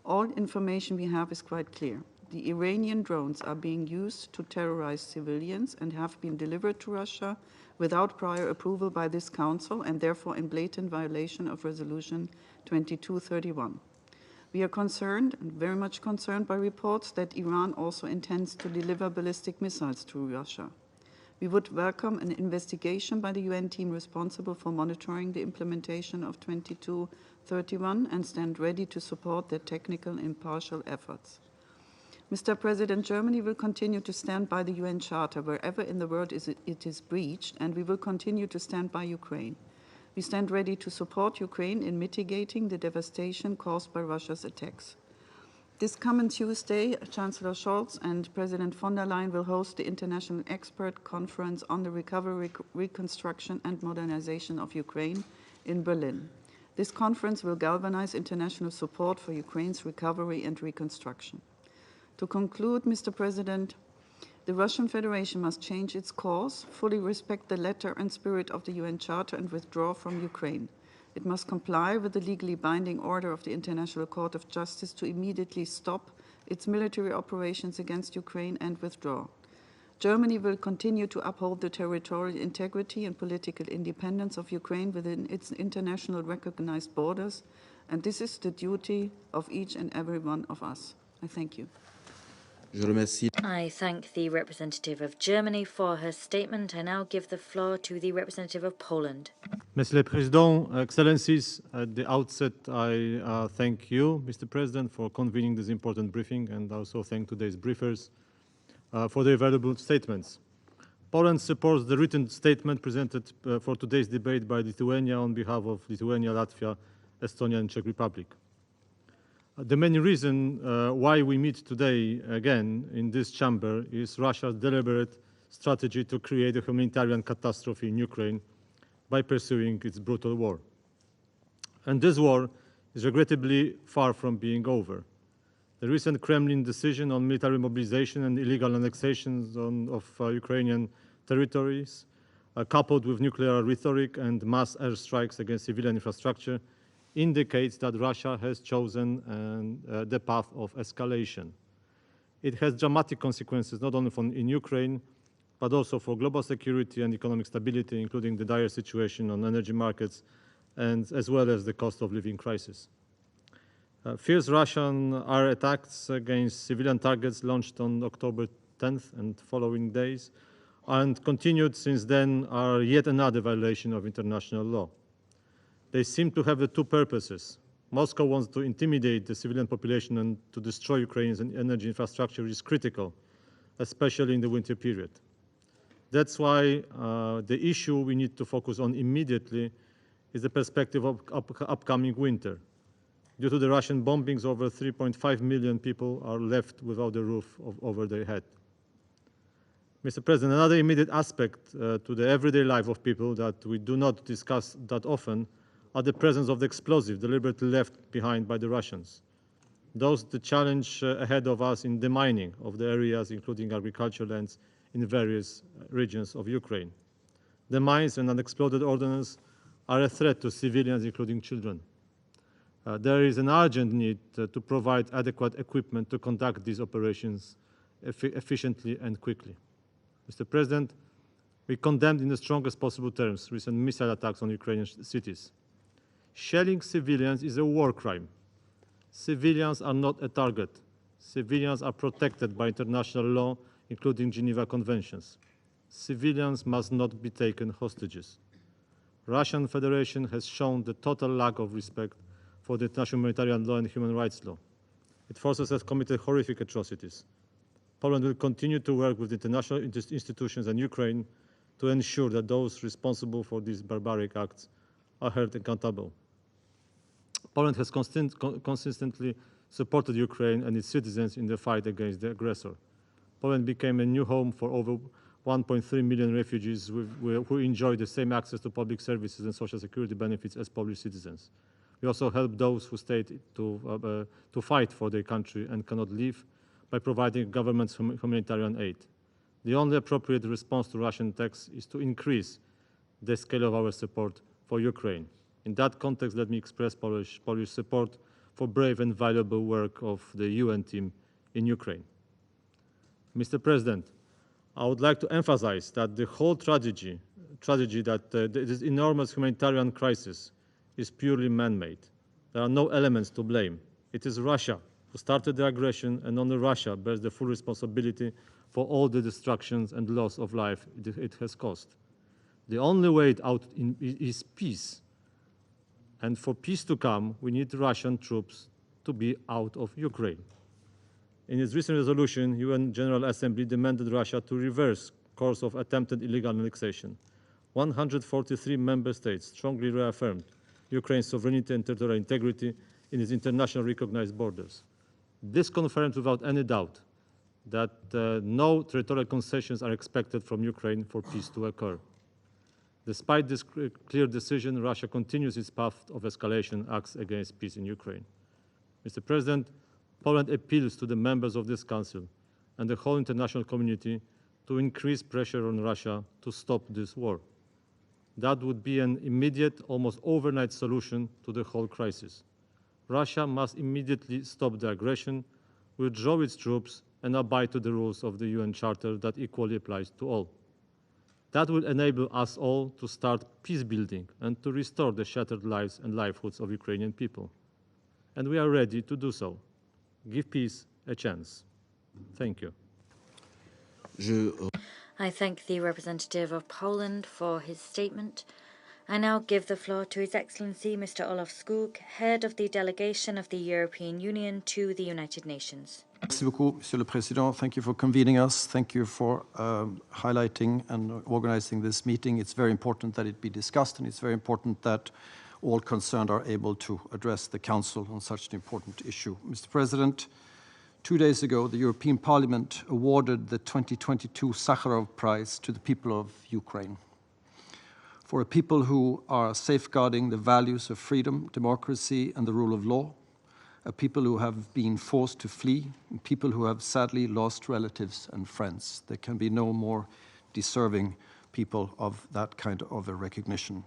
All information we have is quite clear. The Iranian drones are being used to terrorize civilians and have been delivered to Russia without prior approval by this Council and therefore in blatant violation of Resolution 2231. We are concerned, and very much concerned, by reports that Iran also intends to deliver ballistic missiles to Russia. We would welcome an investigation by the UN team responsible for monitoring the implementation of 2231 and stand ready to support their technical and impartial efforts. Mr. President, Germany will continue to stand by the UN Charter wherever in the world it is breached, and we will continue to stand by Ukraine. We stand ready to support Ukraine in mitigating the devastation caused by Russia's attacks. This coming Tuesday, Chancellor Scholz and President von der Leyen will host the International Expert Conference on the Recovery, Reconstruction and Modernization of Ukraine in Berlin. This conference will galvanize international support for Ukraine's recovery and reconstruction. To conclude, Mr. President, the Russian Federation must change its course, fully respect the letter and spirit of the UN Charter, and withdraw from Ukraine. It must comply with the legally binding order of the International Court of Justice to immediately stop its military operations against Ukraine and withdraw. Germany will continue to uphold the territorial integrity and political independence of Ukraine within its international recognized borders, and this is the duty of each and every one of us. I thank you. I thank the representative of Germany for her statement. I now give the floor to the representative of Poland. Monsieur le Président, Excellencies, at the outset, I thank you, Mr. President, for convening this important briefing, and also thank today's briefers for their valuable statements. Poland supports the written statement presented for today's debate by Lithuania on behalf of Lithuania, Latvia, Estonia, and Czech Republic. The main reason why we meet today again in this chamber is Russia's deliberate strategy to create a humanitarian catastrophe in Ukraine by pursuing its brutal war. And this war is regrettably far from being over. The recent Kremlin decision on military mobilization and illegal annexations of Ukrainian territories, coupled with nuclear rhetoric and mass airstrikes against civilian infrastructure, indicates that Russia has chosen the path of escalation. It has dramatic consequences not only in Ukraine, but also for global security and economic stability, including the dire situation on energy markets, and as well as the cost of living crisis. Fierce Russian air attacks against civilian targets launched on October 10th and following days, and continued since then, are yet another violation of international law. They seem to have the two purposes. Moscow wants to intimidate the civilian population and to destroy Ukraine's energy infrastructure, which is critical, especially in the winter period. That's why the issue we need to focus on immediately is the perspective of upcoming winter. Due to the Russian bombings, over 3.5 million people are left without a roof over their head. Mr. President, another immediate aspect to the everyday life of people that we do not discuss that often are the presence of the explosive deliberately left behind by the Russians. Those the challenge ahead of us in demining of the areas, including agricultural lands, in various regions of Ukraine. The mines and unexploded ordnance are a threat to civilians, including children. There is an urgent need to provide adequate equipment to conduct these operations efficiently and quickly. Mr. President, we condemned in the strongest possible terms recent missile attacks on Ukrainian cities. Shelling civilians is a war crime. Civilians are not a target. Civilians are protected by international law, including Geneva Conventions. Civilians must not be taken hostages. Russian Federation has shown the total lack of respect for the international humanitarian law and human rights law. Its forces have committed horrific atrocities. Poland will continue to work with international institutions and Ukraine to ensure that those responsible for these barbaric acts are held accountable. Poland has consistently supported Ukraine and its citizens in the fight against the aggressor. Poland became a new home for over 1.3 million refugees who enjoy the same access to public services and social security benefits as Polish citizens. We also help those who stayed to fight for their country and cannot leave by providing government's humanitarian aid. The only appropriate response to Russian attacks is to increase the scale of our support for Ukraine. In that context, let me express Polish support for brave and valuable work of the UN team in Ukraine. Mr. President, I would like to emphasize that the whole tragedy that this enormous humanitarian crisis is purely man-made. There are no elements to blame. It is Russia who started the aggression, and only Russia bears the full responsibility for all the destructions and loss of life it has caused. The only way out is peace. And for peace to come, we need Russian troops to be out of Ukraine. In its recent resolution, UN General Assembly demanded Russia to reverse course of attempted illegal annexation. 143 member states strongly reaffirmed Ukraine's sovereignty and territorial integrity in its internationally recognized borders. This confirms without any doubt that no territorial concessions are expected from Ukraine for peace to occur. Despite this clear decision, Russia continues its path of escalation acts against peace in Ukraine. Mr. President, Poland appeals to the members of this Council and the whole international community to increase pressure on Russia to stop this war. That would be an immediate, almost overnight solution to the whole crisis. Russia must immediately stop the aggression, withdraw its troops, and abide to the rules of the UN Charter that equally applies to all. That will enable us all to start peace building and to restore the shattered lives and livelihoods of Ukrainian people. And we are ready to do so. Give peace a chance. Thank you. I thank the representative of Poland for his statement. I now give the floor to His Excellency Mr. Olaf Skog, head of the delegation of the European Union to the United Nations. Merci beaucoup, Monsieur le Président. Thank you for convening us. Thank you for highlighting and organizing this meeting. It's very important that it be discussed, and it's very important that all concerned are able to address the Council on such an important issue. Mr. President, 2 days ago, the European Parliament awarded the 2022 Sakharov Prize to the people of Ukraine. For a people who are safeguarding the values of freedom, democracy, and the rule of law, people who have been forced to flee, and people who have sadly lost relatives and friends. There can be no more deserving people of that kind of a recognition.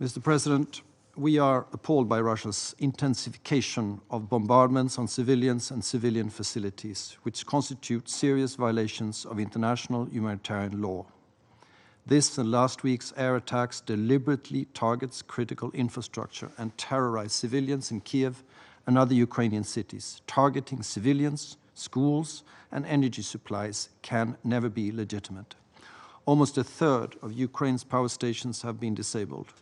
Mr. President, we are appalled by Russia's intensification of bombardments on civilians and civilian facilities, which constitute serious violations of international humanitarian law. This and last week's air attacks deliberately targets critical infrastructure and terrorize civilians in Kiev and other Ukrainian cities. Targeting civilians, schools, and energy supplies can never be legitimate. Almost a third of Ukraine's power stations have been disabled.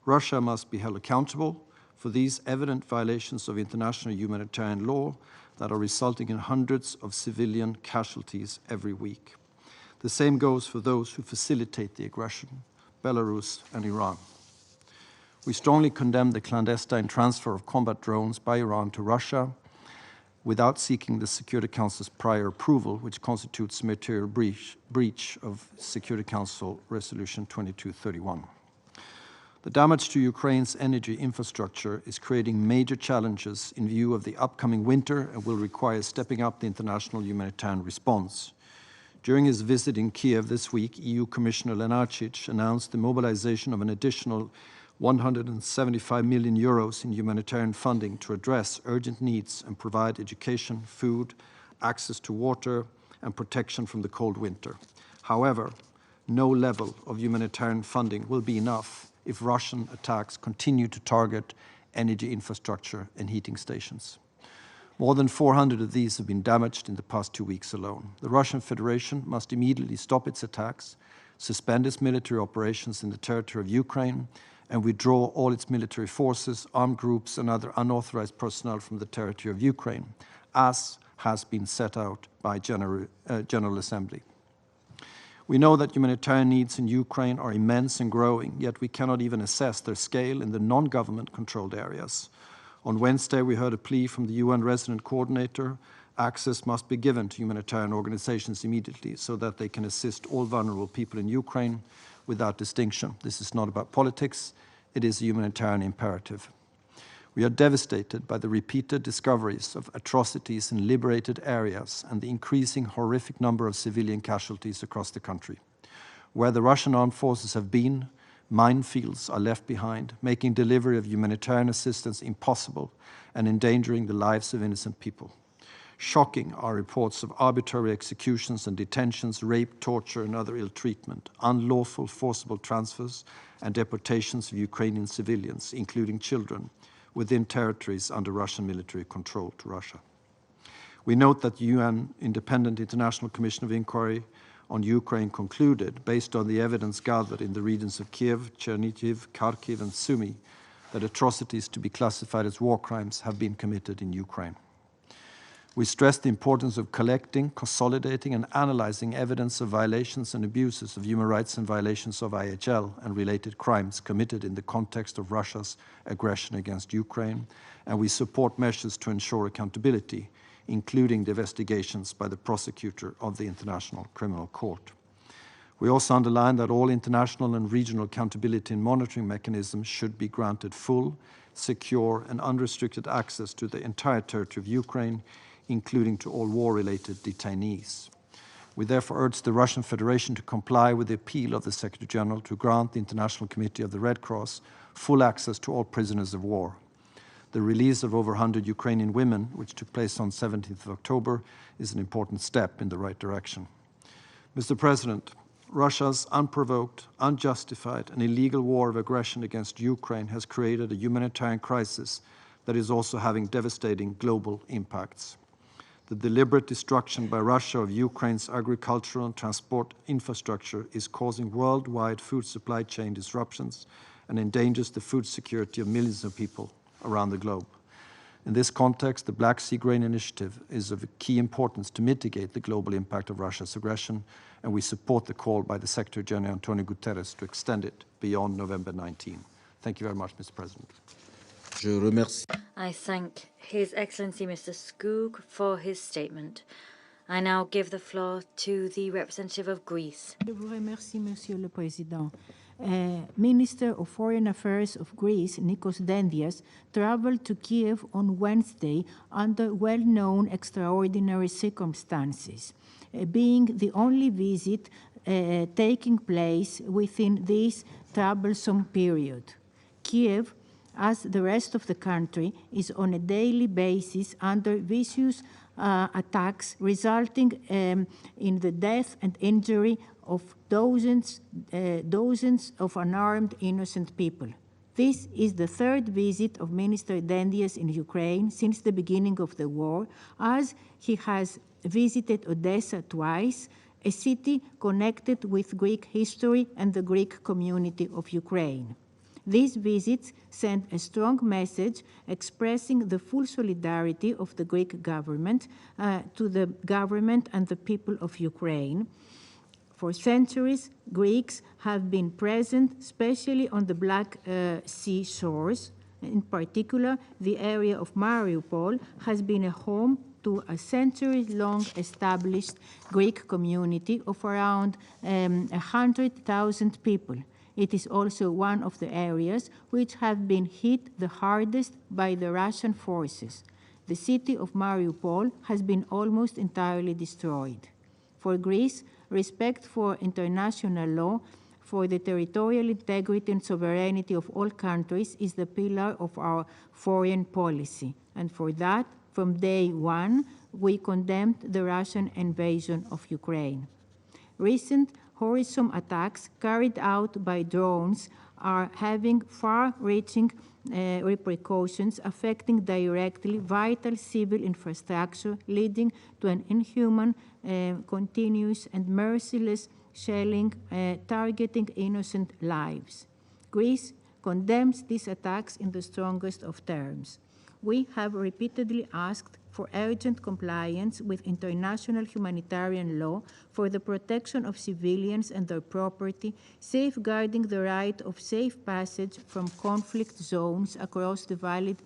Russia must be held accountable for these evident violations of international humanitarian law that are resulting in hundreds of civilian casualties every week. The same goes for those who facilitate the aggression, Belarus and Iran. We strongly condemn the clandestine transfer of combat drones by Iran to Russia without seeking the Security Council's prior approval, which constitutes material breach of Security Council Resolution 2231. The damage to Ukraine's energy infrastructure is creating major challenges in view of the upcoming winter and will require stepping up the international humanitarian response. During his visit in Kiev this week, EU Commissioner Lenarčič announced the mobilization of an additional 175 million euros in humanitarian funding to address urgent needs and provide education, food, access to water, and protection from the cold winter. However, no level of humanitarian funding will be enough if Russian attacks continue to target energy infrastructure and heating stations. More than 400 of these have been damaged in the past 2 weeks alone. The Russian Federation must immediately stop its attacks, suspend its military operations in the territory of Ukraine, and withdraw all its military forces, armed groups, and other unauthorized personnel from the territory of Ukraine, as has been set out by General Assembly. We know that humanitarian needs in Ukraine are immense and growing, yet we cannot even assess their scale in the non-government controlled areas. On Wednesday, we heard a plea from the UN resident coordinator. Access must be given to humanitarian organizations immediately so that they can assist all vulnerable people in Ukraine without distinction. This is not about politics, it is a humanitarian imperative. We are devastated by the repeated discoveries of atrocities in liberated areas and the increasing horrific number of civilian casualties across the country. Where the Russian armed forces have been, minefields are left behind, making delivery of humanitarian assistance impossible and endangering the lives of innocent people. Shocking are reports of arbitrary executions and detentions, rape, torture, and other ill treatment, unlawful forcible transfers, and deportations of Ukrainian civilians, including children, within territories under Russian military control to Russia. We note that the UN Independent International Commission of Inquiry on Ukraine concluded, based on the evidence gathered in the regions of Kiev, Chernihiv, Kharkiv, and Sumy, that atrocities to be classified as war crimes have been committed in Ukraine. We stress the importance of collecting, consolidating, and analyzing evidence of violations and abuses of human rights and violations of IHL and related crimes committed in the context of Russia's aggression against Ukraine, and we support measures to ensure accountability, including the investigations by the prosecutor of the International Criminal Court. We also underline that all international and regional accountability and monitoring mechanisms should be granted full, secure, and unrestricted access to the entire territory of Ukraine, including to all war-related detainees. We therefore urge the Russian Federation to comply with the appeal of the Secretary General to grant the International Committee of the Red Cross full access to all prisoners of war. The release of over 100 Ukrainian women, which took place on 17th of October, is an important step in the right direction. Mr. President, Russia's unprovoked, unjustified, and illegal war of aggression against Ukraine has created a humanitarian crisis that is also having devastating global impacts. The deliberate destruction by Russia of Ukraine's agricultural and transport infrastructure is causing worldwide food supply chain disruptions and endangers the food security of millions of people around the globe. In this context, the Black Sea Grain Initiative is of key importance to mitigate the global impact of Russia's aggression, and we support the call by the Secretary General Antonio Guterres to extend it beyond November 19. Thank you very much, Mr. President. I thank His Excellency Mr. Skoog for his statement. I now give the floor to the representative of Greece. Je vous remercie, Monsieur le Président. Minister of Foreign Affairs of Greece, Nikos Dendias, traveled to Kiev on Wednesday under well-known extraordinary circumstances, being the only visit taking place within this troublesome period. Kiev, as the rest of the country, is on a daily basis under vicious attacks, resulting in the death and injury of dozens of unarmed innocent people. This is the third visit of Minister Dendias in Ukraine since the beginning of the war, as he has visited Odessa twice, a city connected with Greek history and the Greek community of Ukraine. These visits send a strong message expressing the full solidarity of the Greek government to the government and the people of Ukraine. For centuries, Greeks have been present, especially on the Black Sea shores. In particular, the area of Mariupol has been a home to a century-long established Greek community of around 100,000 people. It is also one of the areas which have been hit the hardest by the Russian forces. The city of Mariupol has been almost entirely destroyed. For Greece, respect for international law, for the territorial integrity and sovereignty of all countries is the pillar of our foreign policy. And for that, from day one, we condemned the Russian invasion of Ukraine. Recent horrendous attacks carried out by drones are having far-reaching repercussions affecting directly vital civil infrastructure, leading to an inhuman, continuous and merciless shelling targeting innocent lives. Greece condemns these attacks in the strongest of terms. We have repeatedly asked for urgent compliance with international humanitarian law for the protection of civilians and their property, safeguarding the right of safe passage from conflict zones across the valid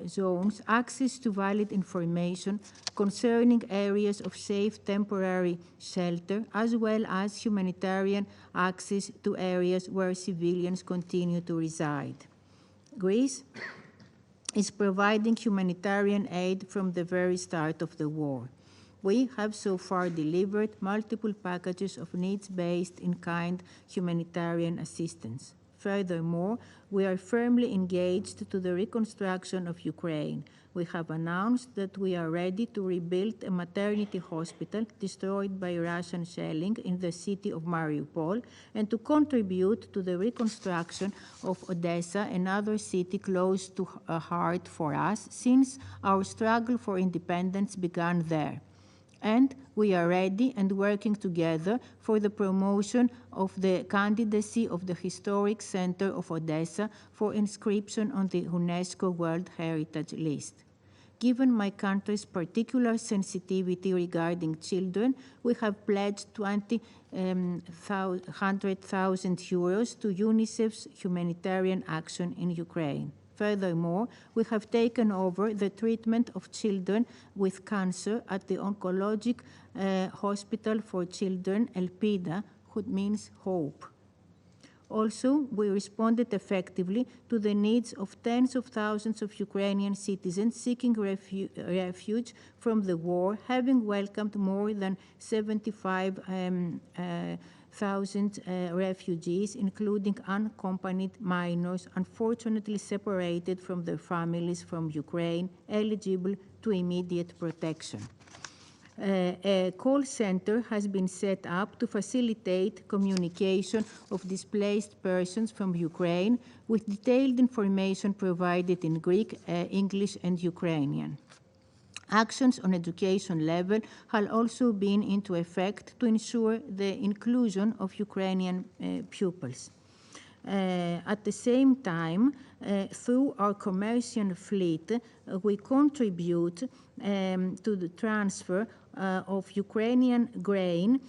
zones, access to valid information concerning areas of safe temporary shelter, as well as humanitarian access to areas where civilians continue to reside. Greece is providing humanitarian aid from the very start of the war. We have so far delivered multiple packages of needs-based in-kind humanitarian assistance. Furthermore, we are firmly engaged to the reconstruction of Ukraine. We have announced that we are ready to rebuild a maternity hospital destroyed by Russian shelling in the city of Mariupol and to contribute to the reconstruction of Odessa, another city close to heart for us since our struggle for independence began there. And we are ready and working together for the promotion of the candidacy of the Historic Center of Odessa for inscription on the UNESCO World Heritage List. Given my country's particular sensitivity regarding children, we have pledged 100,000 euros to UNICEF's humanitarian action in Ukraine. Furthermore, we have taken over the treatment of children with cancer at the Oncologic Hospital for Children, ELPIDA, which means hope. Also, we responded effectively to the needs of tens of thousands of Ukrainian citizens seeking refuge from the war, having welcomed more than 75,000 refugees, including unaccompanied minors, unfortunately separated from their families from Ukraine, eligible to immediate protection. A call center has been set up to facilitate communication of displaced persons from Ukraine with detailed information provided in Greek, English, and Ukrainian. Actions on education level have also been into effect to ensure the inclusion of Ukrainian pupils. At the same time, through our commercial fleet, we contribute to the transfer of Ukrainian grain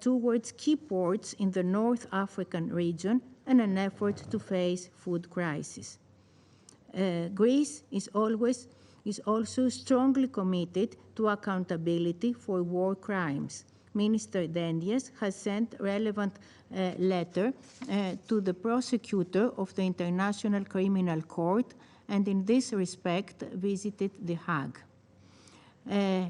towards key ports in the North African region in an effort to face food crisis. Greece is also strongly committed to accountability for war crimes. Minister Dendias has sent relevant letter to the prosecutor of the International Criminal Court, and in this respect visited The Hague.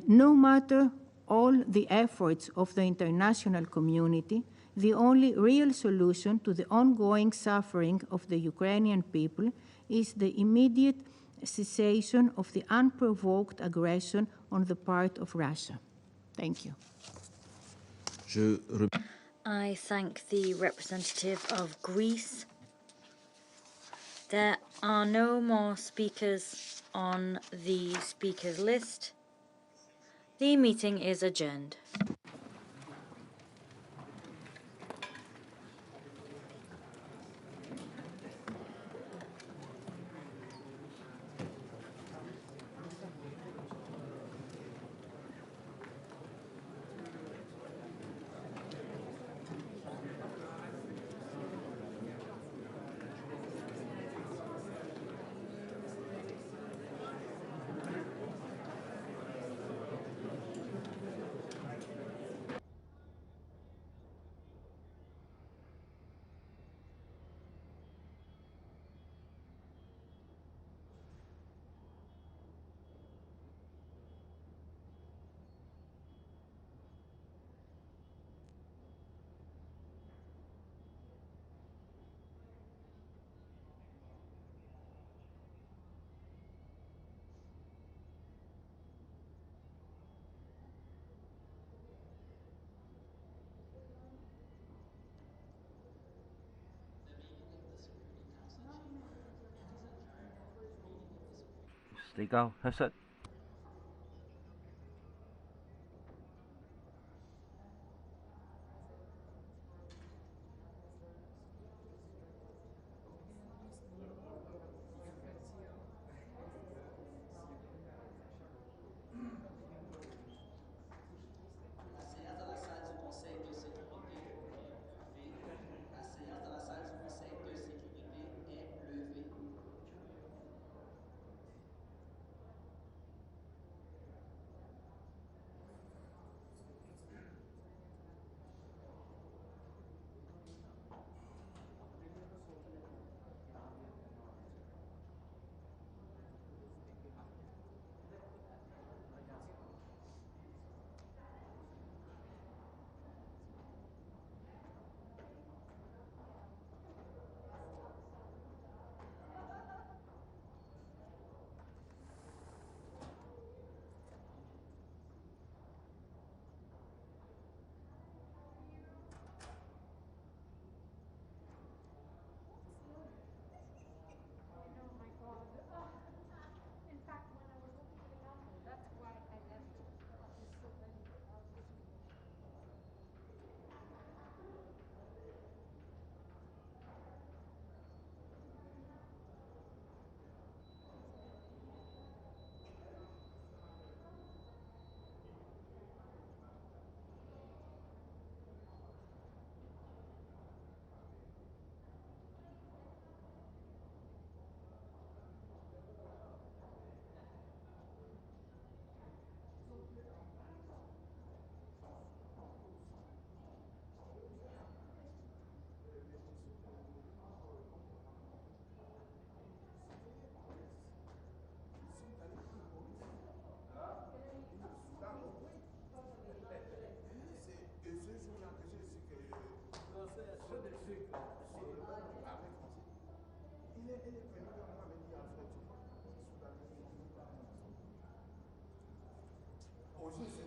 No matter all the efforts of the international community, the only real solution to the ongoing suffering of the Ukrainian people is the immediate cessation of the unprovoked aggression on the part of Russia. Thank you. I thank the representative of Greece. There are no more speakers on the speakers list. The meeting is adjourned. Legal, Hassan. Hoje